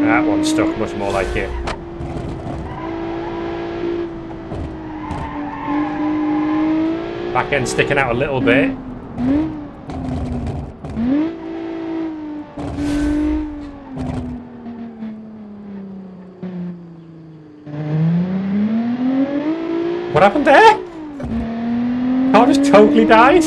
That one's stuck much more like it. Back end sticking out a little bit. What happened there? Car just totally died.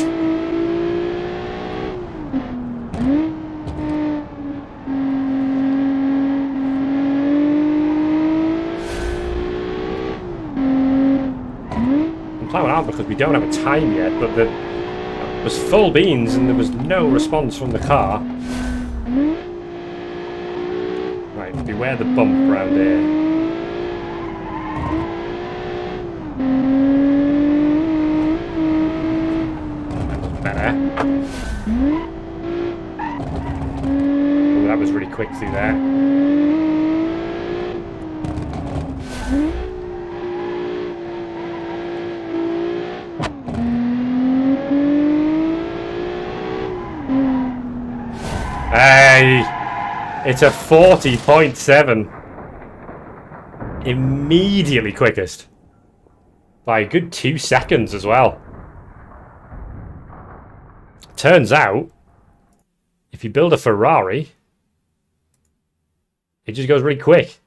Plowing out because we don't have a time yet, but there was full beans and there was no response from the car. Right, beware the bump around here. That was better. Oh, that was really quick through there. Hey, it's a 40.7. Immediately quickest. By a good 2 seconds as well. Turns out, if you build a Ferrari, it just goes really quick.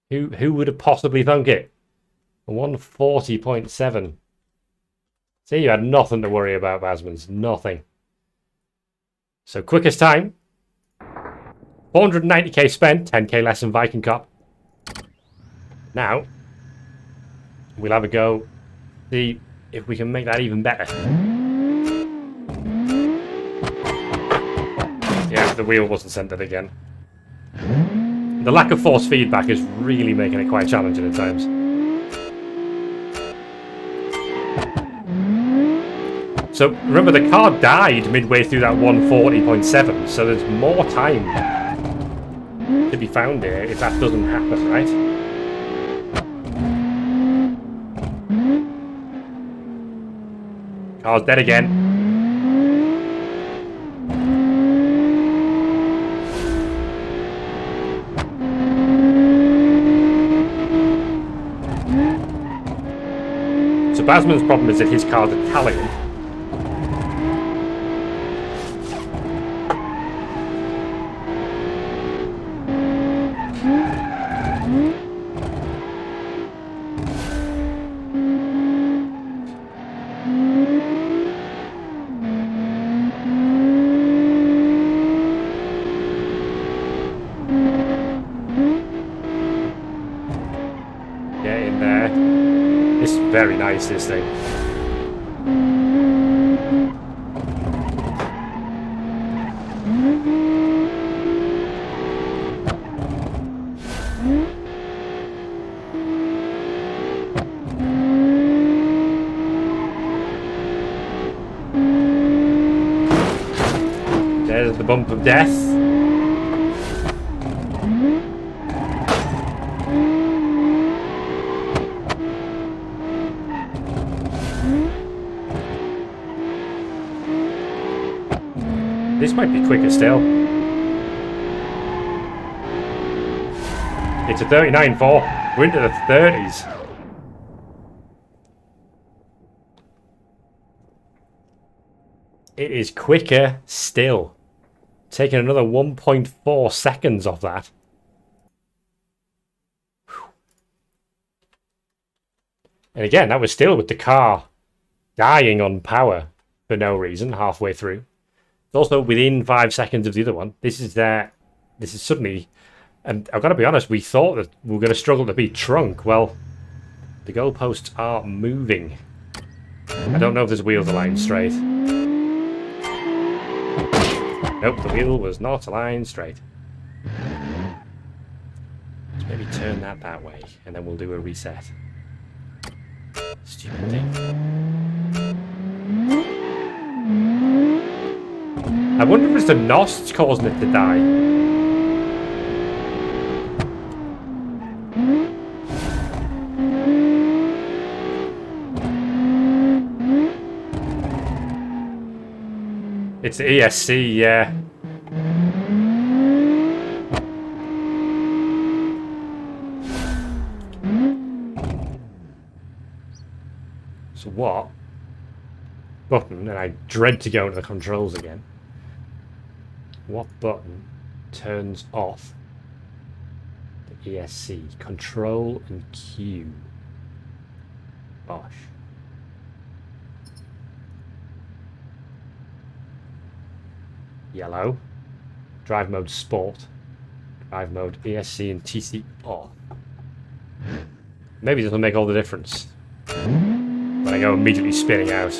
Who would have possibly thunk it? A 140.7. See, you had nothing to worry about, Basmans. Nothing. So quickest time, 490k spent, 10k less than Vikingkop. Now, we'll have a go, see if we can make that even better. Yeah, the wheel wasn't centered again. The lack of force feedback is really making it quite challenging at times. So remember, the car died midway through that 140.7, so there's more time to be found here if that doesn't happen, right? Car's dead again. So Basman's problem is that his car's Italian. Very nice, this thing. There's the bump of death. This might be quicker still. It's a 39.4. We're into the 30s. It is quicker still. Taking another 1.4 seconds off that. Whew. And again, that was still with the car dying on power for no reason halfway through. Also within 5 seconds of the other one. This is suddenly And I've got to be honest, we thought that we were going to struggle to beat Trunk. Well, the goalposts are moving. I don't know if this wheel's aligned straight. Nope, the wheel was not aligned straight. Let's maybe turn that way, and then we'll do a reset. Stupid thing. I wonder if it's the NOS causing it to die. It's the ESC, yeah. So what button, and I dread to go into the controls again, what button turns off the ESC? Control and Q. Bosh. Yellow. Drive mode sport. Drive mode ESC and TC off. Maybe this will make all the difference when I go immediately spinning out.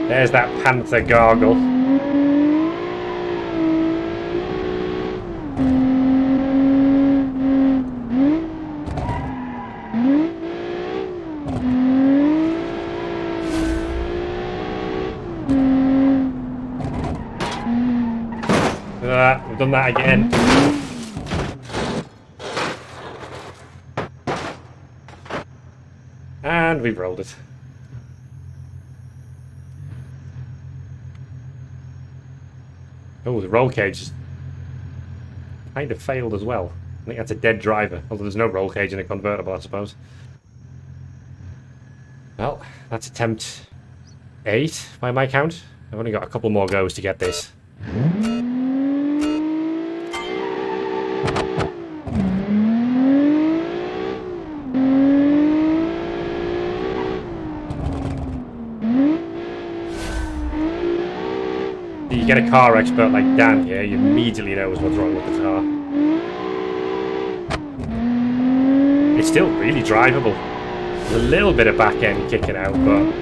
There's that panther gargle. We've done that again. And we've rolled it. Oh, the roll cage kind of failed as well. I think that's a dead driver, although there's no roll cage in a convertible, I suppose. Well, that's attempt 8 by my count. I've only got a couple more goes to get this. You get a car expert like Dan here, he immediately knows what's wrong with the car. It's still really drivable. There's a little bit of back end kicking out, but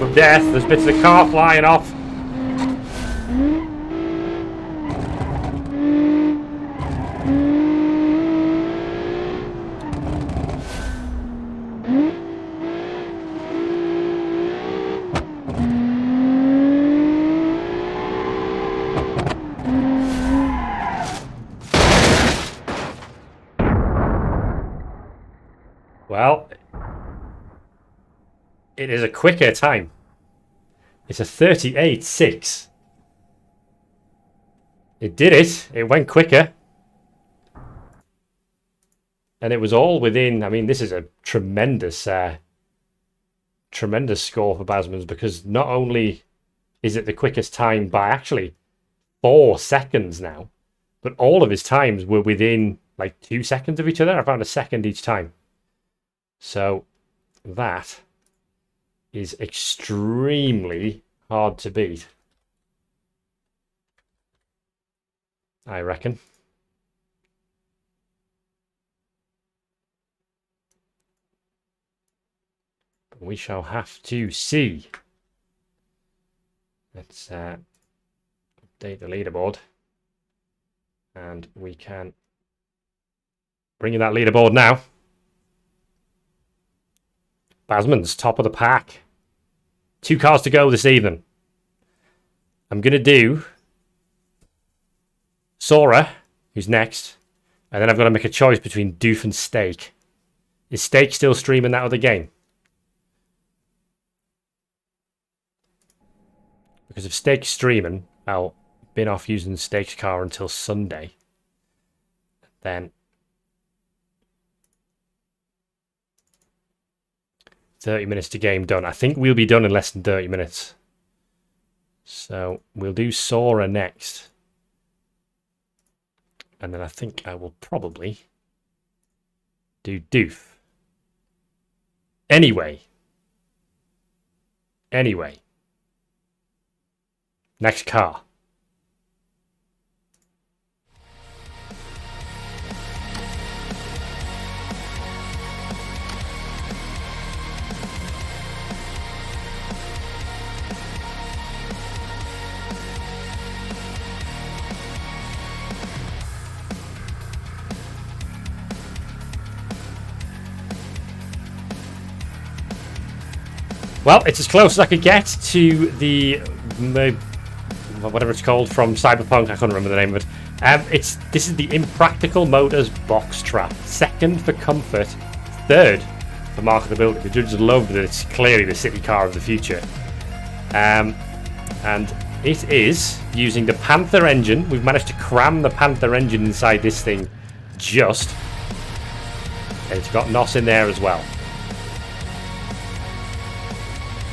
of death. There's bits of the car flying off. Well, it is a quicker time. It's a 38.6. It did it. It went quicker. And it was all within, I mean, this is a tremendous tremendous score for Basmans, because not only is it the quickest time by actually 4 seconds now, but all of his times were within like 2 seconds of each other. I found a second each time. So that is extremely hard to beat, I reckon. But we shall have to see. Let's update the leaderboard. And we can bring in that leaderboard now. Basman's top of the pack. 2 cars to go this evening. I'm going to do Sora, who's next. And then I've got to make a choice between Doof and Steak. Is Steak still streaming that other game? Because if Steak's streaming, I'll bin off using Steak's car until Sunday. Then 30 minutes to game done. I think we'll be done in less than 30 minutes. So we'll do Sora next. And then I think I will probably do Doof. Anyway. Next car. Well, it's as close as I could get to the whatever it's called from Cyberpunk. I couldn't remember the name of it. This is the Impractical Motors box trap. 2nd for comfort, 3rd for marketability. The judges loved that it's clearly the city car of the future. And it is using the Panther engine. We've managed to cram the Panther engine inside this thing just. And it's got NOS in there as well.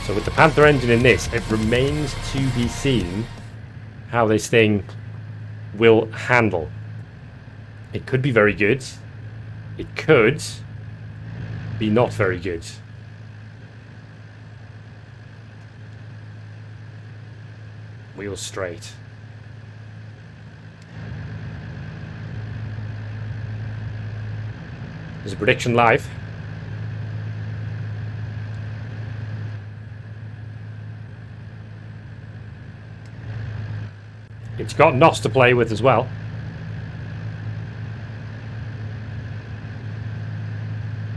So with the Panther engine in this, it remains to be seen how this thing will handle. It could be very good. It could be not very good. Wheels straight. There's a prediction live. It's got NOS to play with as well.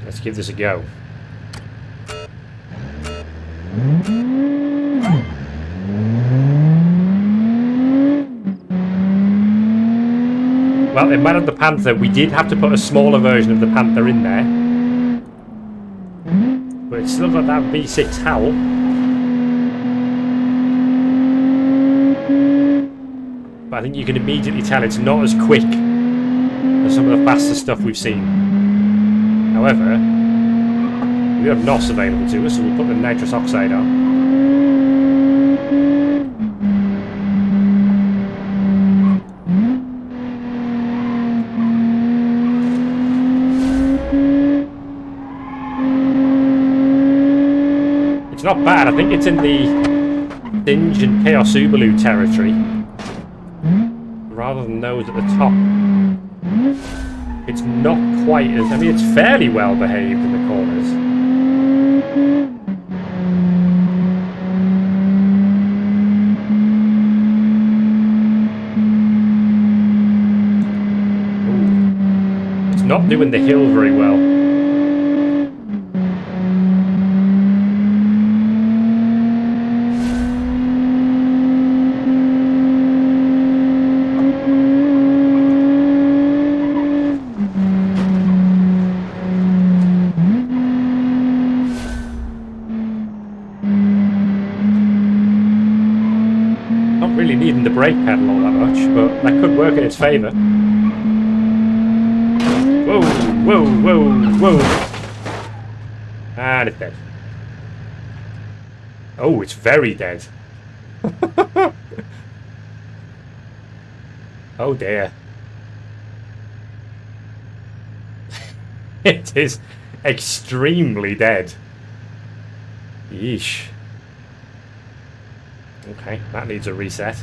Let's give this a go. Well, in Man of the Panther, we did have to put a smaller version of the Panther in there. But it's still got that V6 howl. But I think you can immediately tell it's not as quick as some of the faster stuff we've seen. However, we have NOS available to us, so we'll put the nitrous oxide on. It's not bad. I think it's in the Zsinj and Kaosubaloo territory, rather than those at the top. It's not quite as... I mean, it's fairly well behaved in the corners. Ooh. It's not doing the hill very well. Needing the brake pedal all that much, but that could work in its favour. Whoa, whoa, whoa, whoa. And it's dead. Oh, it's very dead. Oh dear. It is extremely dead. Yeesh. Okay, that needs a reset.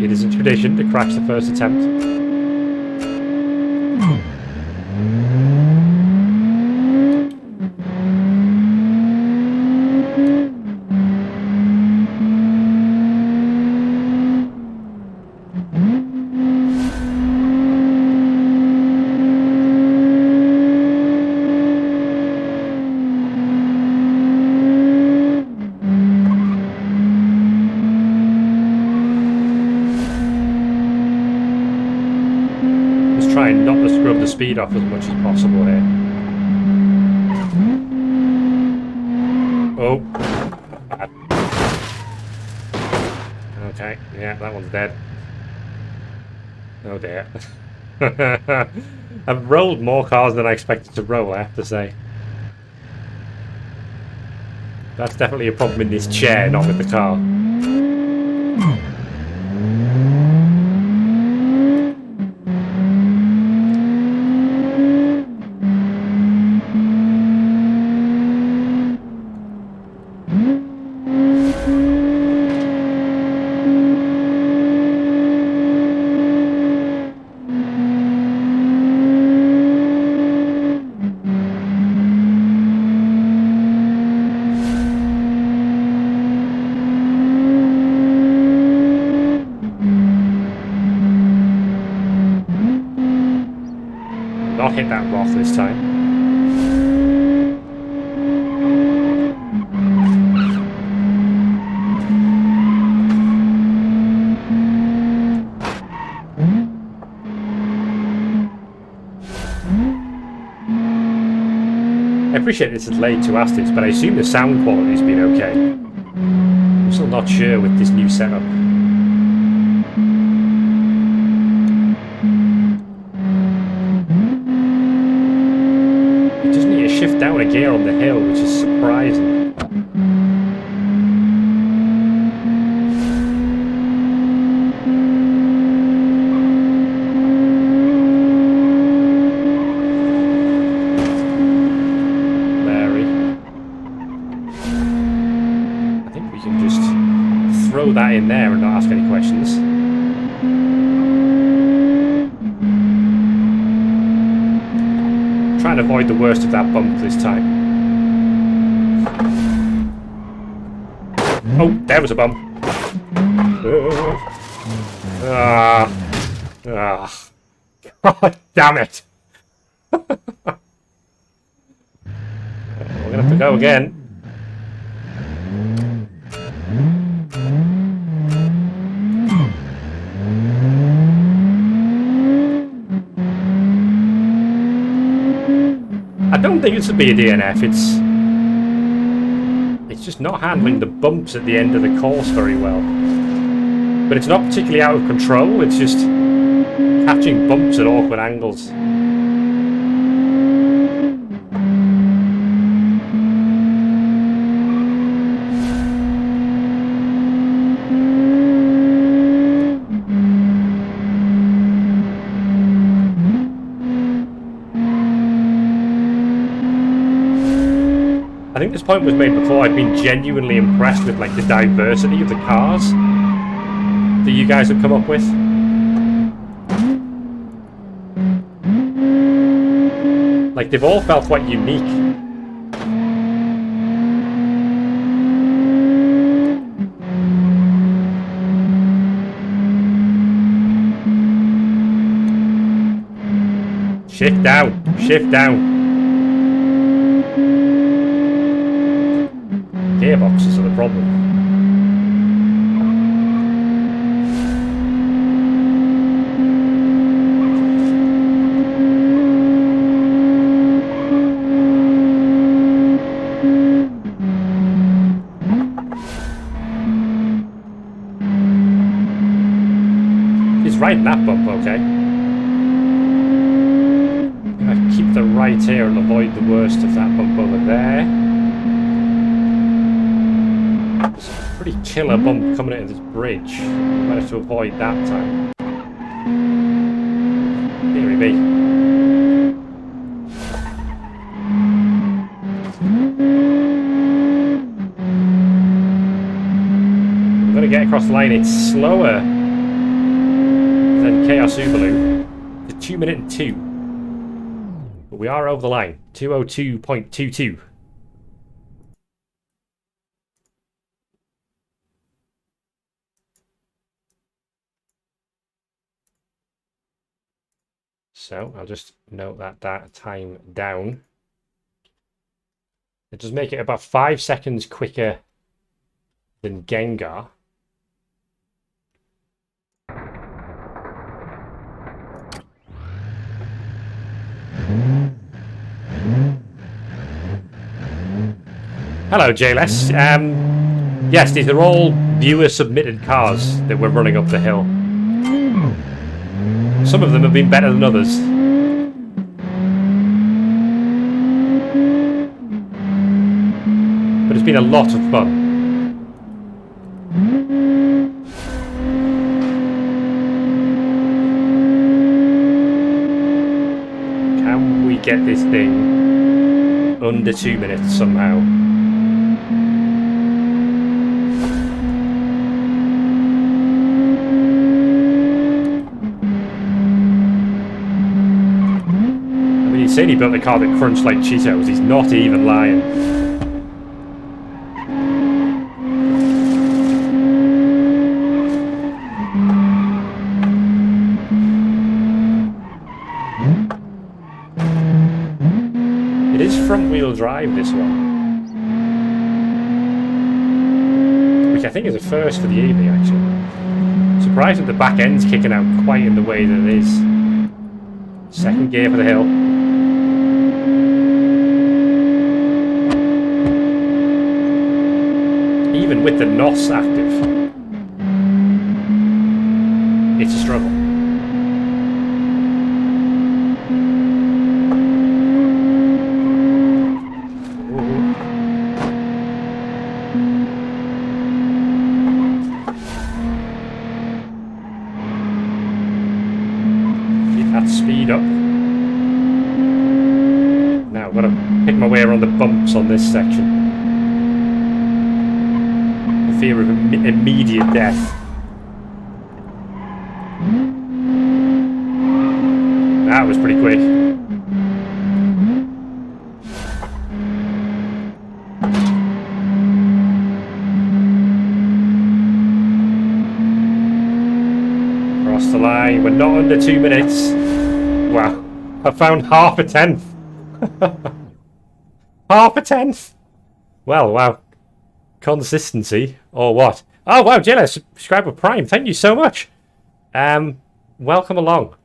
It is a tradition to crash the first attempt. Trying not to scrub the speed off as much as possible here. Oh. Bad. Okay, yeah, that one's dead. Oh dear. I've rolled more cars than I expected to roll, I have to say. That's definitely a problem in this chair, not with the car. Not hit that rock this time. I appreciate this is late to ask this, but I assume the sound quality's been okay. I'm still not sure with this new setup. Shift down a gear on the hill, which is surprising. Larry. I think we can just throw that in there and not ask any questions. Try and avoid the worst of that bump this time. Oh, there was a bump. God damn it. We're gonna have to go again. I don't think it's a DNF, it's just not handling the bumps at the end of the course very well. But it's not particularly out of control, it's just catching bumps at awkward angles. I think this point was made before. I've been genuinely impressed with like the diversity of the cars that you guys have come up with. Like they've all felt quite unique. Shift down, shift down. Gearboxes are the problem. he's riding that bump, okay. I keep the right here and avoid the worst of that bump over there. There's a pretty killer bump coming into this bridge. Managed to avoid that time. Here we be. I'm going to get across the line. It's slower than Kaosubaloo. It's 2 minutes and 2. But we are over the line. 2:02.22. So I'll just note that time down. It does make it about 5 seconds quicker than Gengar. Hello, JLS. Yes, these are all viewer-submitted cars that we're running up the hill. Some of them have been better than others. But it's been a lot of fun. Can we get this thing under 2 minutes somehow? He's saying he built a car that crunched like Cheetos. He's not even lying. It is front-wheel drive, this one. Which I think is a first for the evening, actually. Surprised that the back end's kicking out quite in the way that it is. Second gear for the hill. Even with the NOS active, it's a struggle. Keep that speed up. Now I've got to pick my way around the bumps on this section. Fear of immediate death. That was pretty quick. Across the line. We're not under 2 minutes. Wow. I found half a tenth. Half a tenth. Well, wow. Consistency or what? Oh wow, JLS, subscriber Prime, thank you so much. Welcome along.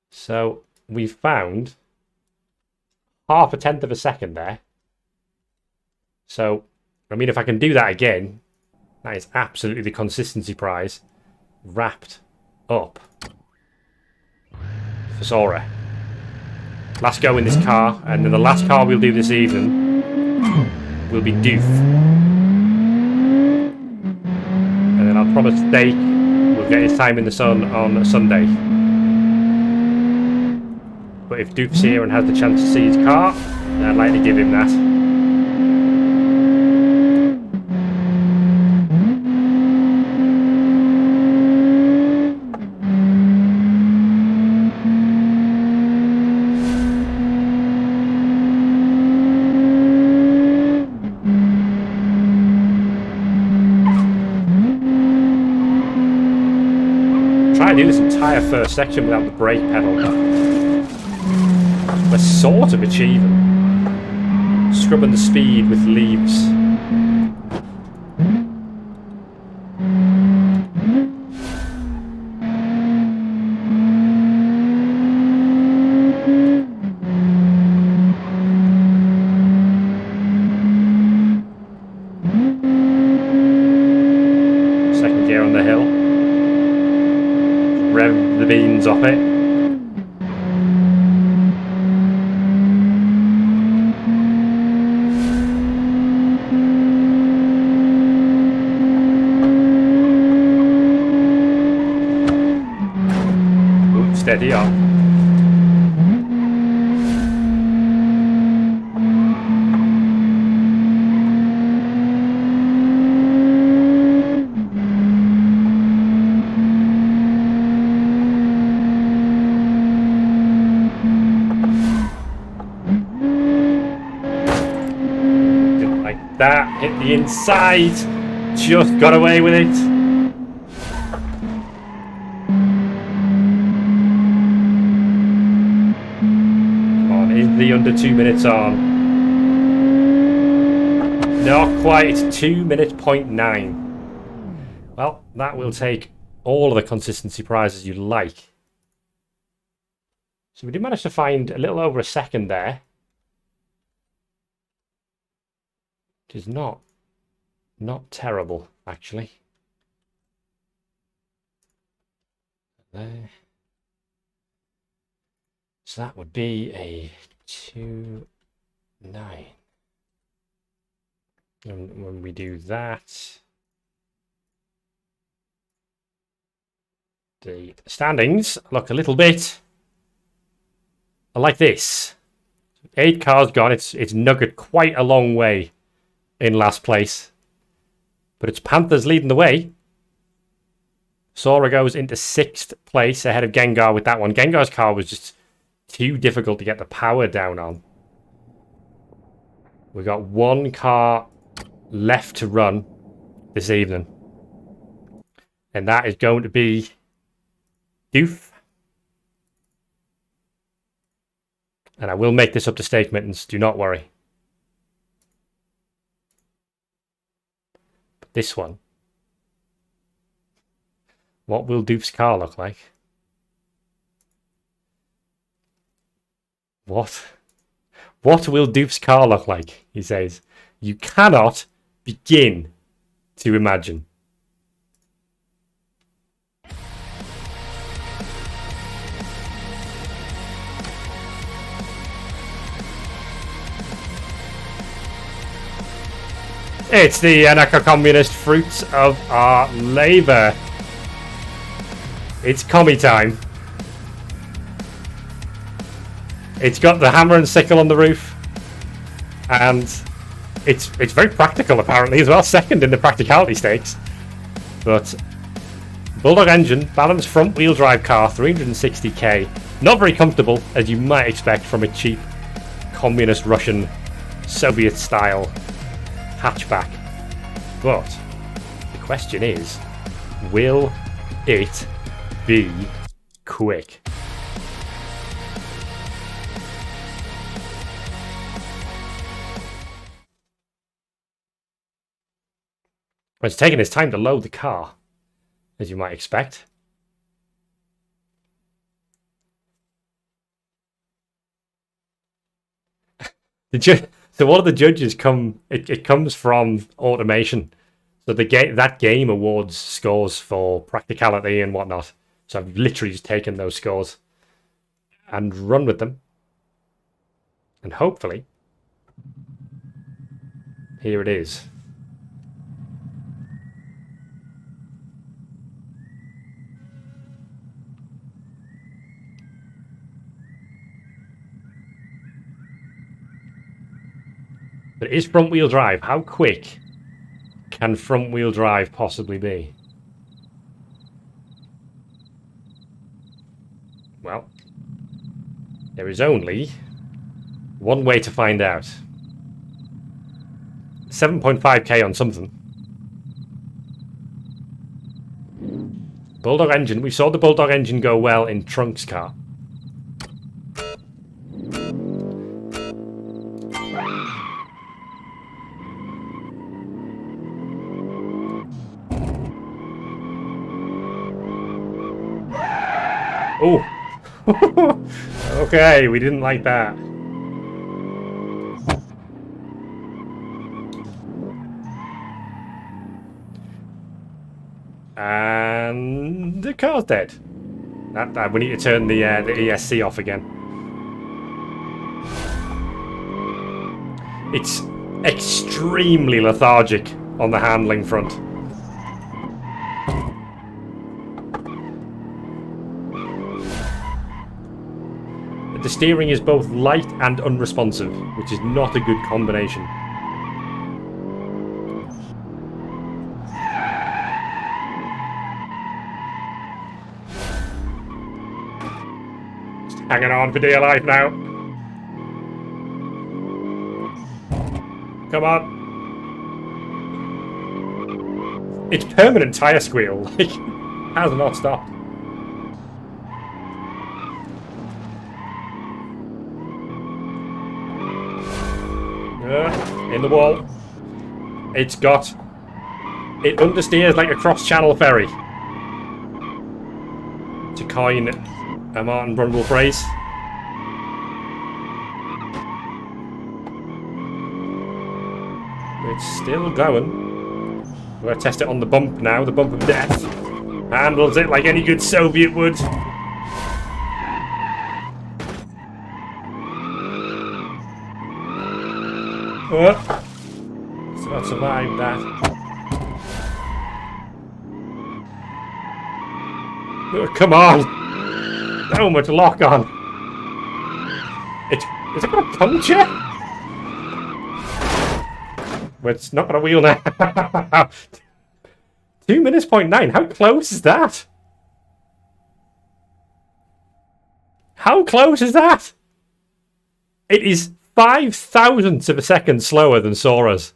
So we found half a tenth of a second there. So I mean, if I can do that again, that is absolutely the consistency prize wrapped up for Sora. Last go in this car, and then the last car we'll do this evening will be Dooof. And then I'll promise Dake will get his time in the sun on Sunday. But if Doof's here and has the chance to see his car, then I'd like to give him that. I do this entire first section without the brake pedal. We're sort of achieving. Scrubbing the speed with leaves. Second gear on the hill. Rev the beans off it. Ooh, steady on. That hit the inside, just got away with it. Come on, is the under 2 minutes on? Not quite, it's 2 minutes point 9. Well, that will take all of the consistency prizes you like. So we did manage to find a little over a second there. Which is not terrible, actually. There. So that would be a 2.9. And when we do that, the standings look a little bit like this. 8 cars gone. It's nugget quite a long way in last place, but it's Panthers leading the way. Sora goes into 6th place ahead of Gengar with that one. Gengar's car was just too difficult to get the power down on. We've got 1 car left to run this evening, and that is going to be Dooof. And I will make this up to Steak Mittens, do not worry. This one. What will Doof's car look like? What will Doof's car look like? He says. You cannot begin to imagine. It's the anarcho-communist fruits of our labour. It's commie time. It's got the hammer and sickle on the roof. And it's very practical, apparently, as well. 2nd in the practicality stakes. But Bulldog engine, balanced front-wheel drive car, 360k. Not very comfortable, as you might expect from a cheap communist Russian Soviet-style hatchback. But the question is, will it be quick? It's taking its time to load the car, as you might expect. So one of the judges it comes from automation. So that game awards scores for practicality and whatnot. So I've literally just taken those scores and run with them. And hopefully, here it is. But it is front-wheel drive. How quick can front-wheel drive possibly be? Well, there is only one way to find out. 7.5k on something. Bulldog engine. We saw the Bulldog engine go well in Trunk's car. Oh, okay, we didn't like that. And the car's dead. We need to turn the ESC off again. It's extremely lethargic on the handling front. The steering is both light and unresponsive, which is not a good combination. Just hanging on for dear life now. Come on. It's permanent tyre squeal, like, has not stopped. In the wall. It understeers like a cross-channel ferry. To coin a Martin Brundle phrase. It's still going. We're going to test it on the bump now, the bump of death. Handles it like any good Soviet would. So I survived that. Come on! So much lock on. Is it going to puncture? Well, it's not got a wheel now. 2 minutes, 0.9. How close is that? How close is that? It is 5 thousandths of a second slower than Sora's.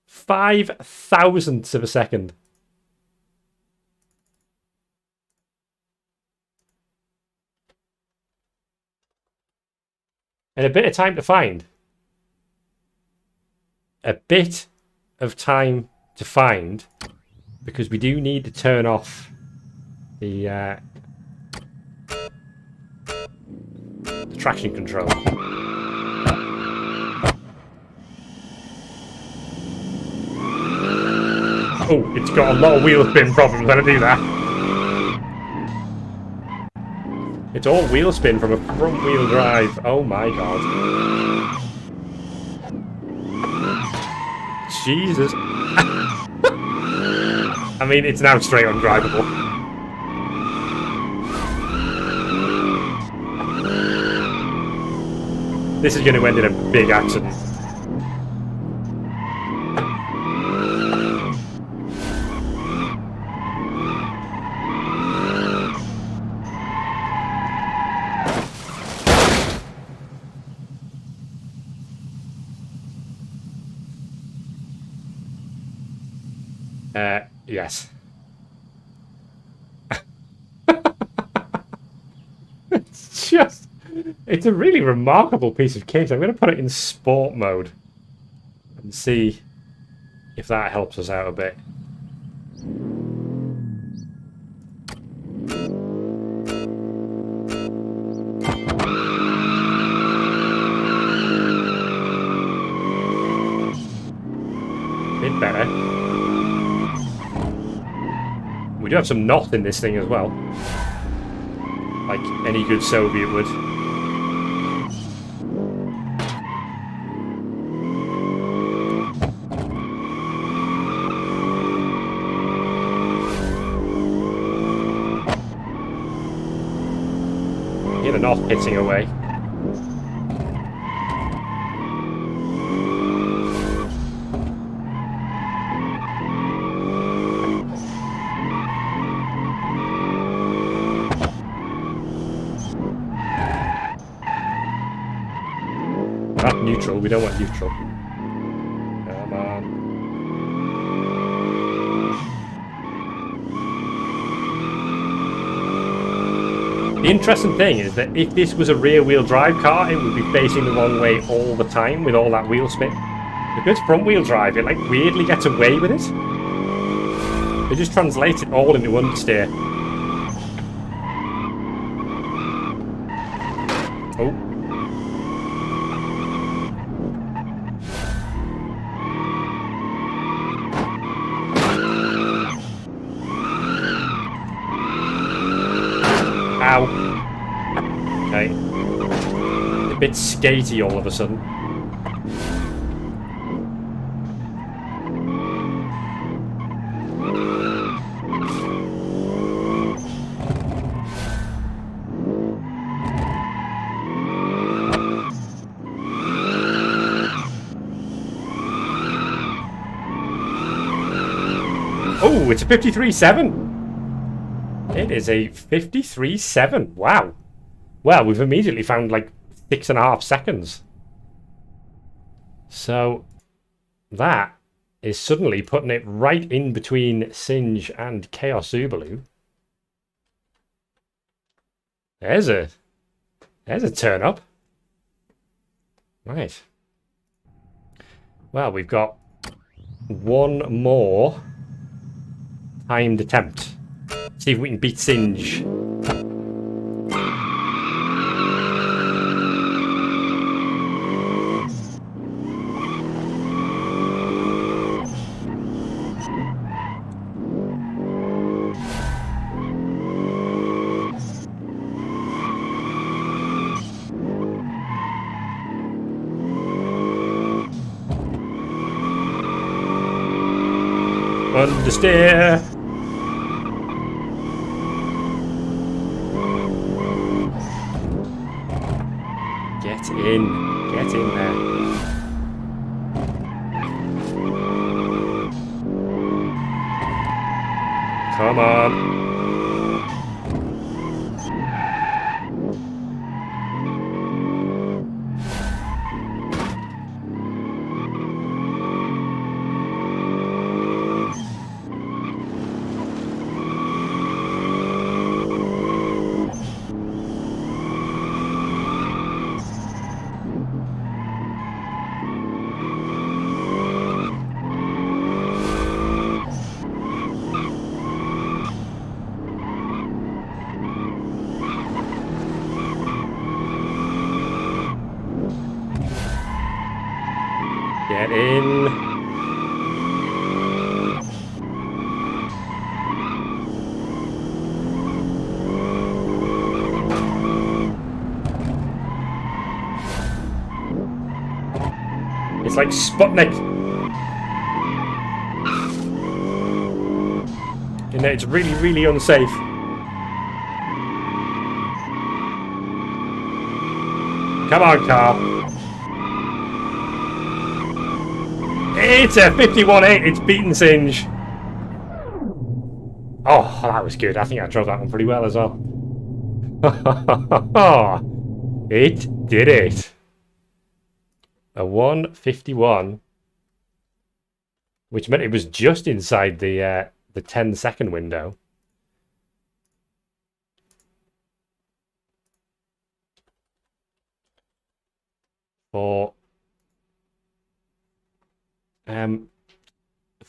5 thousandths of a second. And a bit of time to find. A bit of time to find. Because we do need to turn off the traction control. Oh, it's got a lot of wheel spin problems when I do that. It's all wheel spin from a front wheel drive. Oh my god. Jesus. I mean, it's now straight undrivable. This is going to end in a big accident. Yes. It's a really remarkable piece of kit. I'm going to put it in sport mode and see if that helps us out a bit. Bit better. We do have some knot in this thing as well. Like any good Soviet would. Hear the knot hitting away. Not neutral, we don't want neutral. Come on. The interesting thing is that if this was a rear-wheel drive car, it would be facing the wrong way all the time with all that wheel spin. Because front-wheel drive, it like weirdly gets away with it. It just translates it all into understeer. Oh. bit skatey all of a sudden. Oh, it's a 53.7. It is a 53.7. Wow. Well, we've immediately found like 6.5 seconds. So that is suddenly putting it right in between Zsinj and Kaosubaloo. There's a turn up. Right. Well, we've got one more timed attempt. See if we can beat Zsinj. Understeer. Get in there. Come on. Get in. It's like Sputnik. You know, it's really, really unsafe. Come on, car. It's a 51.8. It's beaten Zsinj. Oh, that was good. I think I drove that one pretty well as well. It did it. A 1:51, which meant it was just inside the 10-second window. For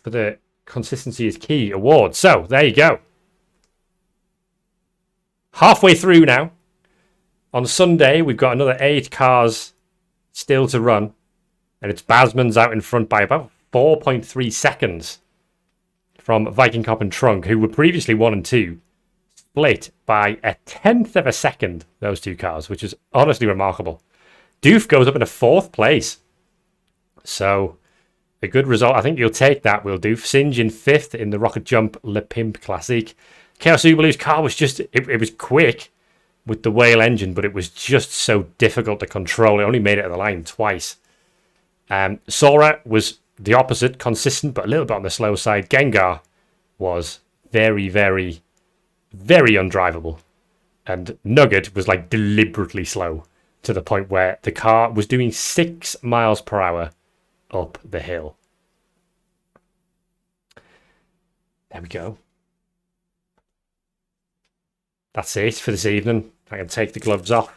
the Consistency is Key award. So, there you go. Halfway through now. On Sunday, we've got another 8 cars still to run. And it's Basman's out in front by about 4.3 seconds from Vikingkop and Trunk, who were previously 1 and 2. Split by 1/10 of a second, those 2 cars, which is honestly remarkable. Dooof goes up in a 4th place. So, a good result. I think you'll take that, will Dooof. Zsinj in 5th in the Rocket Jump Le Pimp Classic. Kaosubaloo's car was just, it was quick with the whale engine, but it was just so difficult to control. It only made it to the line twice. Sora was the opposite, consistent, but a little bit on the slow side. Gengar was very, very, very undrivable. And Nugget was like deliberately slow to the point where the car was doing 6 miles per hour up the hill. There we go. That's it for this evening. I can take the gloves off.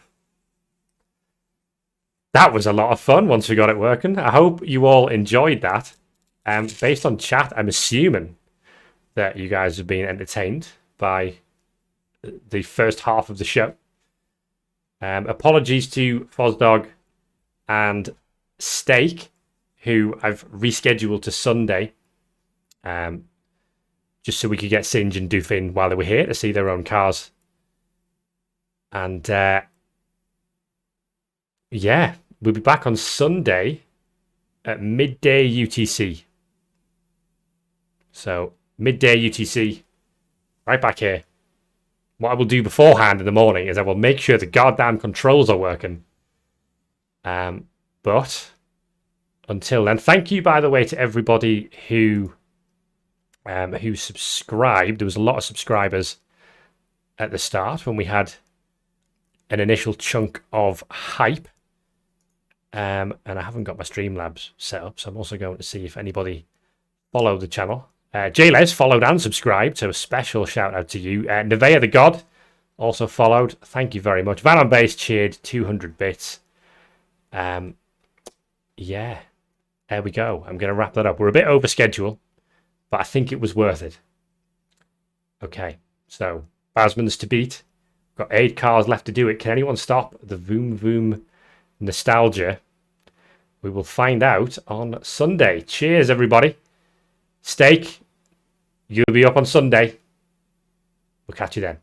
That was a lot of fun once we got it working. I hope you all enjoyed that. Based on chat, I'm assuming that you guys have been entertained by the first half of the show. Apologies to Fozdog and Steak, who I've rescheduled to Sunday, just so we could get Zsinj and Dooof in while they were here to see their own cars. And yeah, we'll be back on Sunday at midday UTC. So midday UTC, right back here. What I will do beforehand in the morning is I will make sure the goddamn controls are working. But until then, thank you, by the way, to everybody who subscribed. There was a lot of subscribers at the start when we had an initial chunk of hype. And I haven't got my Streamlabs set up, so I'm also going to see if anybody followed the channel. JLez followed and subscribed, so a special shout out to you. Nevea the God also followed. Thank you very much. Van on Base cheered 200 bits. Yeah, there we go. I'm going to wrap that up. We're a bit over schedule, but I think it was worth it. Okay, so Basman's to beat. Got 8 cars left to do it. Can anyone stop the Voom Voom nostalgia? We will find out on Sunday. Cheers, everybody. Steak, you'll be up on Sunday. We'll catch you then.